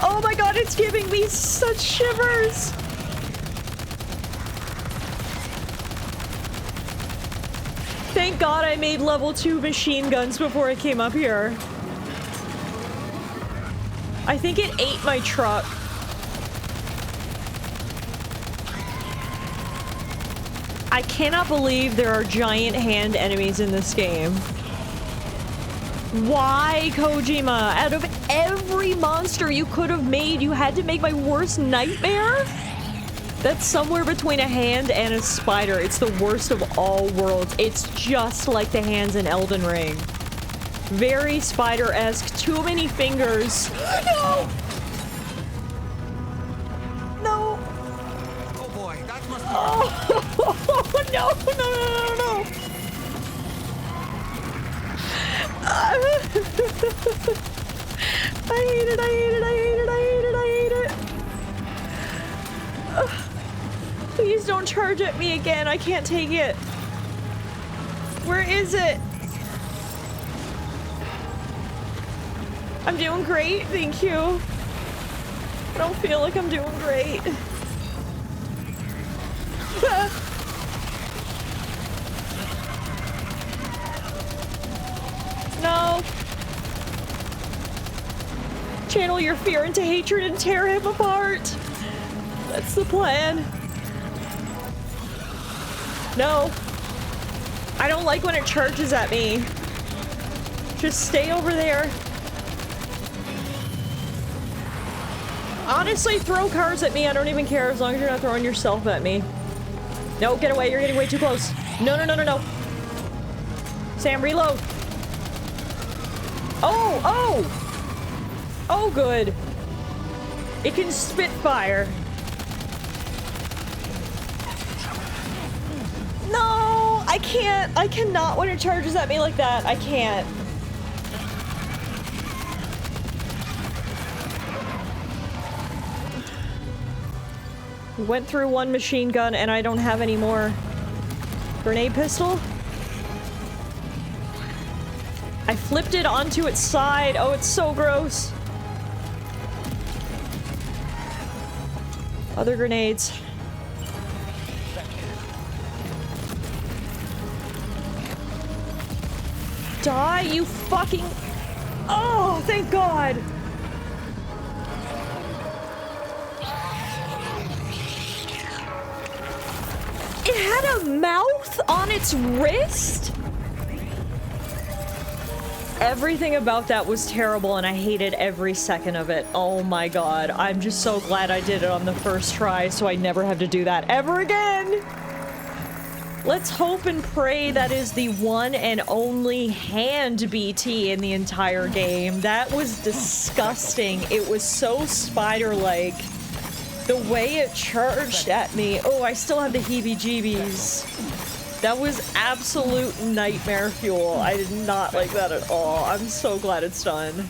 Oh my god, it's giving me such shivers! Thank god I made level 2 machine guns before I came up here. I think it ate my truck. I cannot believe there are giant hand enemies in this game. Why, Kojima? Out of every monster you could have made, you had to make my worst nightmare? That's somewhere between a hand and a spider. It's the worst of all worlds. It's just like the hands in Elden Ring. Very spider-esque. Too many fingers. No! No! Oh boy, that must be... Oh, no, no, no, no, no. I hate it, I hate it, I hate it, I hate it, I hate it. Please don't charge at me again. I can't take it. Where is it? I'm doing great, thank you. I don't feel like I'm doing great. No. Channel your fear into hatred and tear him apart. That's the plan. No. I don't like when it charges at me. Just stay over there. Honestly, throw cars at me. I don't even care as long as you're not throwing yourself at me. No, get away. You're getting way too close. No, no, no, no, no. Sam, reload. Oh, oh. Oh, good. It can spit fire. No, I can't. I cannot when it charges at me like that. I can't. We went through one machine gun and I don't have any more. Grenade pistol? I flipped it onto its side. Oh, it's so gross. Other grenades. Die, you fucking... Oh, thank God. It had a mouth on its wrist? Everything about that was terrible and I hated every second of it. Oh my God. I'm just so glad I did it on the first try so I never have to do that ever again. Let's hope and pray that is the one and only hand BT in the entire game. That was disgusting. It was so spider-like. The way it charged at me. Oh, I still have the heebie-jeebies. That was absolute nightmare fuel. I did not like that at all. I'm so glad it's done.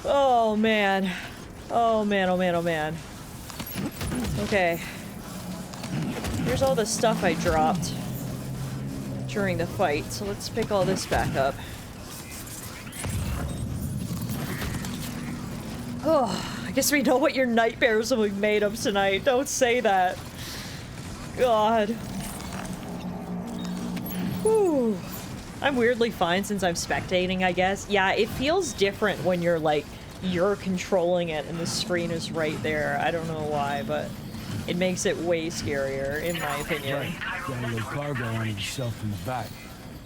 Oh, man. Oh, man, oh, man, oh, man. Okay. Here's all the stuff I dropped during the fight, so let's pick all this back up. Oh, I guess we know what your nightmares will be made of tonight. Don't say that. God. Whew. I'm weirdly fine since I'm spectating, I guess. Yeah, it feels different when you're, like, you're controlling it and the screen is right there. I don't know why, but it makes it way scarier, in my opinion. Got a little cargo on yourself in the back.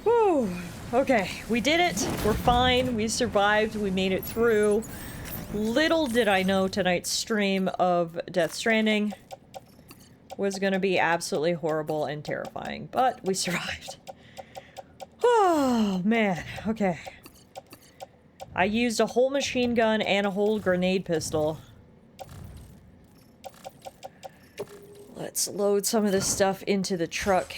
Whew. Okay, we did it. We're fine. We survived. We made it through. Little did I know tonight's stream of Death Stranding was gonna be absolutely horrible and terrifying, but we survived. Oh, man. Okay. I used a whole machine gun and a whole grenade pistol. Let's load some of this stuff into the truck.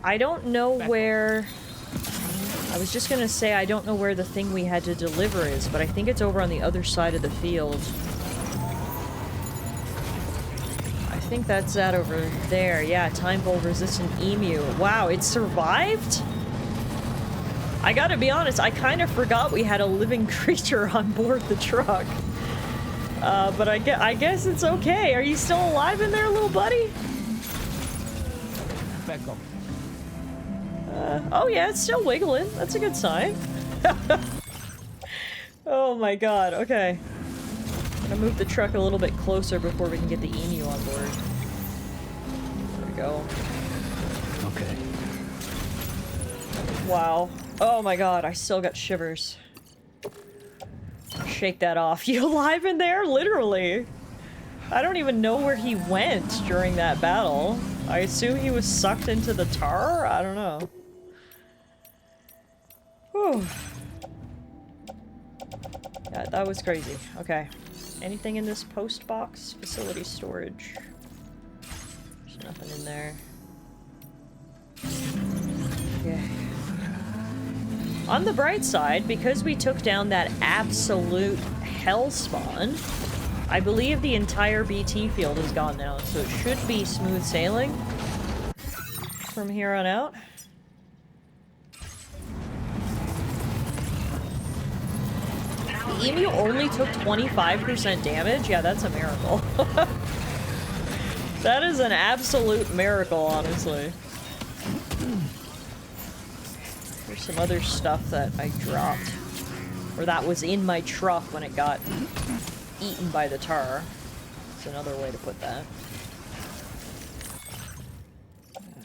I don't know where... I was just gonna say I don't know where the thing we had to deliver is, but I think it's over on the other side of the field. I think that's that over there. Yeah, time-resistant emu. Wow, it survived? I gotta be honest, I kind of forgot we had a living creature on board the truck. But I guess it's okay. Are you still alive in there, little buddy? Back up. Oh yeah, it's still wiggling. That's a good sign. Oh my God, okay. I'm gonna move the truck a little bit closer before we can get the emu on board. There we go. Okay. Wow. Oh my God, I still got shivers. Shake that off. You alive in there? Literally. I don't even know where he went during that battle. I assume he was sucked into the tar? I don't know. Whew. Yeah, that was crazy. Okay. Anything in this post box? Facility storage. There's nothing in there. Okay. On the bright side, because we took down that absolute hell spawn, I believe the entire BT field is gone now, so it should be smooth sailing from here on out. The emu only took 25% damage? Yeah, that's a miracle. That is an absolute miracle, honestly. There's some other stuff that I dropped. Or that was in my truck when it got eaten by the tar. That's another way to put that.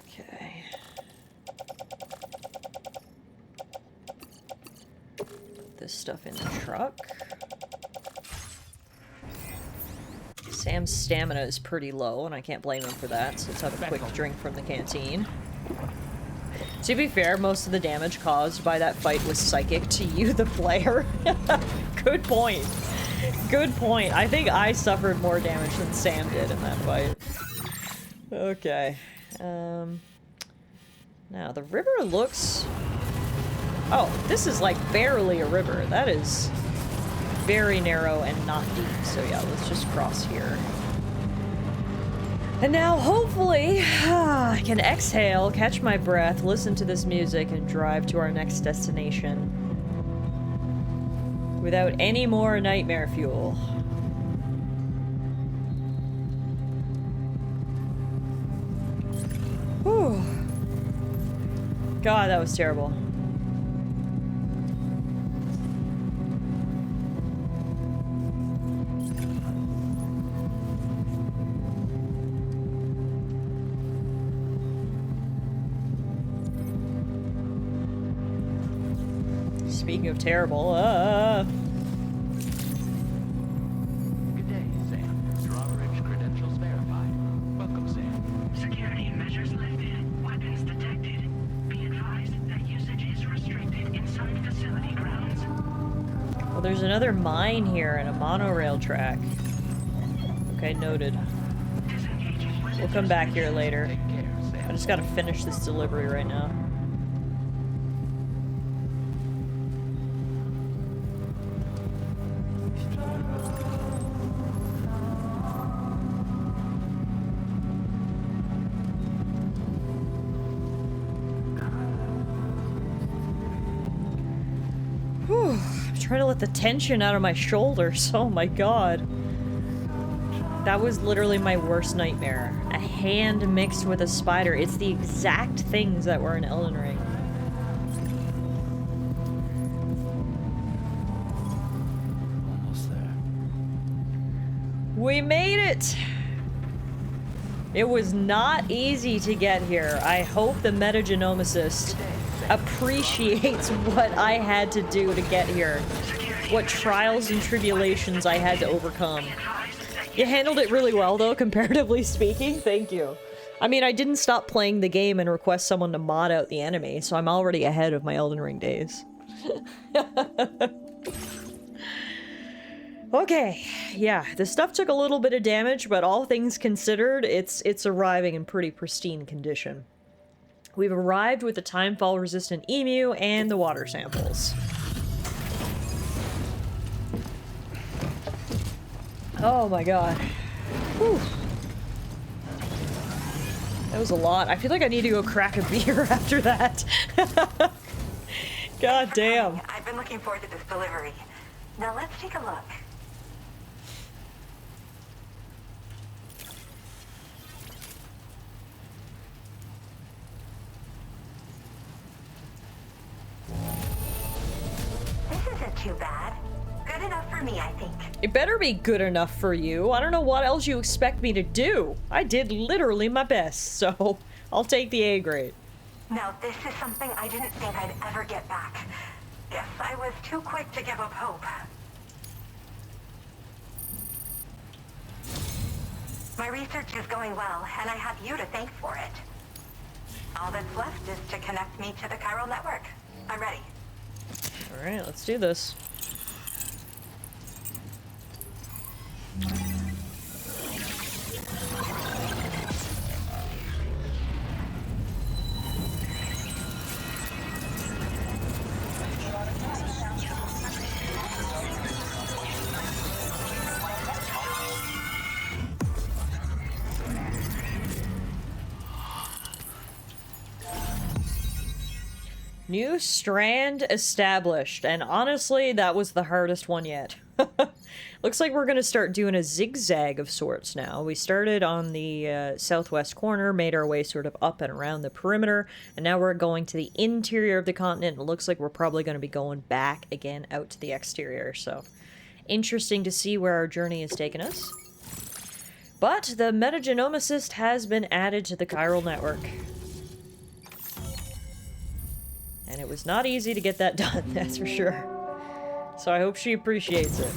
Okay. Put this stuff in the truck. Sam's stamina is pretty low, and I can't blame him for that, so let's have a quick drink from the canteen. To be fair, most of the damage caused by that fight was psychic to you, the player. Good point. Good point. I think I suffered more damage than Sam did in that fight. Okay. Now, the river looks... Oh, this is like barely a river. That is very narrow and not deep. So yeah, let's just cross here. And now, hopefully, I can exhale, catch my breath, listen to this music, and drive to our next destination. Without any more nightmare fuel. Whew. God, that was terrible. Speaking of terrible, Good day, Sam. Your operator's credentials verified. Welcome, Sam. Security measures lifted. Weapons detected. Be advised that usage is restricted inside facility grounds. well, there's another mine here and a monorail track. Okay, noted. We'll come back here later. Take care, Sam. I just gotta finish this delivery right now. Whew, I'm trying to let the tension out of my shoulders. Oh my god. That was literally my worst nightmare. A hand mixed with a spider. It's the exact things that were in Elden Ring. Almost there. We made it! It was not easy to get here. I hope the metagenomicist appreciates what I had to do to get here. What trials and tribulations I had to overcome. You handled it really well, though, comparatively speaking. Thank you. I mean, I didn't stop playing the game and request someone to mod out the enemy, so I'm already ahead of my Elden Ring days. Okay, yeah, this stuff took a little bit of damage, but all things considered, it's arriving in pretty pristine condition. We've arrived with the timefall-resistant emu and the water samples. Oh my god. Whew. That was a lot. I feel like I need to go crack a beer after that. God damn. I've been looking forward to this delivery. Now let's take a look. This isn't too bad. Good enough for me, I think. It better be good enough for you. I don't know what else you expect me to do. I did literally my best, so I'll take the A grade. Now, this is something I didn't think I'd ever get back. Guess I was too quick to give up hope. My research is going well, and I have you to thank for it. All that's left is to connect me to the chiral network. I'm ready. Alright, let's do this. New strand established, and honestly, that was the hardest one yet. Looks like we're gonna start doing a zigzag of sorts now. We started on the southwest corner, made our way sort of up and around the perimeter, and now we're going to the interior of the continent. It looks like we're probably going to be going back again out to the exterior, so interesting to see where our journey has taken us. But the metagenomicist has been added to the chiral network. And it was not easy to get that done, that's for sure. So I hope she appreciates it.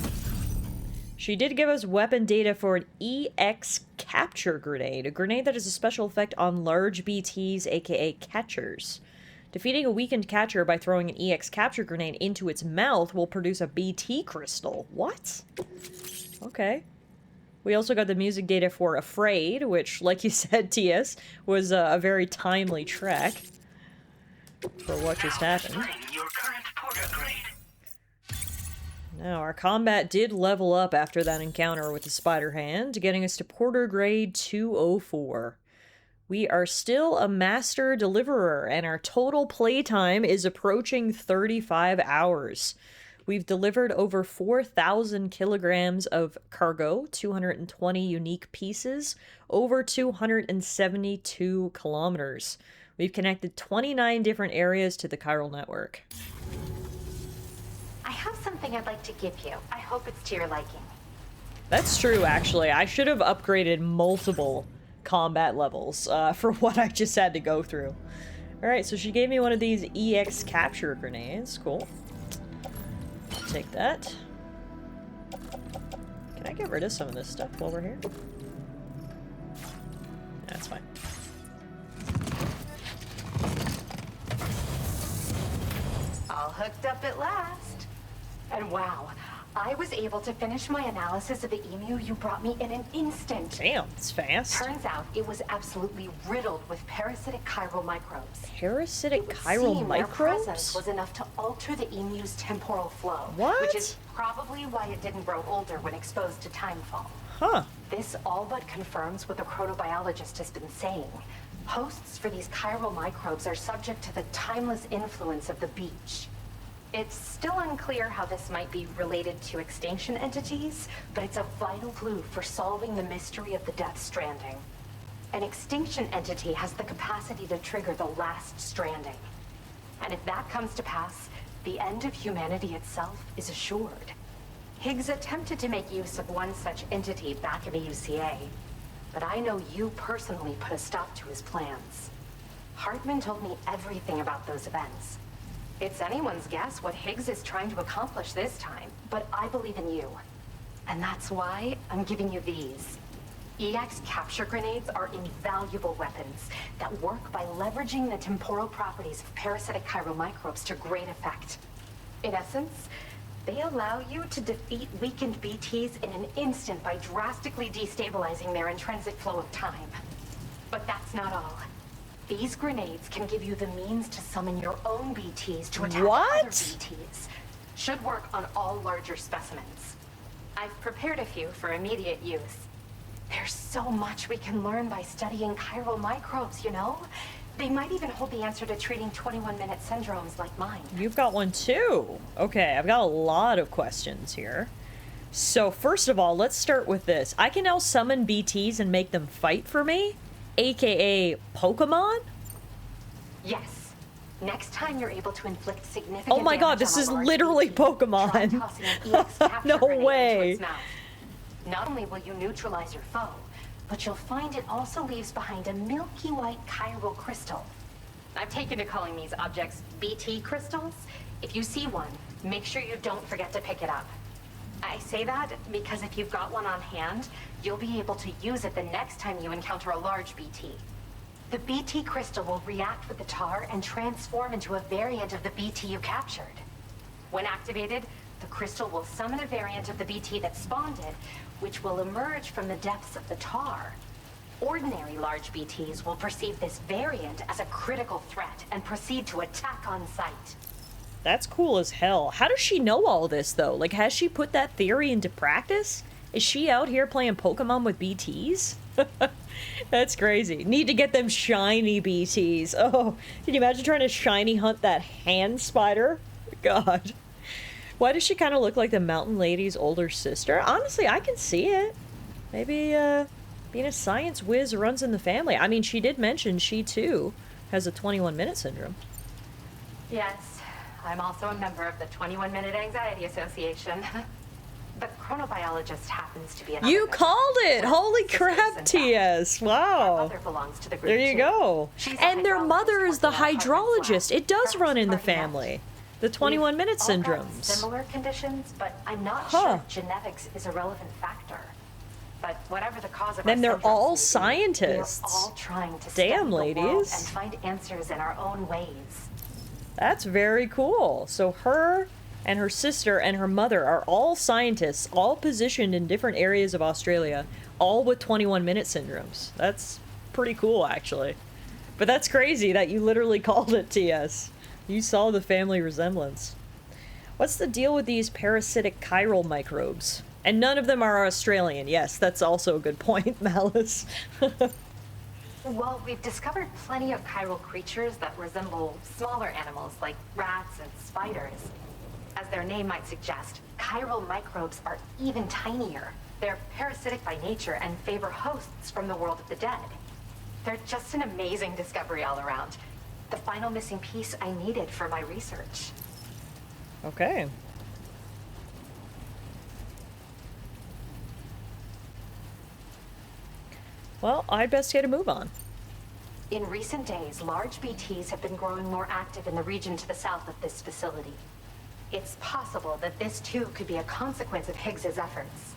She did give us weapon data for an EX capture grenade, a grenade that has a special effect on large BTs, aka catchers. Defeating a weakened catcher by throwing an EX capture grenade into its mouth will produce a BT crystal. What? Okay. We also got the music data for Afraid, which, like you said, TS, was a very timely track for what just happened. Now, our combat did level up after that encounter with the spider hand, getting us to Porter Grade 204. We are still a master deliverer, and our total playtime is approaching 35 hours. We've delivered over 4,000 kilograms of cargo, 220 unique pieces, over 272 kilometers. We've connected 29 different areas to the chiral network. I have something I'd like to give you. I hope it's to your liking. That's true, actually. I should have upgraded multiple combat levels for what I just had to go through. Alright, so she gave me one of these EX capture grenades. Cool. Take that. Can I get rid of some of this stuff while we're here? That's fine. All hooked up at last. And wow, I was able to finish my analysis of the emu you brought me in an instant. Damn, it's fast. Turns out it was absolutely riddled with parasitic chiral microbes. Parasitic chiral Their presence microbes? was enough to alter the emu's temporal flow. What? Which is probably why it didn't grow older when exposed to timefall. Huh. This all but confirms what the chronobiologist has been saying. Hosts for these chiral microbes are subject to the timeless influence of the beach. It's still unclear how this might be related to extinction entities, but it's a vital clue for solving the mystery of the Death Stranding. An extinction entity has the capacity to trigger the last stranding. And if that comes to pass, the end of humanity itself is assured. Higgs attempted to make use of one such entity back in the UCA, but I know you personally put a stop to his plans. Hartman told me everything about those events. It's anyone's guess what Higgs is trying to accomplish this time, but I believe in you. And that's why I'm giving you these. EX capture grenades are invaluable weapons that work by leveraging the temporal properties of parasitic chiral microbes to great effect. In essence, they allow you to defeat weakened BTs in an instant by drastically destabilizing their intrinsic flow of time. But that's not all. These grenades can give you the means to summon your own BTs to attack other BTs. Should work on all larger specimens. I've prepared a few for immediate use. There's so much we can learn by studying chiral microbes, you know? They might even hold the answer to treating 21-minute syndromes like mine. You've got one too. Okay, I've got a lot of questions here. So first of all, let's start with this. I can now summon BTs and make them fight for me? AKA Pokemon? Yes. Next time you're able to inflict significant Oh my god, this is literally Pokemon. No way. Not only will you neutralize your foe, but you'll find it also leaves behind a milky white chiral crystal. I've taken to calling these objects BT crystals. If you see one, make sure you don't forget to pick it up. I say that because if you've got one on hand, you'll be able to use it the next time you encounter a large BT. The BT crystal will react with the tar and transform into a variant of the BT you captured. When activated, the crystal will summon a variant of the BT that spawned it, which will emerge from the depths of the tar. Ordinary large BTs will perceive this variant as a critical threat and proceed to attack on sight. That's cool as hell. How does she know all this, though? Like, has she put that theory into practice? Is she out here playing Pokemon with BTs? That's crazy. Need to get them shiny BTs. Oh, can you imagine trying to shiny hunt that hand spider? God. Why does she kind of look like the mountain lady's older sister? Honestly, I can see it. Maybe, being a science whiz runs in the family. I mean, she did mention she, too, has a 21-minute syndrome. Yes. I'm also a member of the 21-Minute Anxiety Association. The chronobiologist happens to be another. You called it! Holy crap, TS! Wow. Our mother belongs to the group There you too. go. She's And a their mother hydrologist is the working on Hartman's hydrologist. lab. It does Perhaps run in the parting out. family. The 21-minute We've all got syndromes. similar conditions, but I'm not Huh. sure genetics is a relevant factor. But whatever the cause of Then our they're syndromes all may be, scientists. We're all trying to Damn, study the world ladies. and find answers in our own ways. That's very cool. So her and her sister and her mother are all scientists, all positioned in different areas of Australia, all with 21-minute syndromes. That's pretty cool, actually. But that's crazy that you literally called it, TS. You saw the family resemblance. What's the deal with these parasitic chiral microbes? And none of them are Australian. Yes, that's also a good point, Malice. Well, we've discovered plenty of chiral creatures that resemble smaller animals like rats and spiders. As their name might suggest, chiral microbes are even tinier. They're parasitic by nature and favor hosts from the world of the dead. They're just an amazing discovery all around. The final missing piece I needed for my research. Okay. Well, I'd best get a move on. In recent days, large BTs have been growing more active in the region to the south of this facility. It's possible that this too could be a consequence of Higgs's efforts.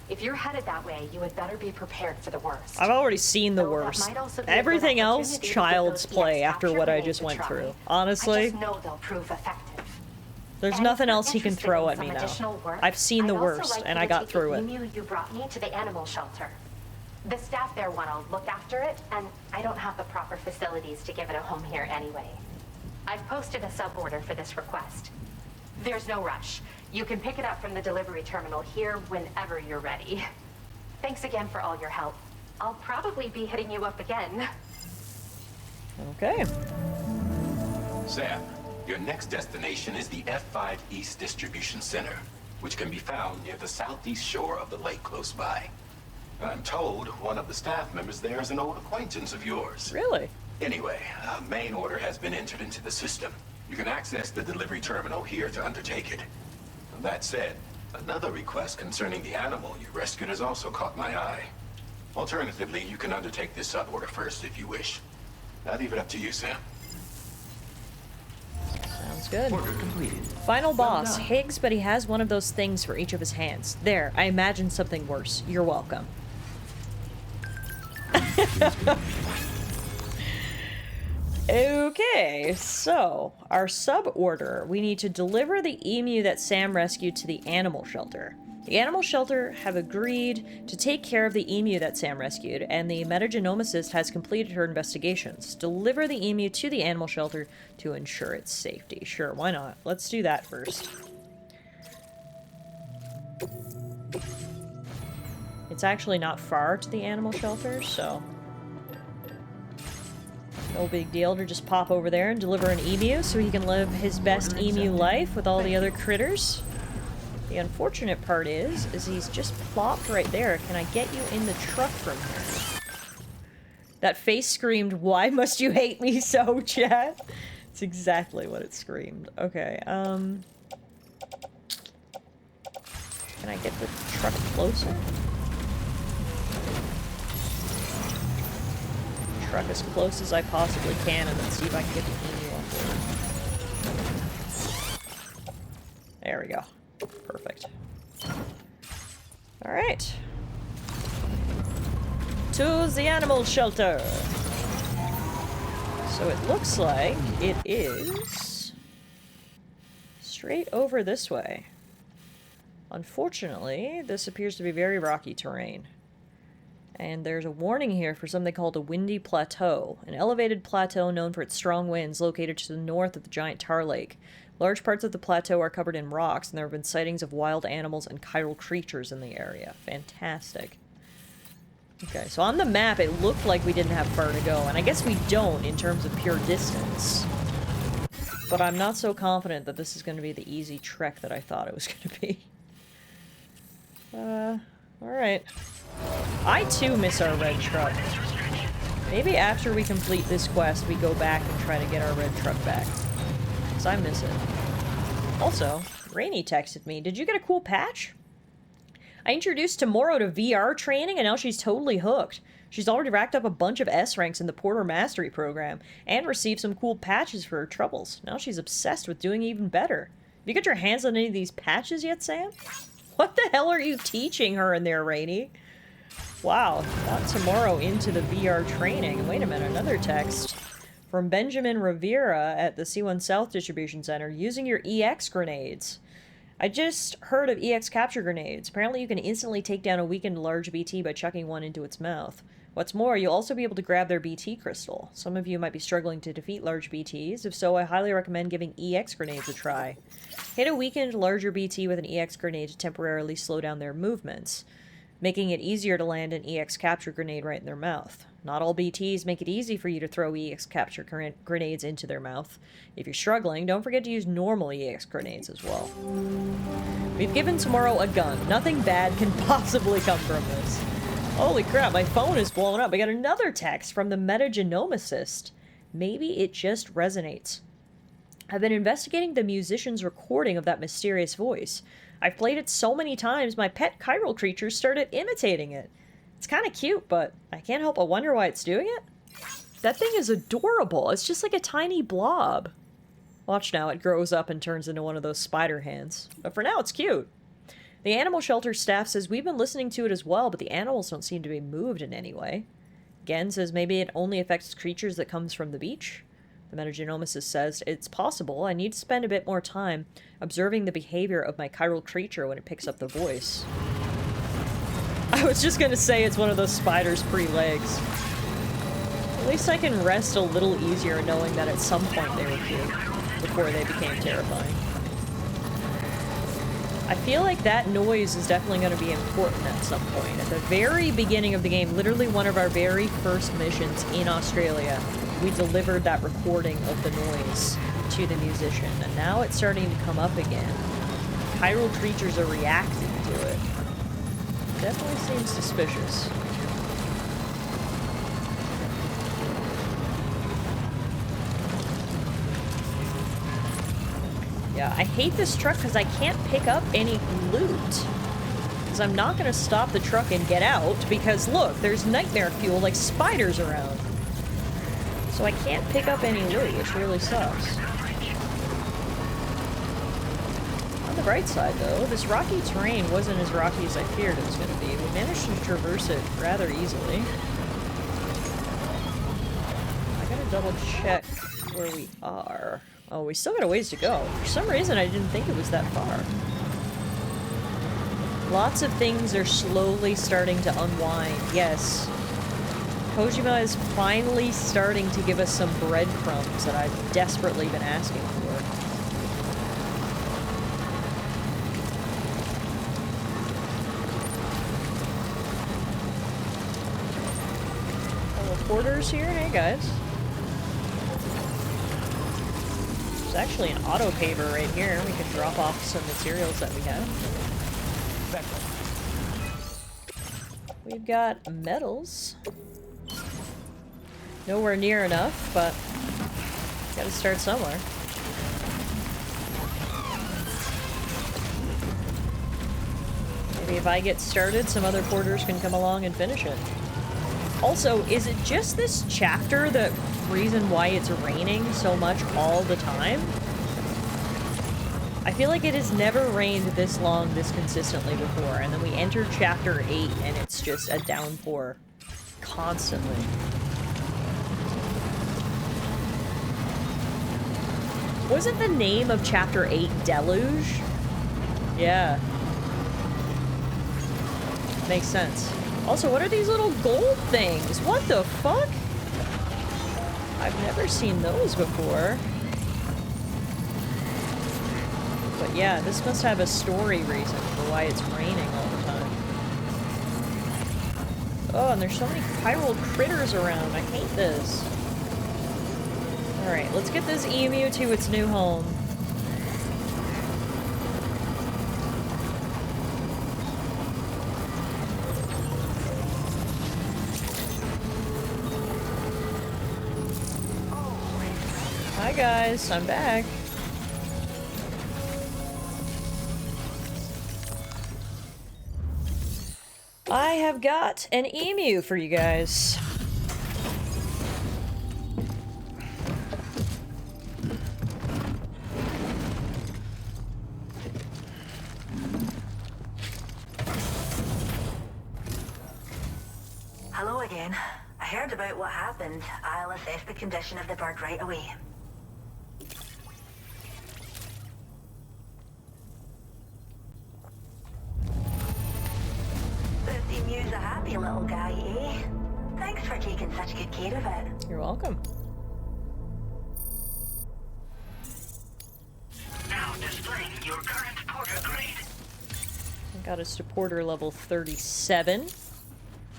If you're headed that way, you had better be prepared for the worst. I've already seen the worst. Everything else, child's play after what I just went through. Honestly, I just know they'll prove effective. there's nothing else he can throw at me now. I've seen the worst, and I got through it. You brought me to the animal shelter. The staff there want to look after it, and I don't have the proper facilities to give it a home here anyway. I've posted a sub-order for this request. There's no rush. You can pick it up from the delivery terminal here whenever you're ready. Thanks again for all your help. I'll probably be hitting you up again. Okay. Sam, your next destination is the F5 East Distribution Center, which can be found near the southeast shore of the lake close by. I'm told one of the staff members there is an old acquaintance of yours. Really? Anyway, a main order has been entered into the system. You can access the delivery terminal here to undertake it. That said, another request concerning the animal you rescued has also caught my eye. Alternatively, you can undertake this sub-order first if you wish. I'll leave it up to you, Sam. Sounds good. Order completed. Final boss, Well done. Higgs, but he has one of those things for each of his hands. There, I imagined something worse. You're welcome. Okay, so our sub-order. We need to deliver the emu that Sam rescued to the animal shelter. The animal shelter have agreed to take care of the emu that Sam rescued, and the metagenomicist has completed her investigations. Deliver the emu to the animal shelter to ensure its safety. Sure, why not? Let's do that first. It's actually not far to the animal shelter, so no big deal to just pop over there and deliver an emu so he can live his best emu life with all the other critters. The unfortunate part is he's just plopped right there. Can I get you in the truck from here? That face screamed, "Why must you hate me so, chat?" It's exactly what it screamed. Okay, can I get the truck closer? Truck as close as I possibly can, and then see if I can get the emu on board. There we go. Perfect. Alright. To the animal shelter! So it looks like it is straight over this way. Unfortunately, this appears to be very rocky terrain. And there's a warning here for something called a windy plateau, an elevated plateau known for its strong winds located to the north of the giant tar lake. Large parts of the plateau are covered in rocks, and there have been sightings of wild animals and chiral creatures in the area. Fantastic. Okay, so on the map it looked like we didn't have far to go, and I guess we don't in terms of pure distance. But I'm not so confident that this is going to be the easy trek that I thought it was going to be. Alright. I too miss our red truck. Maybe after we complete this quest, we go back and try to get our red truck back. Because I miss it. Also, Rainy texted me, "Did you get a cool patch?" I introduced Tomorrow to VR training, and now she's totally hooked. She's already racked up a bunch of S ranks in the Porter Mastery program, and received some cool patches for her troubles. Now she's obsessed with doing even better. Have you got your hands on any of these patches yet, Sam? What the hell are you teaching her in there, Rainy? Wow, got Tomorrow into the VR training. Wait a minute, another text. From Benjamin Rivera at the C1 South Distribution Center, using your EX grenades. I just heard of EX capture grenades. Apparently you can instantly take down a weakened large BT by chucking one into its mouth. What's more, you'll also be able to grab their BT crystal. Some of you might be struggling to defeat large BTs. If so, I highly recommend giving EX grenades a try. Hit a weakened larger BT with an EX grenade to temporarily slow down their movements, making it easier to land an EX capture grenade right in their mouth. Not all BTs make it easy for you to throw EX capture grenades into their mouth. If you're struggling, don't forget to use normal EX grenades as well. We've given Tomorrow a gun. Nothing bad can possibly come from this. Holy crap, my phone is blowing up. I got another text from the metagenomicist. Maybe it just resonates. I've been investigating the musician's recording of that mysterious voice. I've played it so many times, my pet chiral creature started imitating it. It's kind of cute, but I can't help but wonder why it's doing it. That thing is adorable. It's just like a tiny blob. Watch now, it grows up and turns into one of those spider hands. But for now, it's cute. The animal shelter staff says we've been listening to it as well, but the animals don't seem to be moved in any way. Gen says maybe it only affects creatures that comes from the beach. The metagenomicist says it's possible. I need to spend a bit more time observing the behavior of my chiral creature when it picks up the voice. I was just gonna say it's one of those spiders' pre-legs. At least I can rest a little easier knowing that at some point they were cute, before they became terrifying. I feel like that noise is definitely going to be important at some point. At the very beginning of the game, literally one of our very first missions in Australia, we delivered that recording of the noise to the musician, and now it's starting to come up again. Chiral creatures are reacting to it. Definitely seems suspicious. Yeah, I hate this truck because I can't pick up any loot. Because I'm not going to stop the truck and get out because, look, there's nightmare fuel like spiders around. So I can't pick up any loot, which really sucks. On the bright side, though, this rocky terrain wasn't as rocky as I feared it was going to be. We managed to traverse it rather easily. I gotta double check where we are. Oh, we still got a ways to go. For some reason, I didn't think it was that far. Lots of things are slowly starting to unwind. Yes. Kojima is finally starting to give us some breadcrumbs that I've desperately been asking for. Teleporters here? Hey, guys. There's actually an auto paver right here. We can drop off some materials that we have. We've got metals. Nowhere near enough, but gotta start somewhere. Maybe if I get started, some other porters can come along and finish it. Also, is it just this chapter the reason why it's raining so much all the time? I feel like it has never rained this long, this consistently before, and then we enter chapter 8 and it's just a downpour constantly. Wasn't the name of chapter 8 Deluge? Yeah. Makes sense. Also, what are these little gold things? What the fuck? I've never seen those before. But yeah, this must have a story reason for why it's raining all the time. Oh, and there's so many chiral critters around. I hate this. Alright, let's get this emu to its new home. Hi guys, I'm back. I have got an emu for you guys. Hello again. I heard about what happened. I'll assess the condition of the bird right away. you's a happy little guy, eh? Thanks for taking such good care of it. You're welcome. Now displaying your current porter grade. Got us to porter level 37.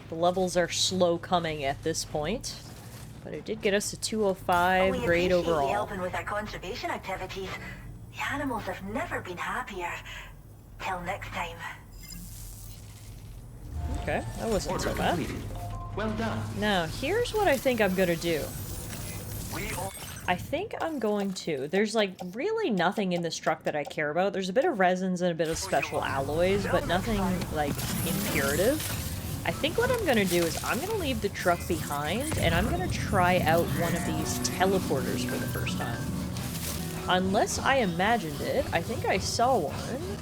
The levels are slow coming at this point, but it did get us to 205 We grade appreciate you overall. helping with our conservation activities. The animals have never been happier. Till next time. Okay, that wasn't so bad. Well done. Now, here's what I think I'm gonna do. I think I'm going to... There's, like, really nothing in this truck that I care about. There's a bit of resins and a bit of special alloys, but nothing, like, imperative. I think what I'm gonna do is I'm gonna leave the truck behind, and I'm gonna try out one of these teleporters for the first time. Unless I imagined it, I think I saw one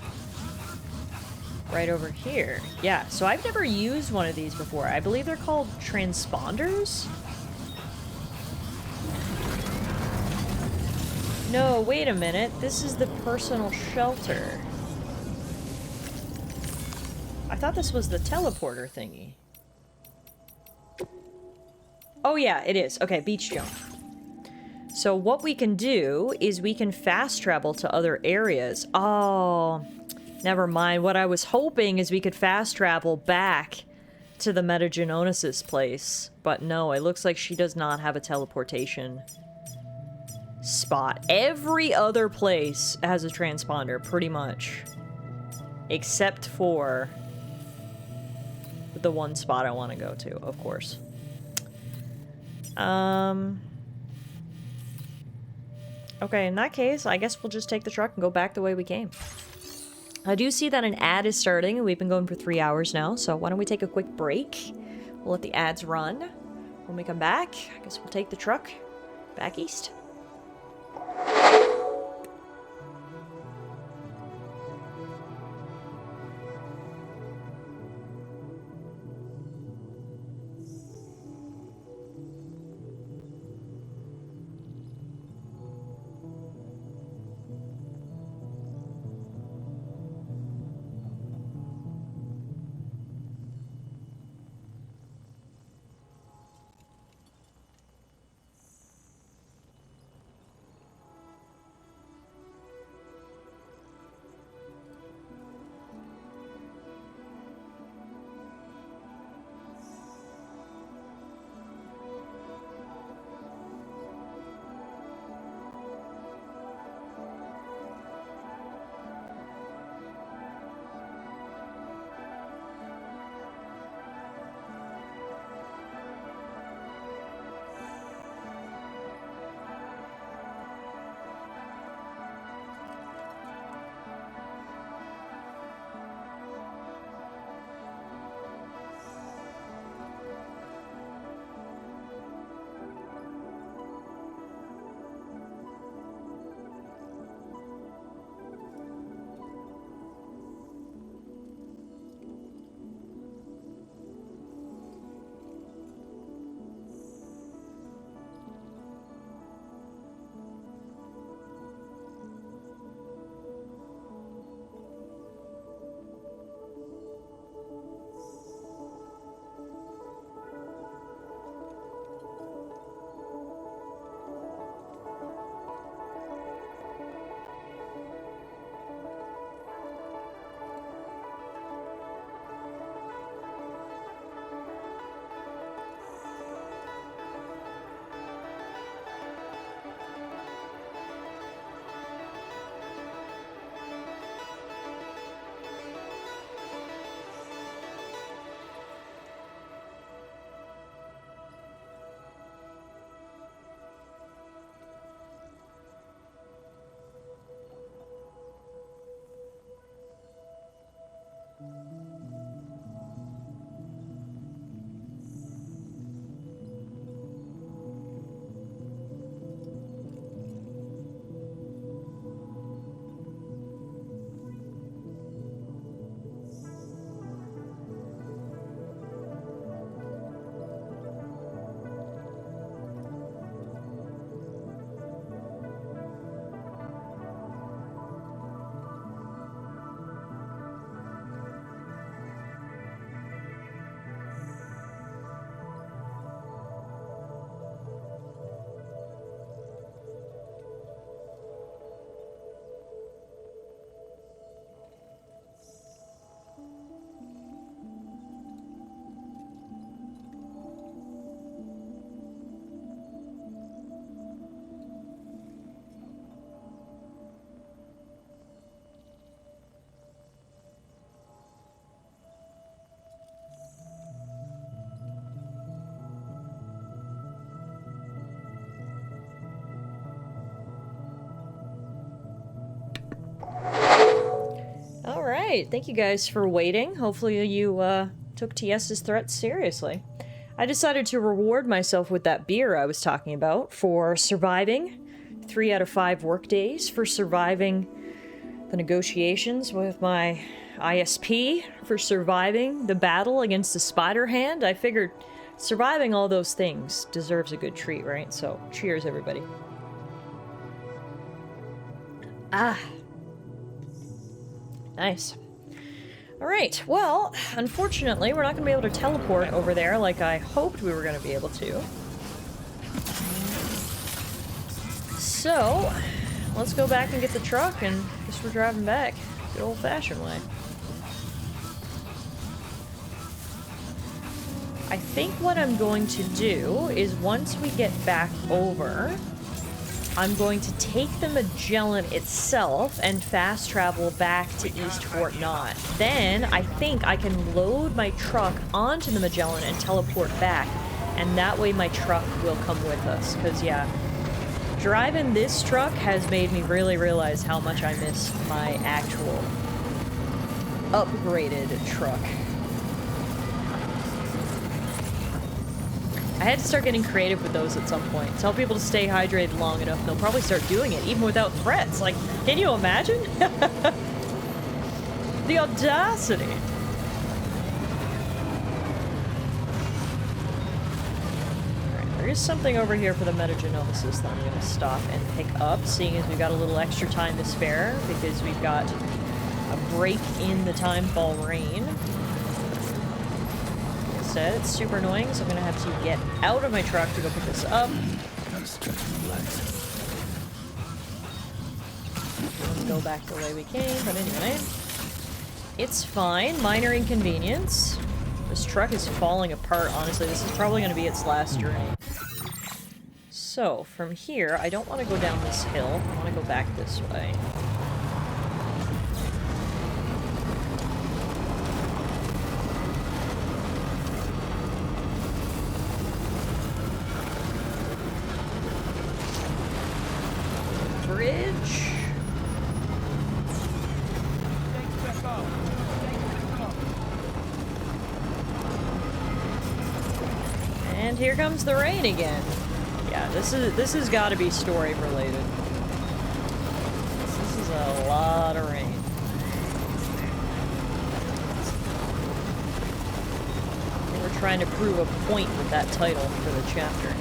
right over here. Yeah, so I've never used one of these before. I believe they're called transponders? No, wait a minute. This is the personal shelter. I thought this was the teleporter thingy. Oh yeah, it is. Okay, beach jump. So what we can do is we can fast travel to other areas. Oh, never mind. What I was hoping is we could fast travel back to the Metagenosis place. But no, it looks like she does not have a teleportation spot. Every other place has a transponder, pretty much. Except for the one spot I want to go to, of course. Okay, in that case, I guess we'll just take the truck and go back the way we came. I do see that an ad is starting, and we've been going for 3 hours now, so why don't we take a quick break? We'll let the ads run. When we come back, I guess we'll take the truck back east. Alright, thank you guys for waiting. Hopefully you took TS's threats seriously. I decided to reward myself with that beer I was talking about for surviving 3 out of 5 work days, for surviving the negotiations with my ISP, for surviving the battle against the spider hand. I figured surviving all those things deserves a good treat, right? So, cheers, everybody. Ah. Nice. Alright, well, unfortunately, we're not going to be able to teleport over there like I hoped we were going to be able to. So, let's go back and get the truck, and guess we're driving back the old-fashioned way. I think what I'm going to do is once we get back over, I'm going to take the Magellan itself and fast travel back to East Fort Knott. Then I think I can load my truck onto the Magellan and teleport back, and that way my truck will come with us. Because, yeah, driving this truck has made me really realize how much I miss my actual upgraded truck. I had to start getting creative with those at some point. Tell people to stay hydrated long enough, they'll probably start doing it, even without threats. Like, can you imagine? The audacity. Alright, there is something over here for the metagenomicist that I'm going to stop and pick up, seeing as we've got a little extra time to spare, because we've got a break in the timefall rain. Instead, it's super annoying, so I'm gonna have to get out of my truck to go pick this up. Gotta stretch my legs. Let's go back the way we came, but anyway. It's fine. Minor inconvenience. This truck is falling apart, honestly. This is probably gonna be its last journey. So, from here, I don't want to go down this hill. I want to go back this way. Bridge. And here comes the rain again. Yeah, this has got to be story related. This is a lot of rain. We're trying to prove a point with that title for the chapter.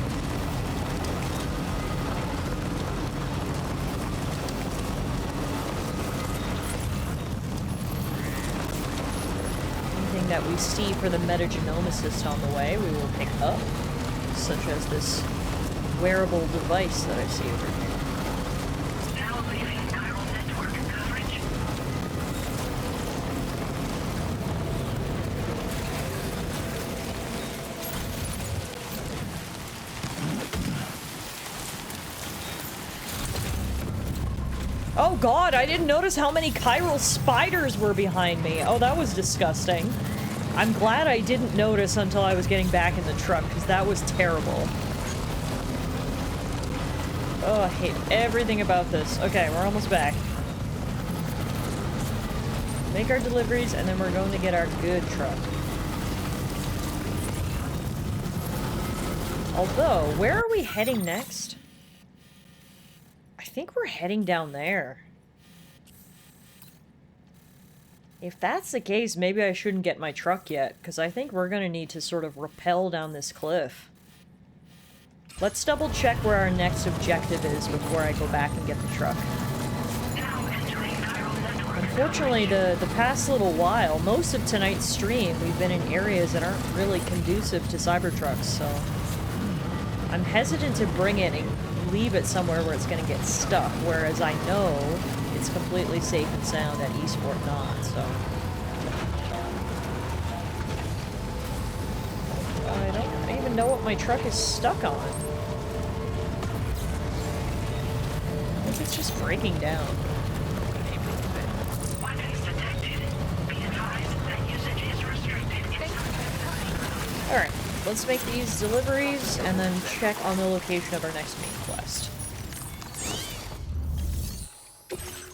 That we see for the metagenomicist on the way, we will pick up, such as this wearable device that I see over here. Now leaving chiral network coverage. Oh god, I didn't notice how many chiral spiders were behind me. Oh, that was disgusting. I'm glad I didn't notice until I was getting back in the truck, because that was terrible. Oh, I hate everything about this. Okay, we're almost back. Make our deliveries, and then we're going to get our good truck. Although, where are we heading next? I think we're heading down there. If that's the case, maybe I shouldn't get my truck yet, because I think we're going to need to sort of rappel down this cliff. Let's double check where our next objective is before I go back and get the truck. Unfortunately, the past little while, most of tonight's stream, we've been in areas that aren't really conducive to Cybertrucks, so I'm hesitant to bring it and leave it somewhere where it's going to get stuck, whereas I know it's completely safe and sound at East Fort Knott, so. I don't even know what my truck is stuck on. I think it's just breaking down. Weapons detected. Be advised that usage is restricted. Alright, let's make these deliveries and then check on the location of our next main quest.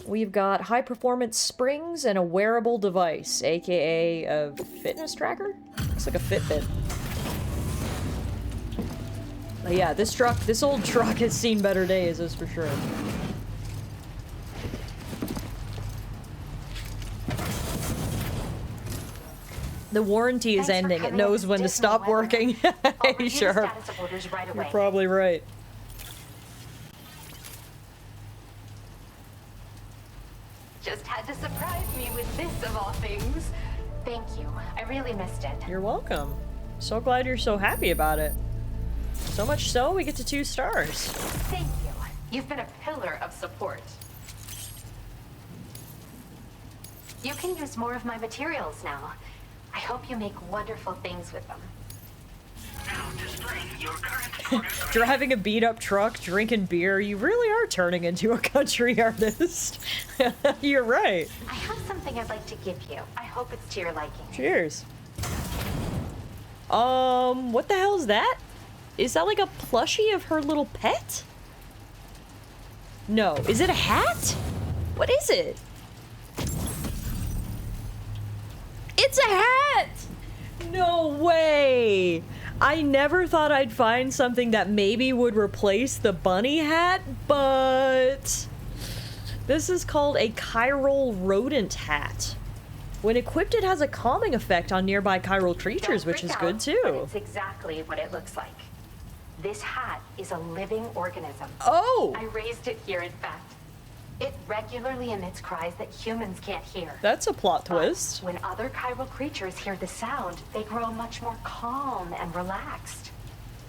We've got high performance springs and a wearable device, aka a fitness tracker? Looks like a Fitbit. But yeah, this old truck has seen better days, that's for sure. The warranty is ending. It knows when to stop working. Sure. You're probably right. Just had to surprise me with this of all things. Thank you. I really missed it. You're welcome. So glad you're so happy about it. So much so, we get to 2 stars. Thank you. You've been a pillar of support. You can use more of my materials now. I hope you make wonderful things with them. Now displaying your current Driving a beat-up truck, drinking beer, you really are turning into a country artist. You're right. I have something I'd like to give you. I hope it's to your liking. Cheers. What the hell is that? Is that like a plushie of her little pet? No. Is it a hat? What is it? It's a hat! No way! I never thought I'd find something that maybe would replace the bunny hat, but... This is called a chiral rodent hat. When equipped, it has a calming effect on nearby chiral creatures, which is good too. But it's exactly what it looks like. This hat is a living organism. Oh! I raised it here, in fact. It regularly emits cries that humans can't hear. That's a plot twist. When other chiral creatures hear the sound, they grow much more calm and relaxed.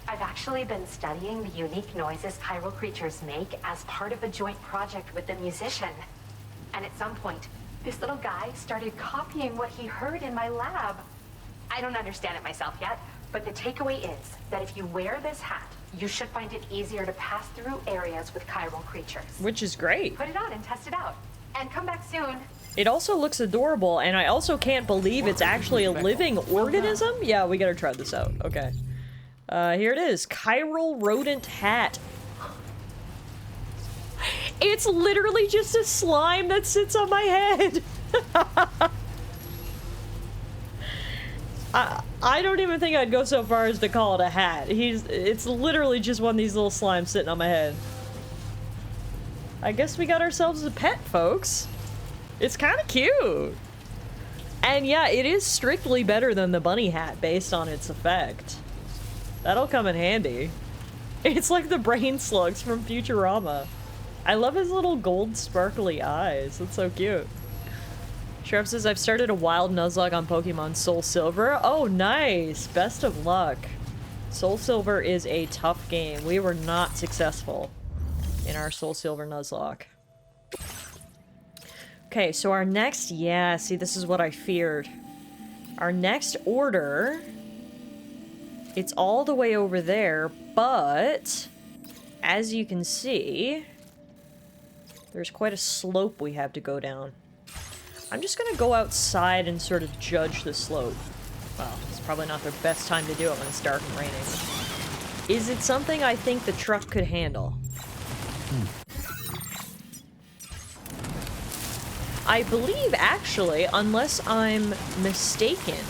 I've actually been studying the unique noises chiral creatures make as part of a joint project with the musician. And at some point, this little guy started copying what he heard in my lab. I don't understand it myself yet, but the takeaway is that if you wear this hat, you should find it easier to pass through areas with chiral creatures. Which is great. Put it on and test it out. And come back soon. It also looks adorable, and I also can't believe it's actually a living organism. Yeah, we gotta try this out. Okay. Here it is. Chiral rodent hat. It's literally just a slime that sits on my head. I don't even think I'd go so far as to call it a hat. It's literally just one of these little slimes sitting on my head. I guess we got ourselves a pet, folks. It's kind of cute. And yeah, it is strictly better than the bunny hat based on its effect. That'll come in handy. It's like the brain slugs from Futurama. I love his little gold sparkly eyes. That's so cute. Sheriff says, I've started a wild Nuzlocke on Pokemon Soul Silver. Oh, nice. Best of luck. Soul Silver is a tough game. We were not successful in our Soul Silver Nuzlocke. Okay, so our next... Yeah, see, this is what I feared. Our next order... It's all the way over there, but... As you can see... There's quite a slope we have to go down. I'm just gonna go outside and sort of judge the slope. Well, it's probably not the best time to do it when it's dark and raining. Is it something I think the truck could handle? I believe, actually, unless I'm mistaken,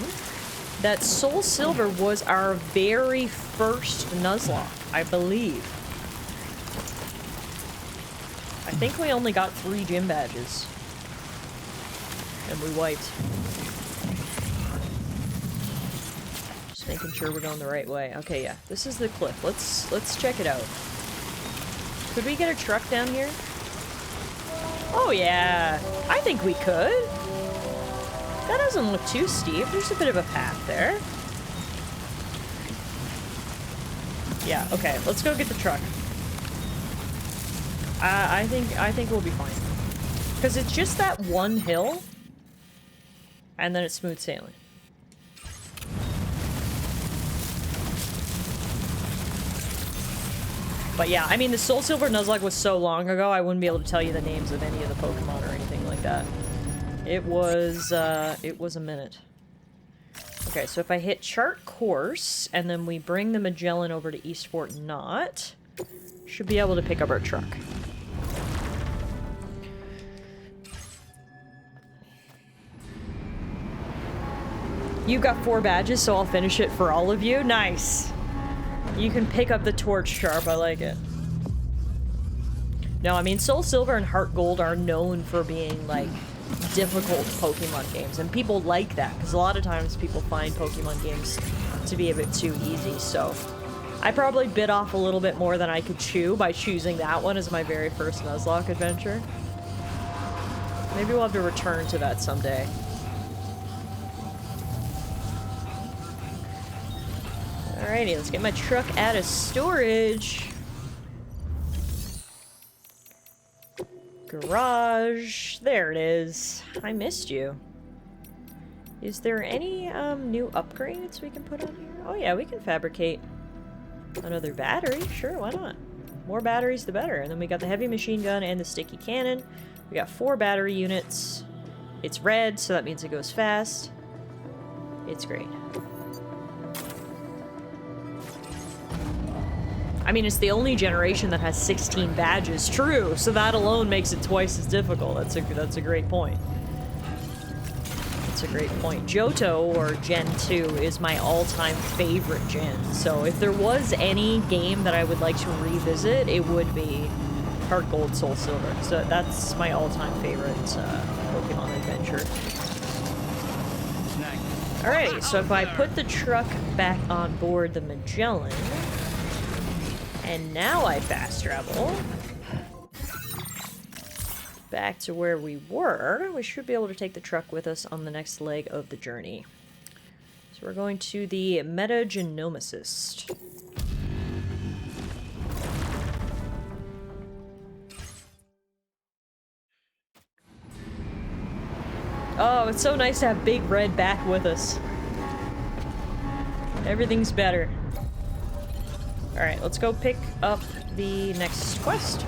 that Soul Silver was our very first Nuzlocke, I believe. I think we only got 3 gym badges. And we wiped. Just making sure we're going the right way. Okay, yeah. This is the cliff. Let's check it out. Could we get a truck down here? Oh yeah. I think we could. That doesn't look too steep. There's a bit of a path there. Yeah, okay. Let's go get the truck. I think we'll be fine. Because it's just that one hill. And then it's smooth sailing. But yeah, I mean, the Soul Silver Nuzlocke was so long ago, I wouldn't be able to tell you the names of any of the Pokemon or anything like that. It was a minute. Okay, so if I hit chart course, and then we bring the Magellan over to East Fort Knot, should be able to pick up our truck. You got 4 badges, so I'll finish it for all of you. Nice. You can pick up the torch sharp. I like it. No, I mean, Soul Silver and Heart Gold are known for being, like, difficult Pokemon games. And people like that, because a lot of times people find Pokemon games to be a bit too easy, so... I probably bit off a little bit more than I could chew by choosing that one as my very first Nuzlocke adventure. Maybe we'll have to return to that someday. Alrighty, let's get my truck out of storage. Garage. There it is. I missed you. Is there any new upgrades we can put on here? Oh yeah, we can fabricate another battery. Sure, why not? More batteries, the better. And then we got the heavy machine gun and the sticky cannon. We got 4 battery units. It's red, so that means it goes fast. It's great. I mean, it's the only generation that has 16 badges. True, so that alone makes it twice as difficult. That's a great point. That's a great point. Johto, or Gen 2, is my all-time favorite gen. So if there was any game that I would like to revisit, it would be Heart Gold, Soul Silver. So that's my all-time favorite Pokemon adventure. Alrighty, so if I put the truck back on board the Magellan, and now I fast travel back to where we were, we should be able to take the truck with us on the next leg of the journey. So we're going to the Metagenomicist. Oh, it's so nice to have Big Red back with us. Everything's better. Alright, let's go pick up the next quest.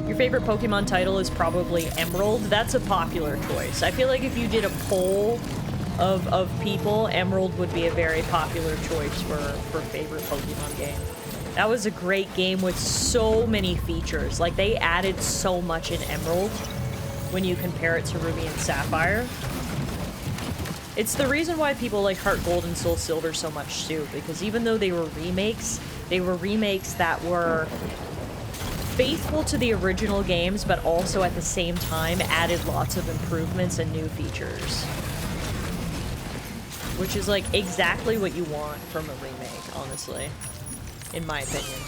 Your favorite Pokemon title is probably Emerald. That's a popular choice. I feel like if you did a poll of people, Emerald would be a very popular choice for favorite Pokemon game. That was a great game with so many features. Like, they added so much in Emerald when you compare it to Ruby and Sapphire. It's the reason why people like Heart Gold and Soul Silver so much too, because even though they were remakes that were faithful to the original games, but also at the same time added lots of improvements and new features. Which is like exactly what you want from a remake, honestly, in my opinion.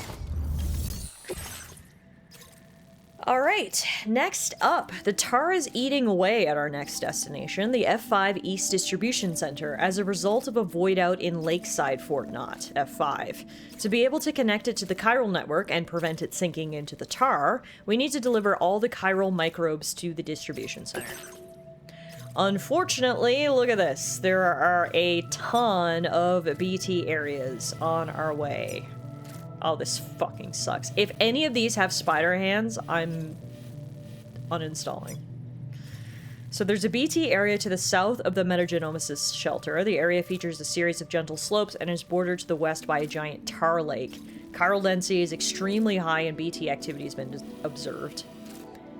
Alright, next up, the tar is eating away at our next destination, the F5 East Distribution Center, as a result of a void out in Lakeside Fort Knott, F5. To be able to connect it to the chiral network and prevent it sinking into the tar, we need to deliver all the chiral microbes to the distribution center. Unfortunately, look at this, there are a ton of BT areas on our way. Oh, this fucking sucks. If any of these have spider hands, I'm uninstalling. So there's a BT area to the south of the Metagenomicist shelter. The area features a series of gentle slopes and is bordered to the west by a giant tar lake. Chiral density is extremely high and BT activity has been observed.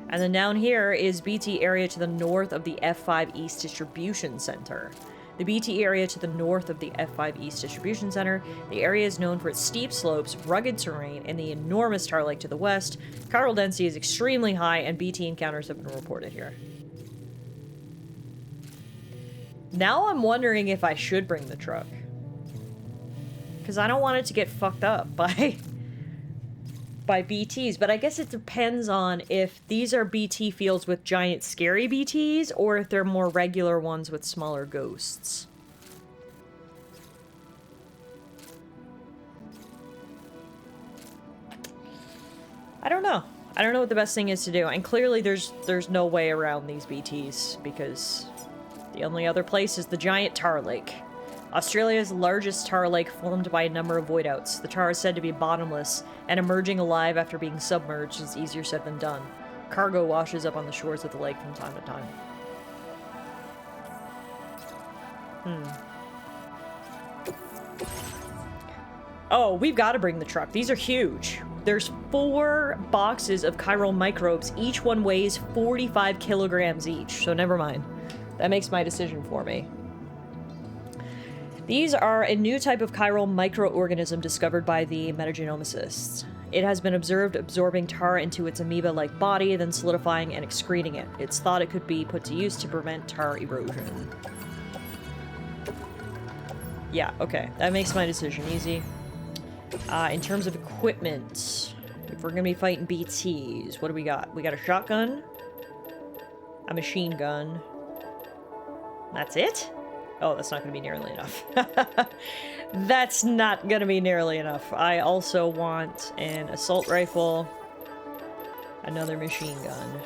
And then down here is BT area to the north of the F5 East Distribution Center. The BT area to the north of the F5 East Distribution Center. The area is known for its steep slopes, rugged terrain, and the enormous tar lake to the west. Chiral density is extremely high, and BT encounters have been reported here. Now I'm wondering if I should bring the truck. Because I don't want it to get fucked up by BTs, but I guess it depends on if these are BT fields with giant scary BTs or if they're more regular ones with smaller ghosts. I don't know. I don't know what the best thing is to do, and clearly there's no way around these BTs because the only other place is the giant tar lake. Australia's largest tar lake formed by a number of void outs. The tar is said to be bottomless, and emerging alive after being submerged is easier said than done. Cargo washes up on the shores of the lake from time to time. Oh, we've got to bring the truck. These are huge. there's 4 boxes of chiral microbes. Each one weighs 45 kilograms each, so never mind. That makes my decision for me. These are a new type of chiral microorganism discovered by the metagenomicists. It has been observed absorbing tar into its amoeba-like body, then solidifying and excreting it. It's thought it could be put to use to prevent tar erosion. Yeah, okay. That makes my decision easy. In terms of equipment, if we're gonna be fighting BTs, what do we got? We got a shotgun, a machine gun. That's it? Oh, that's not gonna be nearly enough. That's not gonna be nearly enough. I also want an assault rifle, another machine gun.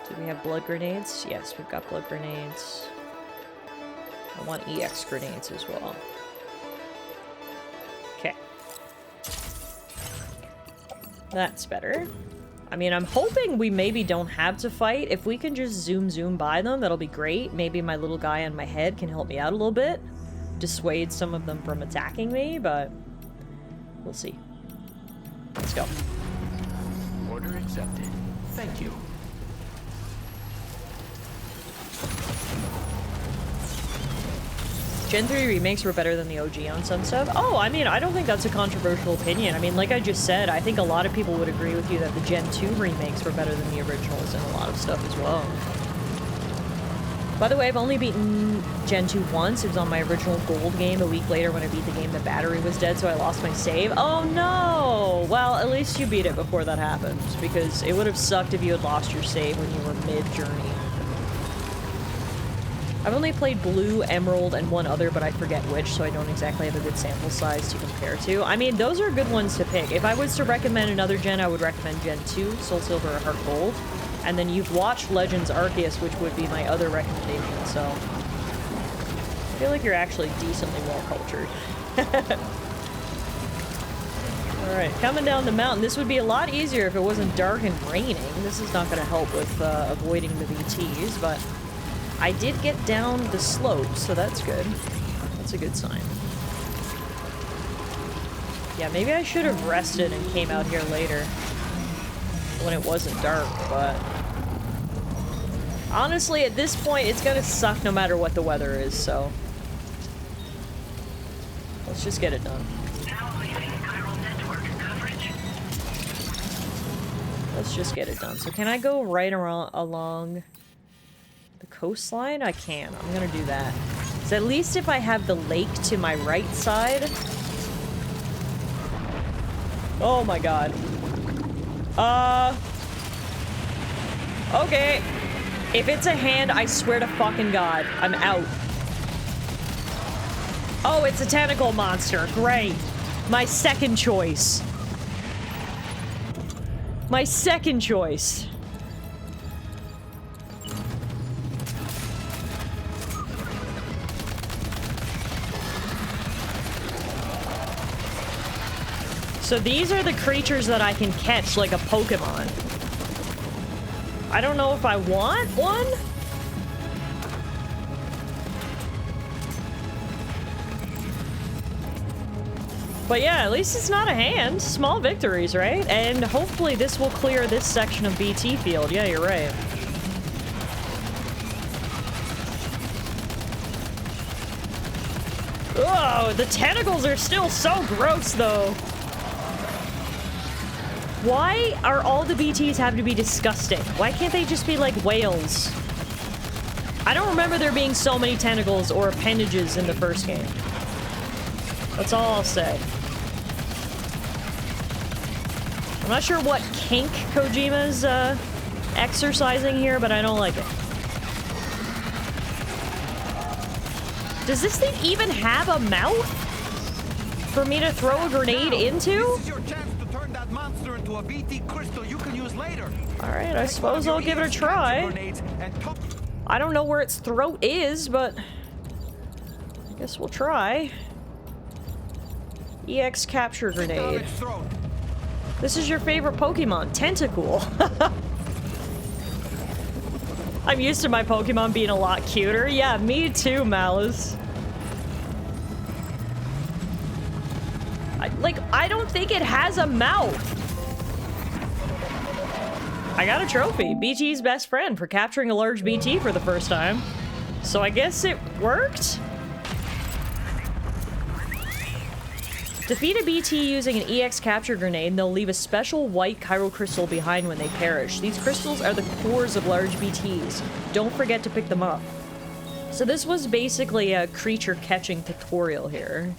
Do we have blood grenades? Yes, we've got blood grenades. I want EX grenades as well. Okay. That's better. I mean, I'm hoping we maybe don't have to fight. If we can just zoom by them, that'll be great. Maybe my little guy on my head can help me out a little bit. Dissuade some of them from attacking me, but we'll see. Let's go. Order accepted. Thank you. Gen 3 remakes were better than the OG on some stuff. Oh, I mean, I don't think that's a controversial opinion. I mean, like I just said, I think a lot of people would agree with you that the Gen 2 remakes were better than the originals in a lot of stuff as well. By the way, I've only beaten Gen 2 once. It was on my original gold game. A week later when I beat the game, the battery was dead, so I lost my save. Oh no! Well, at least you beat it before that happened, because it would have sucked if you had lost your save when you were mid-journey. I've only played Blue, Emerald, and one other, but I forget which, so I don't exactly have a good sample size to compare to. I mean, those are good ones to pick. If I was to recommend another gen, I would recommend Gen 2, Soul Silver, or Heart Gold. And then you've watched Legends Arceus, which would be my other recommendation, so... I feel like you're actually decently well-cultured. Alright, coming down the mountain. This would be a lot easier if it wasn't dark and raining. This is not going to help with avoiding the VTs, but... I did get down the slope, so that's good. That's a good sign. Yeah, maybe I should have rested and came out here later. When it wasn't dark, but... honestly, at this point, it's gonna suck no matter what the weather is, so... let's just get it done. Let's just get it done. So can I go right around along... the coastline? I can. I'm gonna do that. So at least if I have the lake to my right side... oh my god. Okay. If it's a hand, I swear to fucking god, I'm out. Oh, it's a tentacle monster. Great. My second choice. My second choice. So these are the creatures that I can catch like a Pokemon. I don't know if I want one. But yeah, at least it's not a hand. Small victories, right? And hopefully this will clear this section of BT field. Yeah, you're right. Oh, the tentacles are still so gross, though. Why are all the BTs have to be disgusting? Why can't they just be like whales? I don't remember there being so many tentacles or appendages in the first game. That's all I'll say. I'm not sure what kink Kojima's exercising here, but I don't like it. Does this thing even have a mouth for me to throw a grenade into? Monster into a BT crystal you can use later. Alright, I suppose I'll give it a try. I don't know where its throat is, but I guess we'll try. EX capture grenade. This is your favorite Pokemon, Tentacool. I'm used to my Pokemon being a lot cuter. Yeah, me too, Malice. Like, I don't think it has a mouth. I got a trophy. BT's best friend for capturing a large BT for the first time. So I guess it worked? Defeat a BT using an EX capture grenade, and they'll leave a special white chiral crystal behind when they perish. These crystals are the cores of large BTs. Don't forget to pick them up. So this was basically a creature catching tutorial here.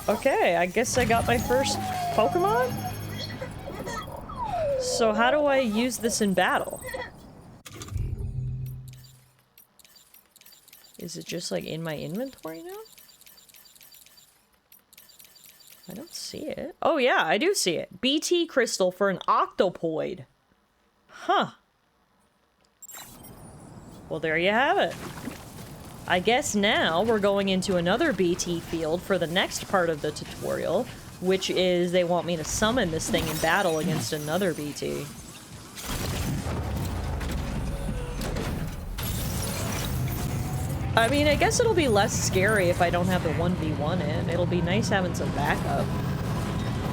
Okay, I guess I got my first Pokemon? So how do I use this in battle? Is it just like in my inventory now? I don't see it. Oh yeah, I do see it. BT crystal for an octopoid. Huh. Well, there you have it. I guess now we're going into another BT field for the next part of the tutorial, which is they want me to summon this thing in battle against another BT. I mean, I guess it'll be less scary if I don't have the 1v1 in. It'll be nice having some backup.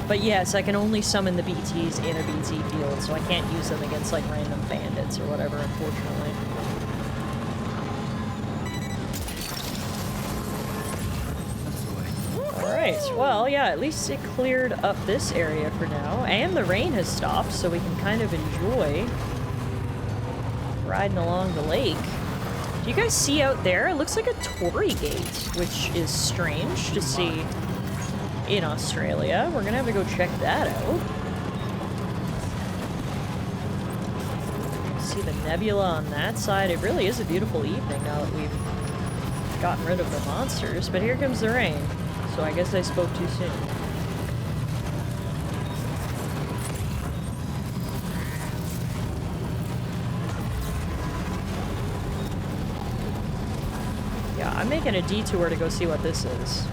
But yes, I can only summon the BTs in a BT field, so I can't use them against like random bandits or whatever, unfortunately. Alright, well, yeah, at least it cleared up this area for now, and the rain has stopped, so we can kind of enjoy riding along the lake. Do you guys see out there? It looks like a Torii gate, which is strange to see in Australia. We're gonna have to go check that out. See the nebula on that side. It really is a beautiful evening now that we've gotten rid of the monsters, but here comes the rain. So I guess I spoke too soon. Yeah, I'm making a detour to go see what this is.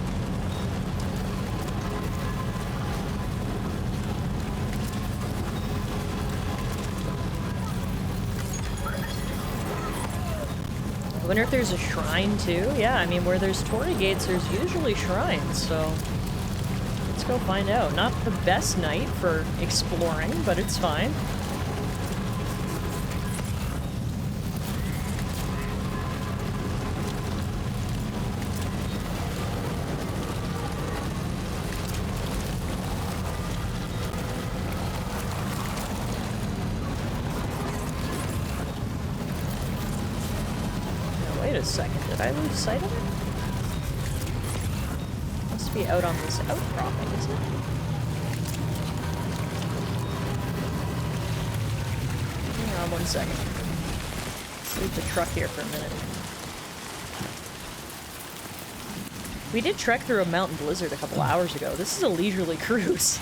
I wonder if there's a shrine too? Yeah, I mean, where there's Torii gates, there's usually shrines, so let's go find out. Not the best night for exploring, but it's fine. Wait a second, did I lose sight of it? Must be out on this outcropping, isn't it? Hang on 1 second. Leave the truck here for a minute. We did trek through a mountain blizzard a couple hours ago. This is a leisurely cruise.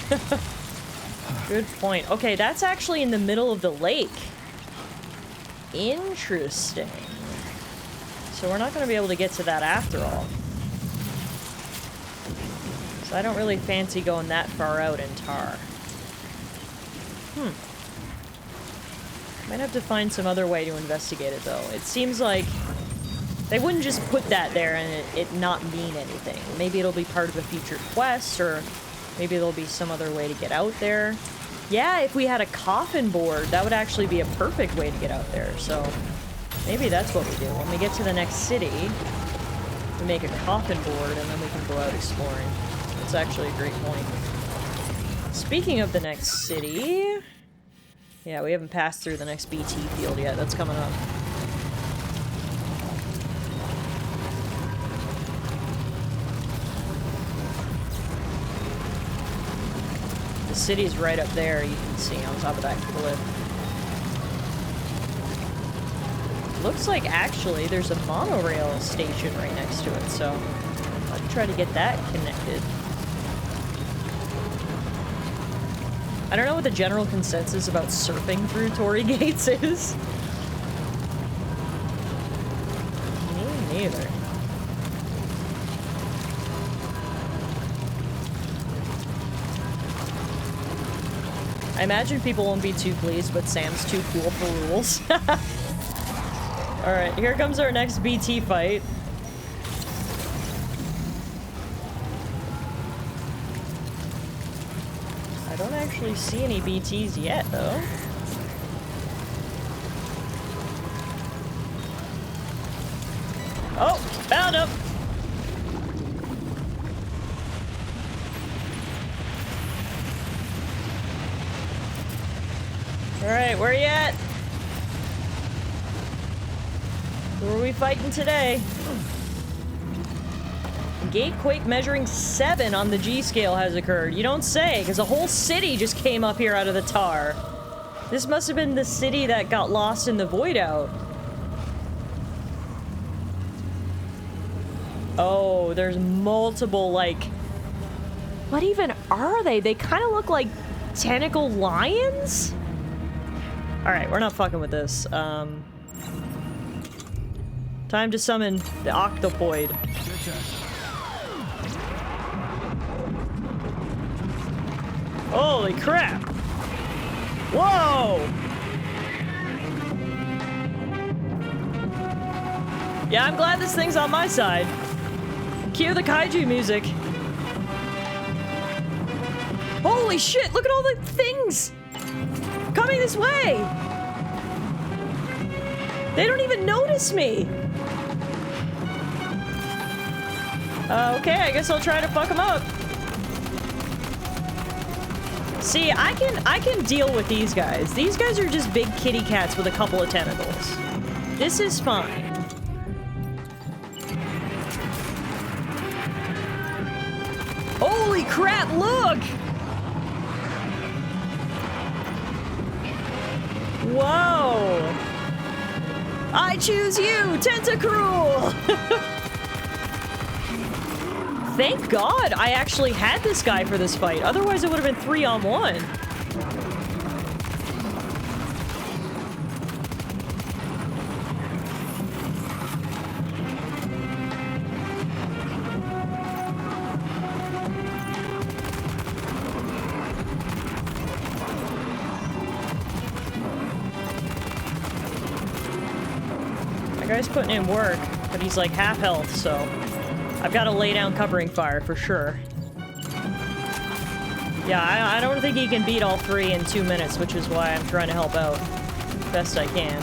Good point. Okay, that's actually in the middle of the lake. Interesting. So we're not going to be able to get to that after all. So I don't really fancy going that far out in Tar. Might have to find some other way to investigate it, though. It seems like they wouldn't just put that there and it not mean anything. Maybe it'll be part of a future quest, or maybe there'll be some other way to get out there. Yeah, if we had a coffin board, that would actually be a perfect way to get out there, so maybe that's what we do. When we get to the next city, we make a coffin board and then we can go out exploring. That's actually a great point. Speaking of the next city... Yeah, we haven't passed through the next BT field yet. That's coming up. The city's right up there, you can see on top of that cliff. Looks like actually there's a monorail station right next to it, so I'll try to get that connected. I don't know what the general consensus about surfing through Torii gates is. Me neither. I imagine people won't be too pleased, but Sam's too cool for rules. Alright, here comes our next BT fight. actually see any BTs yet, though. Oh, found him! Alright, where you at? Who are we fighting today? Gatequake measuring 7 on the G scale has occurred. You don't say, because a whole city just came up here out of the tar. This must have been the city that got lost in the void out. Oh, there's multiple, like... What even are they? They kind of look like tentacle lions? Alright, we're not fucking with this. Time to summon the octopoid. Holy crap! Whoa! Yeah, I'm glad this thing's on my side. Cue the kaiju music. Holy shit, look at all the things coming this way! They don't even notice me! Okay, I guess I'll try to fuck them up. See, I can deal with these guys. These guys are just big kitty cats with a couple of tentacles. This is fine. Holy crap, look! Whoa! I choose you, Tentacruel! Thank God I actually had this guy for this fight. Otherwise it would have been 3-on-1. That guy's putting in work, but he's like half health, so I've got to lay down covering fire for sure. Yeah, I don't think he can beat all 3 in 2 minutes, which is why I'm trying to help out best I can.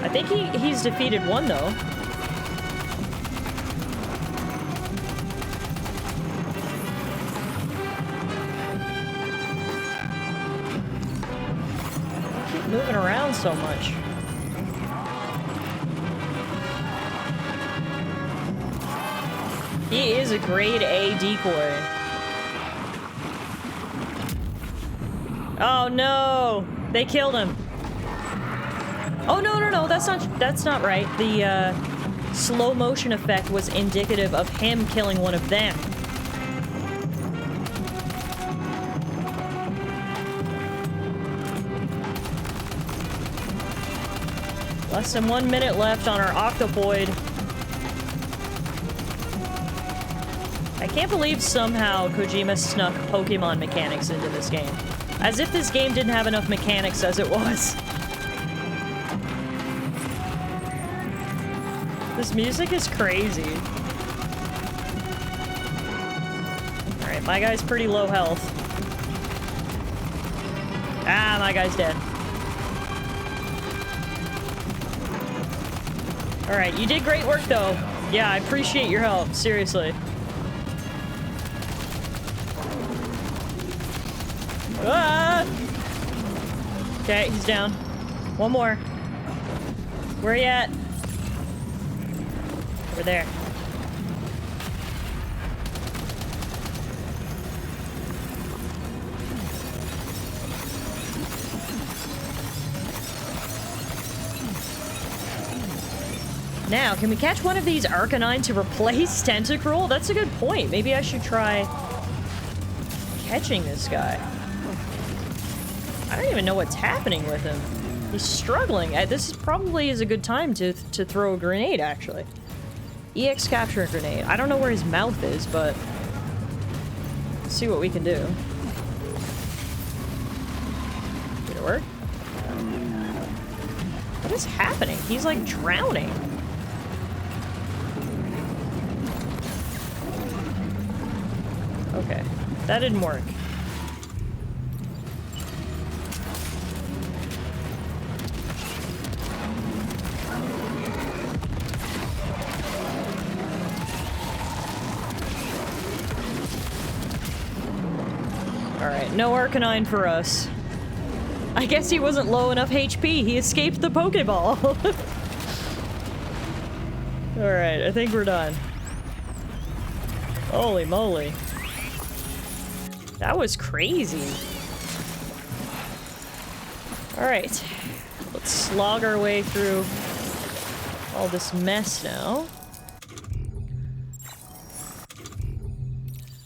I think he's defeated 1 though. I keep moving around so much. He is a grade A decoy. Oh no! They killed him. Oh no, that's not right. The slow motion effect was indicative of him killing one of them. Less than 1 minute left on our octopoid. I can't believe somehow Kojima snuck Pokemon mechanics into this game. As if this game didn't have enough mechanics as it was. This music is crazy. Alright, my guy's pretty low health. Ah, my guy's dead. Alright, you did great work though. Yeah, I appreciate your help, seriously. Ah! Okay, he's down. 1 more. Where you at? Over there. Now, can we catch one of these Arcanine to replace Tentacruel? That's a good point. Maybe I should try catching this guy. I don't even know what's happening with him. He's struggling. This probably is a good time to throw a grenade, actually. EX capture grenade. I don't know where his mouth is, but let's see what we can do. Did it work? What is happening? He's like drowning. Okay, that didn't work. Alright, no Arcanine for us. I guess he wasn't low enough HP. He escaped the Pokeball. Alright, I think we're done. Holy moly. That was crazy. Alright. Let's slog our way through all this mess now.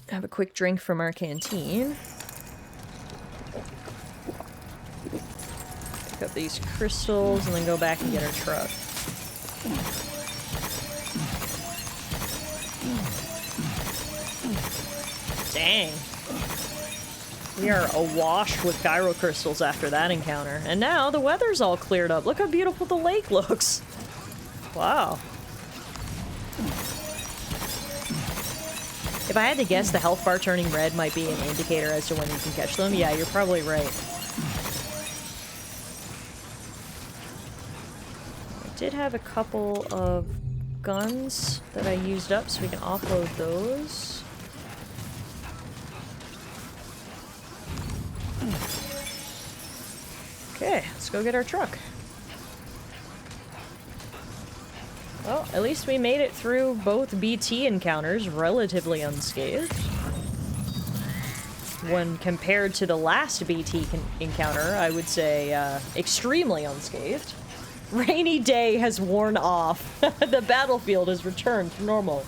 Have a quick drink from our canteen. Pick up these crystals and then go back and get our truck. Dang. We are awash with gyro crystals after that encounter. And now the weather's all cleared up. Look how beautiful the lake looks. Wow. If I had to guess, the health bar turning red might be an indicator as to when you can catch them. Yeah, you're probably right. I did have a couple of guns that I used up, so we can offload those. Okay, let's go get our truck. Well, at least we made it through both BT encounters relatively unscathed. When compared to the last BT encounter, I would say extremely unscathed. Rainy day has worn off. The battlefield has returned to normal.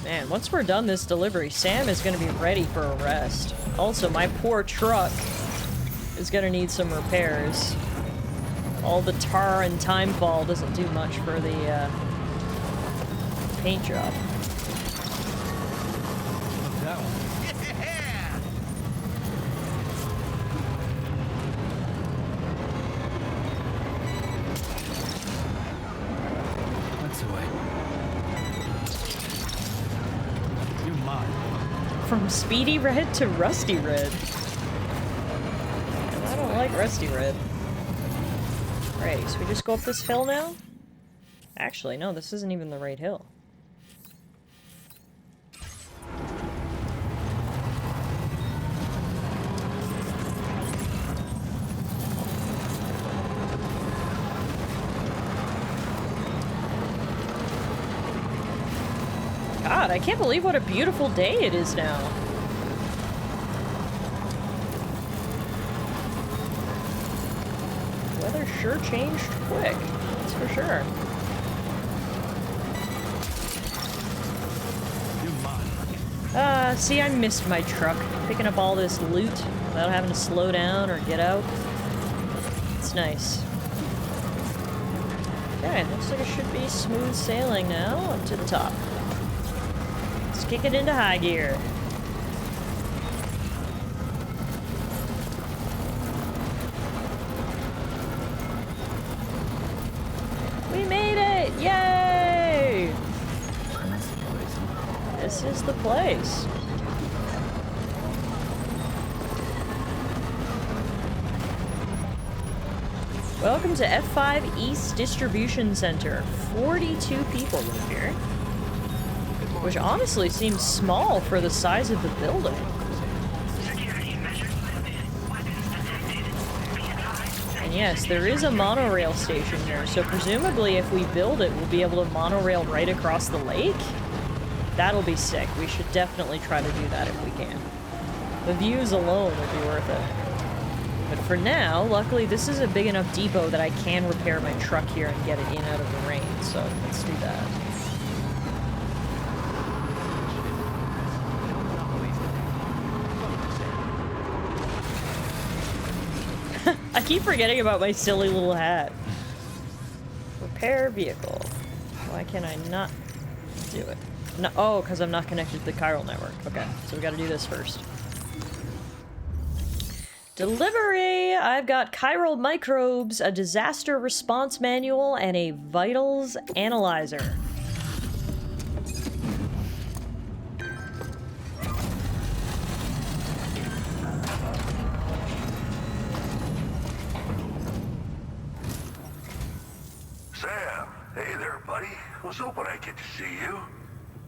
Man, once we're done this delivery, Sam is going to be ready for a rest. Also, my poor truck is going to need some repairs. All the tar and time fall doesn't do much for the paint job. That one. That's the way. You're mine. From Speedy Red to Rusty Red. And I don't like Rusty Red. Alright, so we just go up this hill now? Actually, no, this isn't even the right hill. God, I can't believe what a beautiful day it is now. Weather sure changed quick, that's for sure. See, I missed my truck. Picking up all this loot without having to slow down or get out. It's nice. Okay, looks like it should be smooth sailing now up to the top. Let's kick it into high gear. We made it! Yay! This is the place. Welcome to F5 East Distribution Center. 42 people live here. Which honestly seems small for the size of the building. And yes, there is a monorail station here, so presumably if we build it, we'll be able to monorail right across the lake. That'll be sick. We should definitely try to do that if we can. The views alone would be worth it. But for now, luckily this is a big enough depot that I can repair my truck here and get it in out of the rain, so let's do that. I keep forgetting about my silly little hat. Repair vehicle. Why can I not do it? No, oh, because I'm not connected to the chiral network. Okay, so we gotta do this first. Delivery! I've got chiral microbes, a disaster response manual, and a vitals analyzer. Sam, hey there, buddy. I was hoping I'd get to see you.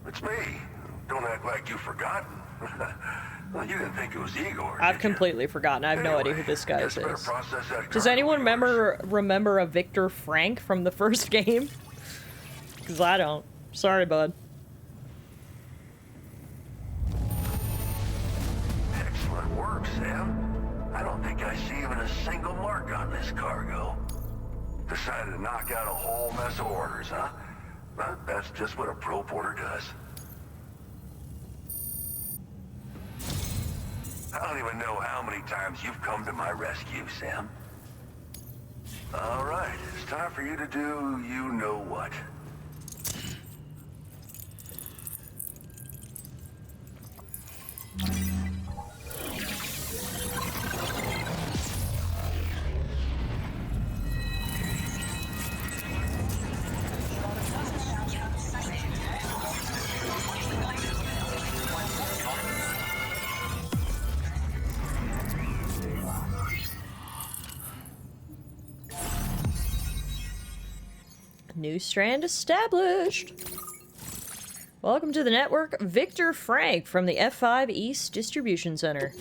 It's me. Don't act like you've forgotten. Well, you didn't think it was Igor. I've completely forgotten. I have no idea who this guy is. Does anyone remember a Victor Frank from the first game? Because I don't. Sorry, bud. Excellent work, Sam. I don't think I see even a single mark on this cargo. Decided to knock out a whole mess of orders, huh? But that's just what a pro porter does. I don't even know how many times you've come to my rescue, Sam. All right, it's time for you to do you know what. New strand established. Welcome to the network, Victor Frank from the F5 East Distribution Center.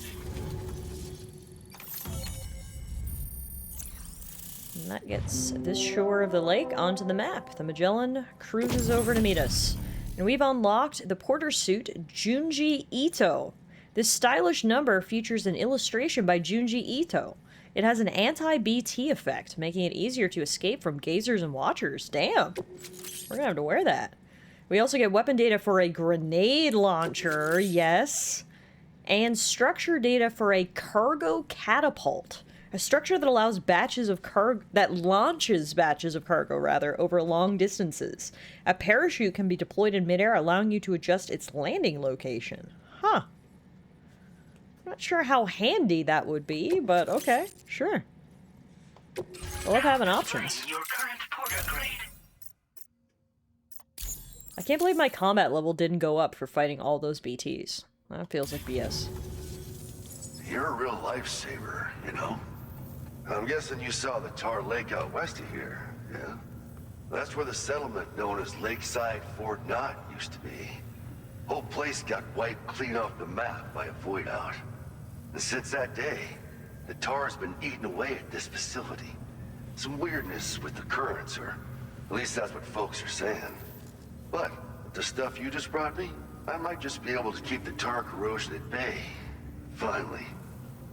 And that gets this shore of the lake onto the map. The Magellan cruises over to meet us. And we've unlocked the porter suit Junji Ito. This stylish number features an illustration by Junji Ito. It has an anti-BT effect, making it easier to escape from gazers and watchers. Damn. We're gonna have to wear that. We also get weapon data for a grenade launcher, yes. And structure data for a cargo catapult. A structure that allows launches batches of cargo, over long distances. A parachute can be deployed in midair, allowing you to adjust its landing location. Huh. Not sure how handy that would be, but okay, sure. I love having options. I can't believe my combat level didn't go up for fighting all those BTs. That feels like BS. You're a real lifesaver, you know? I'm guessing you saw the tar lake out west of here, yeah? That's where the settlement known as Lakeside Fort Knott used to be. Whole place got wiped clean off the map by a void out. And since that day, the tar's been eating away at this facility. Some weirdness with the currents, or at least that's what folks are saying. But with the stuff you just brought me, I might just be able to keep the tar corrosion at bay. Finally.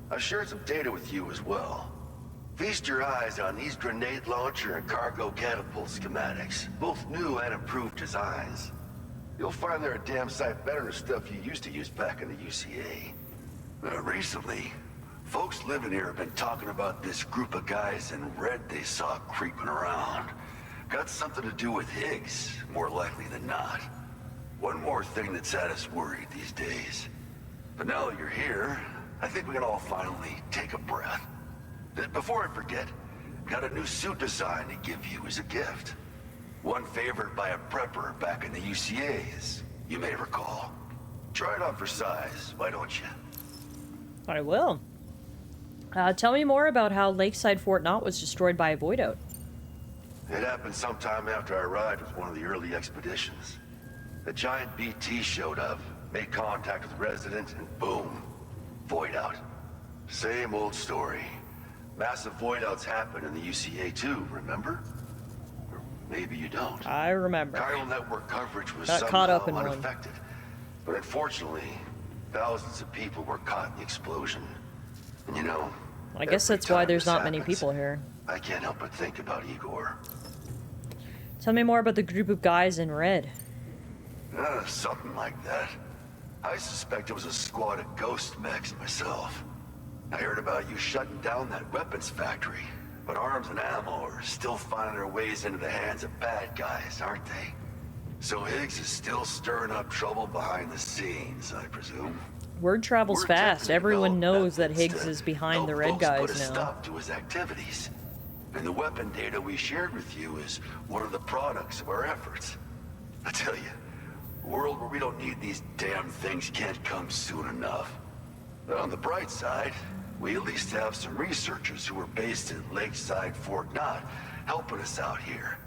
I've shared some data with you as well. Feast your eyes on these grenade launcher and cargo catapult schematics, both new and improved designs. You'll find they're a damn sight better than stuff you used to use back in the UCA. Recently, folks living here have been talking about this group of guys in red they saw creeping around. Got something to do with Higgs, more likely than not. One more thing that's had us worried these days. But now that you're here, I think we can all finally take a breath. Before I forget, got a new suit design to give you as a gift. One favored by a prepper back in the UCAs, you may recall. Try it on for size, why don't you? I will. Tell me more about how Lakeside Fort Knott was destroyed by a void out. It happened sometime after I arrived with one of the early expeditions. A giant BT showed up, made contact with residents, and boom, void out. Same old story. Massive void outs happen in the UCA too, remember? Or maybe you don't. I remember. Chiral network coverage was Got caught up in unaffected. But unfortunately, thousands of people were caught in the explosion. And you know, I guess that's why there's not many people here. I can't help but think about Igor. Tell me more about the group of guys in red. Something like that. I suspect it was a squad of ghost mechs myself. I heard about you shutting down that weapons factory, but arms and ammo are still finding their ways into the hands of bad guys, aren't they? So Higgs is still stirring up trouble behind the scenes, I presume. Word travels fast. Everyone knows that Higgs is behind the red guys put a now. Stop to his activities. And the weapon data we shared with you is one of the products of our efforts. I tell you, a world where we don't need these damn things can't come soon enough. But on the bright side, we at least have some researchers who are based in Lakeside Fort Knott helping us out here.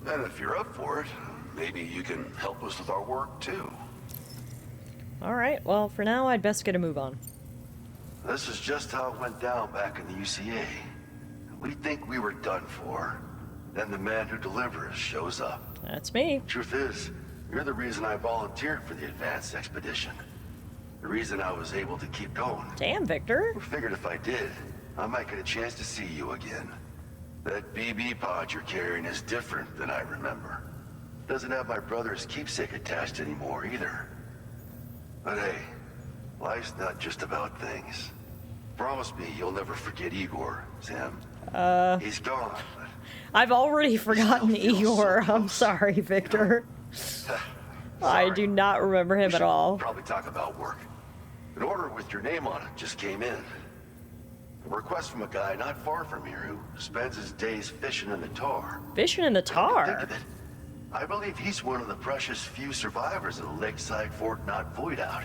And if you're up for it, maybe you can help us with our work too. Alright, well, for now, I'd best get a move on. This is just how it went down back in the UCA. We think we were done for. Then the man who delivers shows up. That's me. Truth is, you're the reason I volunteered for the advanced expedition. The reason I was able to keep going. Damn, Victor. I figured if I did, I might get a chance to see you again. That BB pod you're carrying is different than I remember. Doesn't have my brother's keepsake attached anymore either. But hey, life's not just about things. Promise me you'll never forget Igor, Sam. He's gone. I've already forgotten Igor. I'm sorry, Victor. I do not remember him at all. Probably talk about work. An order with your name on it just came in. A request from a guy not far from here who spends his days fishing in the tar. Fishing in the tar? Think of it. I believe he's one of the precious few survivors of the Lakeside Fort Knot void out.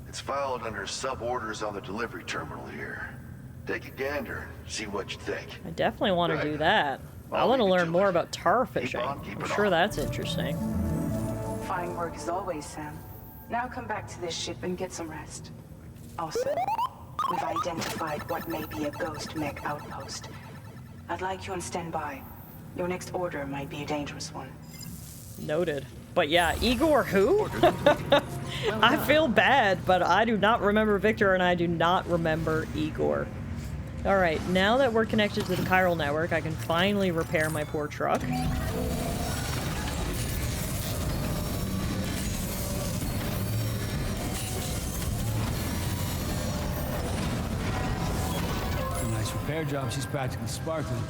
It's filed under sub-orders on the delivery terminal here. Take a gander, see what you think. I definitely want to do that. I want to learn more about tar fishing. I'm sure that's interesting. Fine work as always, Sam. Now come back to this ship and get some rest. Also, we've identified what may be a ghost mech outpost. I'd like you on standby. Your next order might be a dangerous one. Noted. But yeah, Igor who? I feel bad, but I do not remember Victor and I do not remember Igor. Alright, now that we're connected to the chiral network, I can finally repair my poor truck. A nice repair job. She's practically sparkling.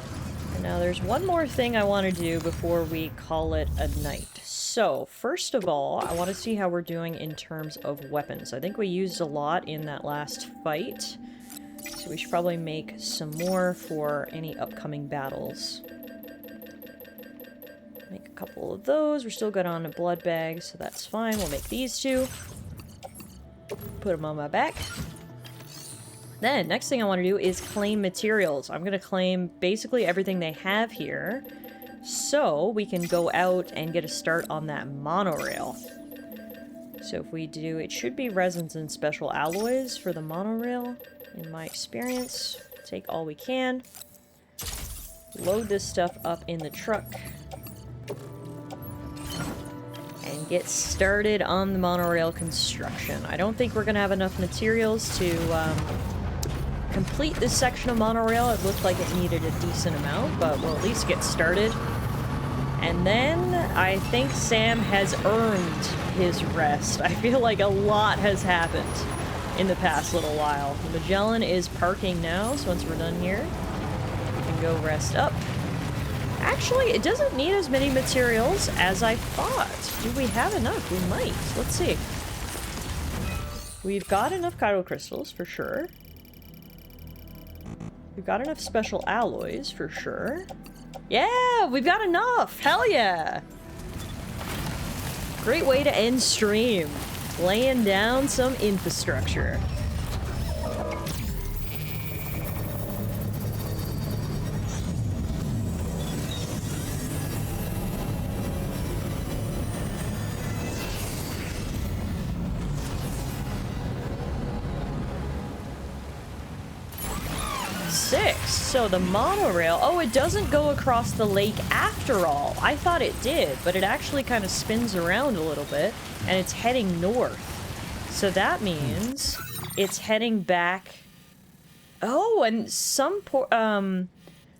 And now there's one more thing I want to do before we call it a night. So, first of all, I want to see how we're doing in terms of weapons. I think we used a lot in that last fight, so we should probably make some more for any upcoming battles. Make a couple of those. We're still good on a blood bag, so that's fine. We'll make these two. Put them on my back. Then, next thing I want to do is claim materials. I'm going to claim basically everything they have here, so we can go out and get a start on that monorail. So if we do, it should be resins and special alloys for the monorail, in my experience. Take all we can. Load this stuff up in the truck. And get started on the monorail construction. I don't think we're going to have enough materials to complete this section of monorail. It looked like it needed a decent amount, but we'll at least get started. And then I think Sam has earned his rest. I feel like a lot has happened in the past little while. The Magellan is parking now, so once we're done here, we can go rest up. Actually, it doesn't need as many materials as I thought. Do we have enough? We might. Let's see. We've got enough chiral crystals, for sure. We've got enough special alloys, for sure. Yeah, we've got enough! Hell yeah! Great way to end stream. Laying down some infrastructure. So the monorail, oh, it doesn't go across the lake after all. I thought it did, but it actually kind of spins around a little bit, and it's heading north. So that means it's heading back. Oh, and some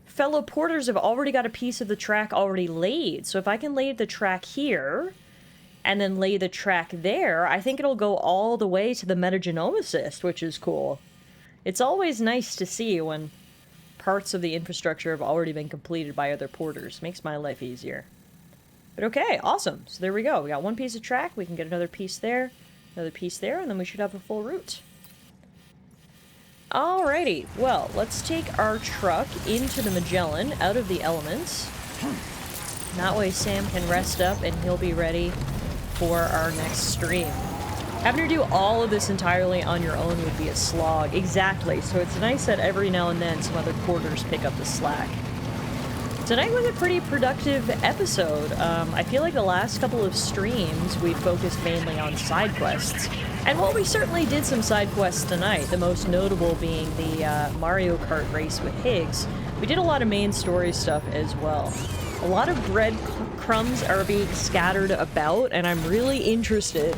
fellow porters have already got a piece of the track already laid. So if I can lay the track here, and then lay the track there, I think it'll go all the way to the metagenomicist, which is cool. It's always nice to see when parts of the infrastructure have already been completed by other porters. Makes my life easier. But okay, awesome. So there we go. We got one piece of track. We can get another piece there, and then we should have a full route. Alrighty. Well, let's take our truck into the Magellan, out of the elements. That way Sam can rest up and he'll be ready for our next stream. Having to do all of this entirely on your own would be a slog. Exactly. So it's nice that every now and then some other porters pick up the slack. tonight was a pretty productive episode. I feel like the last couple of streams we focused mainly on side quests. And while we certainly did some side quests tonight, the most notable being the Mario Kart race with Higgs, we did a lot of main story stuff as well. A lot of breadcrumbs are being scattered about, and I'm really interested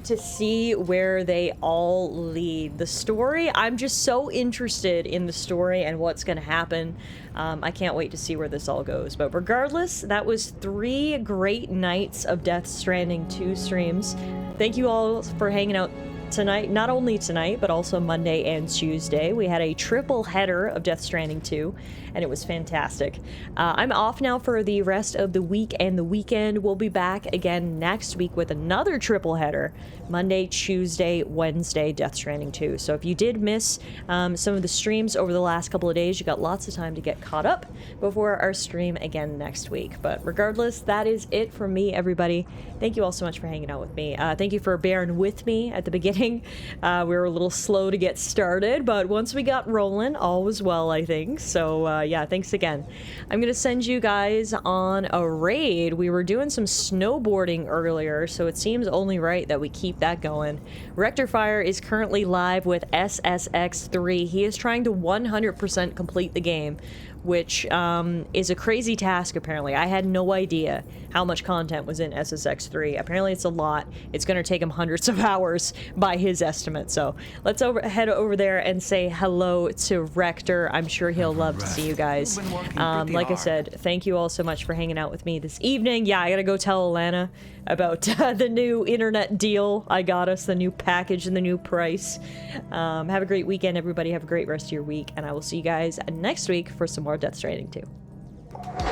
to see where they all lead. The story, I'm just so interested in the story and what's going to happen. I can't wait to see where this all goes. But regardless, that was 3 great nights of Death Stranding 2 streams. Thank you all for hanging out tonight. Not only tonight, but also Monday and Tuesday. We had a triple header of Death Stranding 2, and it was fantastic. I'm off now for the rest of the week and the weekend. We'll be back again next week with another triple header. Monday, Tuesday, Wednesday, Death Stranding 2. So if you did miss some of the streams over the last couple of days, you got lots of time to get caught up before our stream again next week. But regardless, that is it from me, everybody. Thank you all so much for hanging out with me. Thank you for bearing with me at the beginning. We were a little slow to get started, but once we got rolling, all was well, I think. So yeah, thanks again. I'm gonna send you guys on a raid. We were doing some snowboarding earlier, so it seems only right that we keep that going. Rectifier is currently live with SSX3. He is trying to 100% complete the game, which is a crazy task, apparently. I had no idea how much content was in SSX3. Apparently it's a lot. It's going to take him hundreds of hours by his estimate. So let's head over there and say hello to Rector. I'm sure he'll love to see you guys. Like I said, thank you all so much for hanging out with me this evening. Yeah, I gotta go tell Alana about the new internet deal I got us, the new package and the new price. Have a great weekend, everybody. Have a great rest of your week, and I will see you guys next week for some more Death Stranding 2.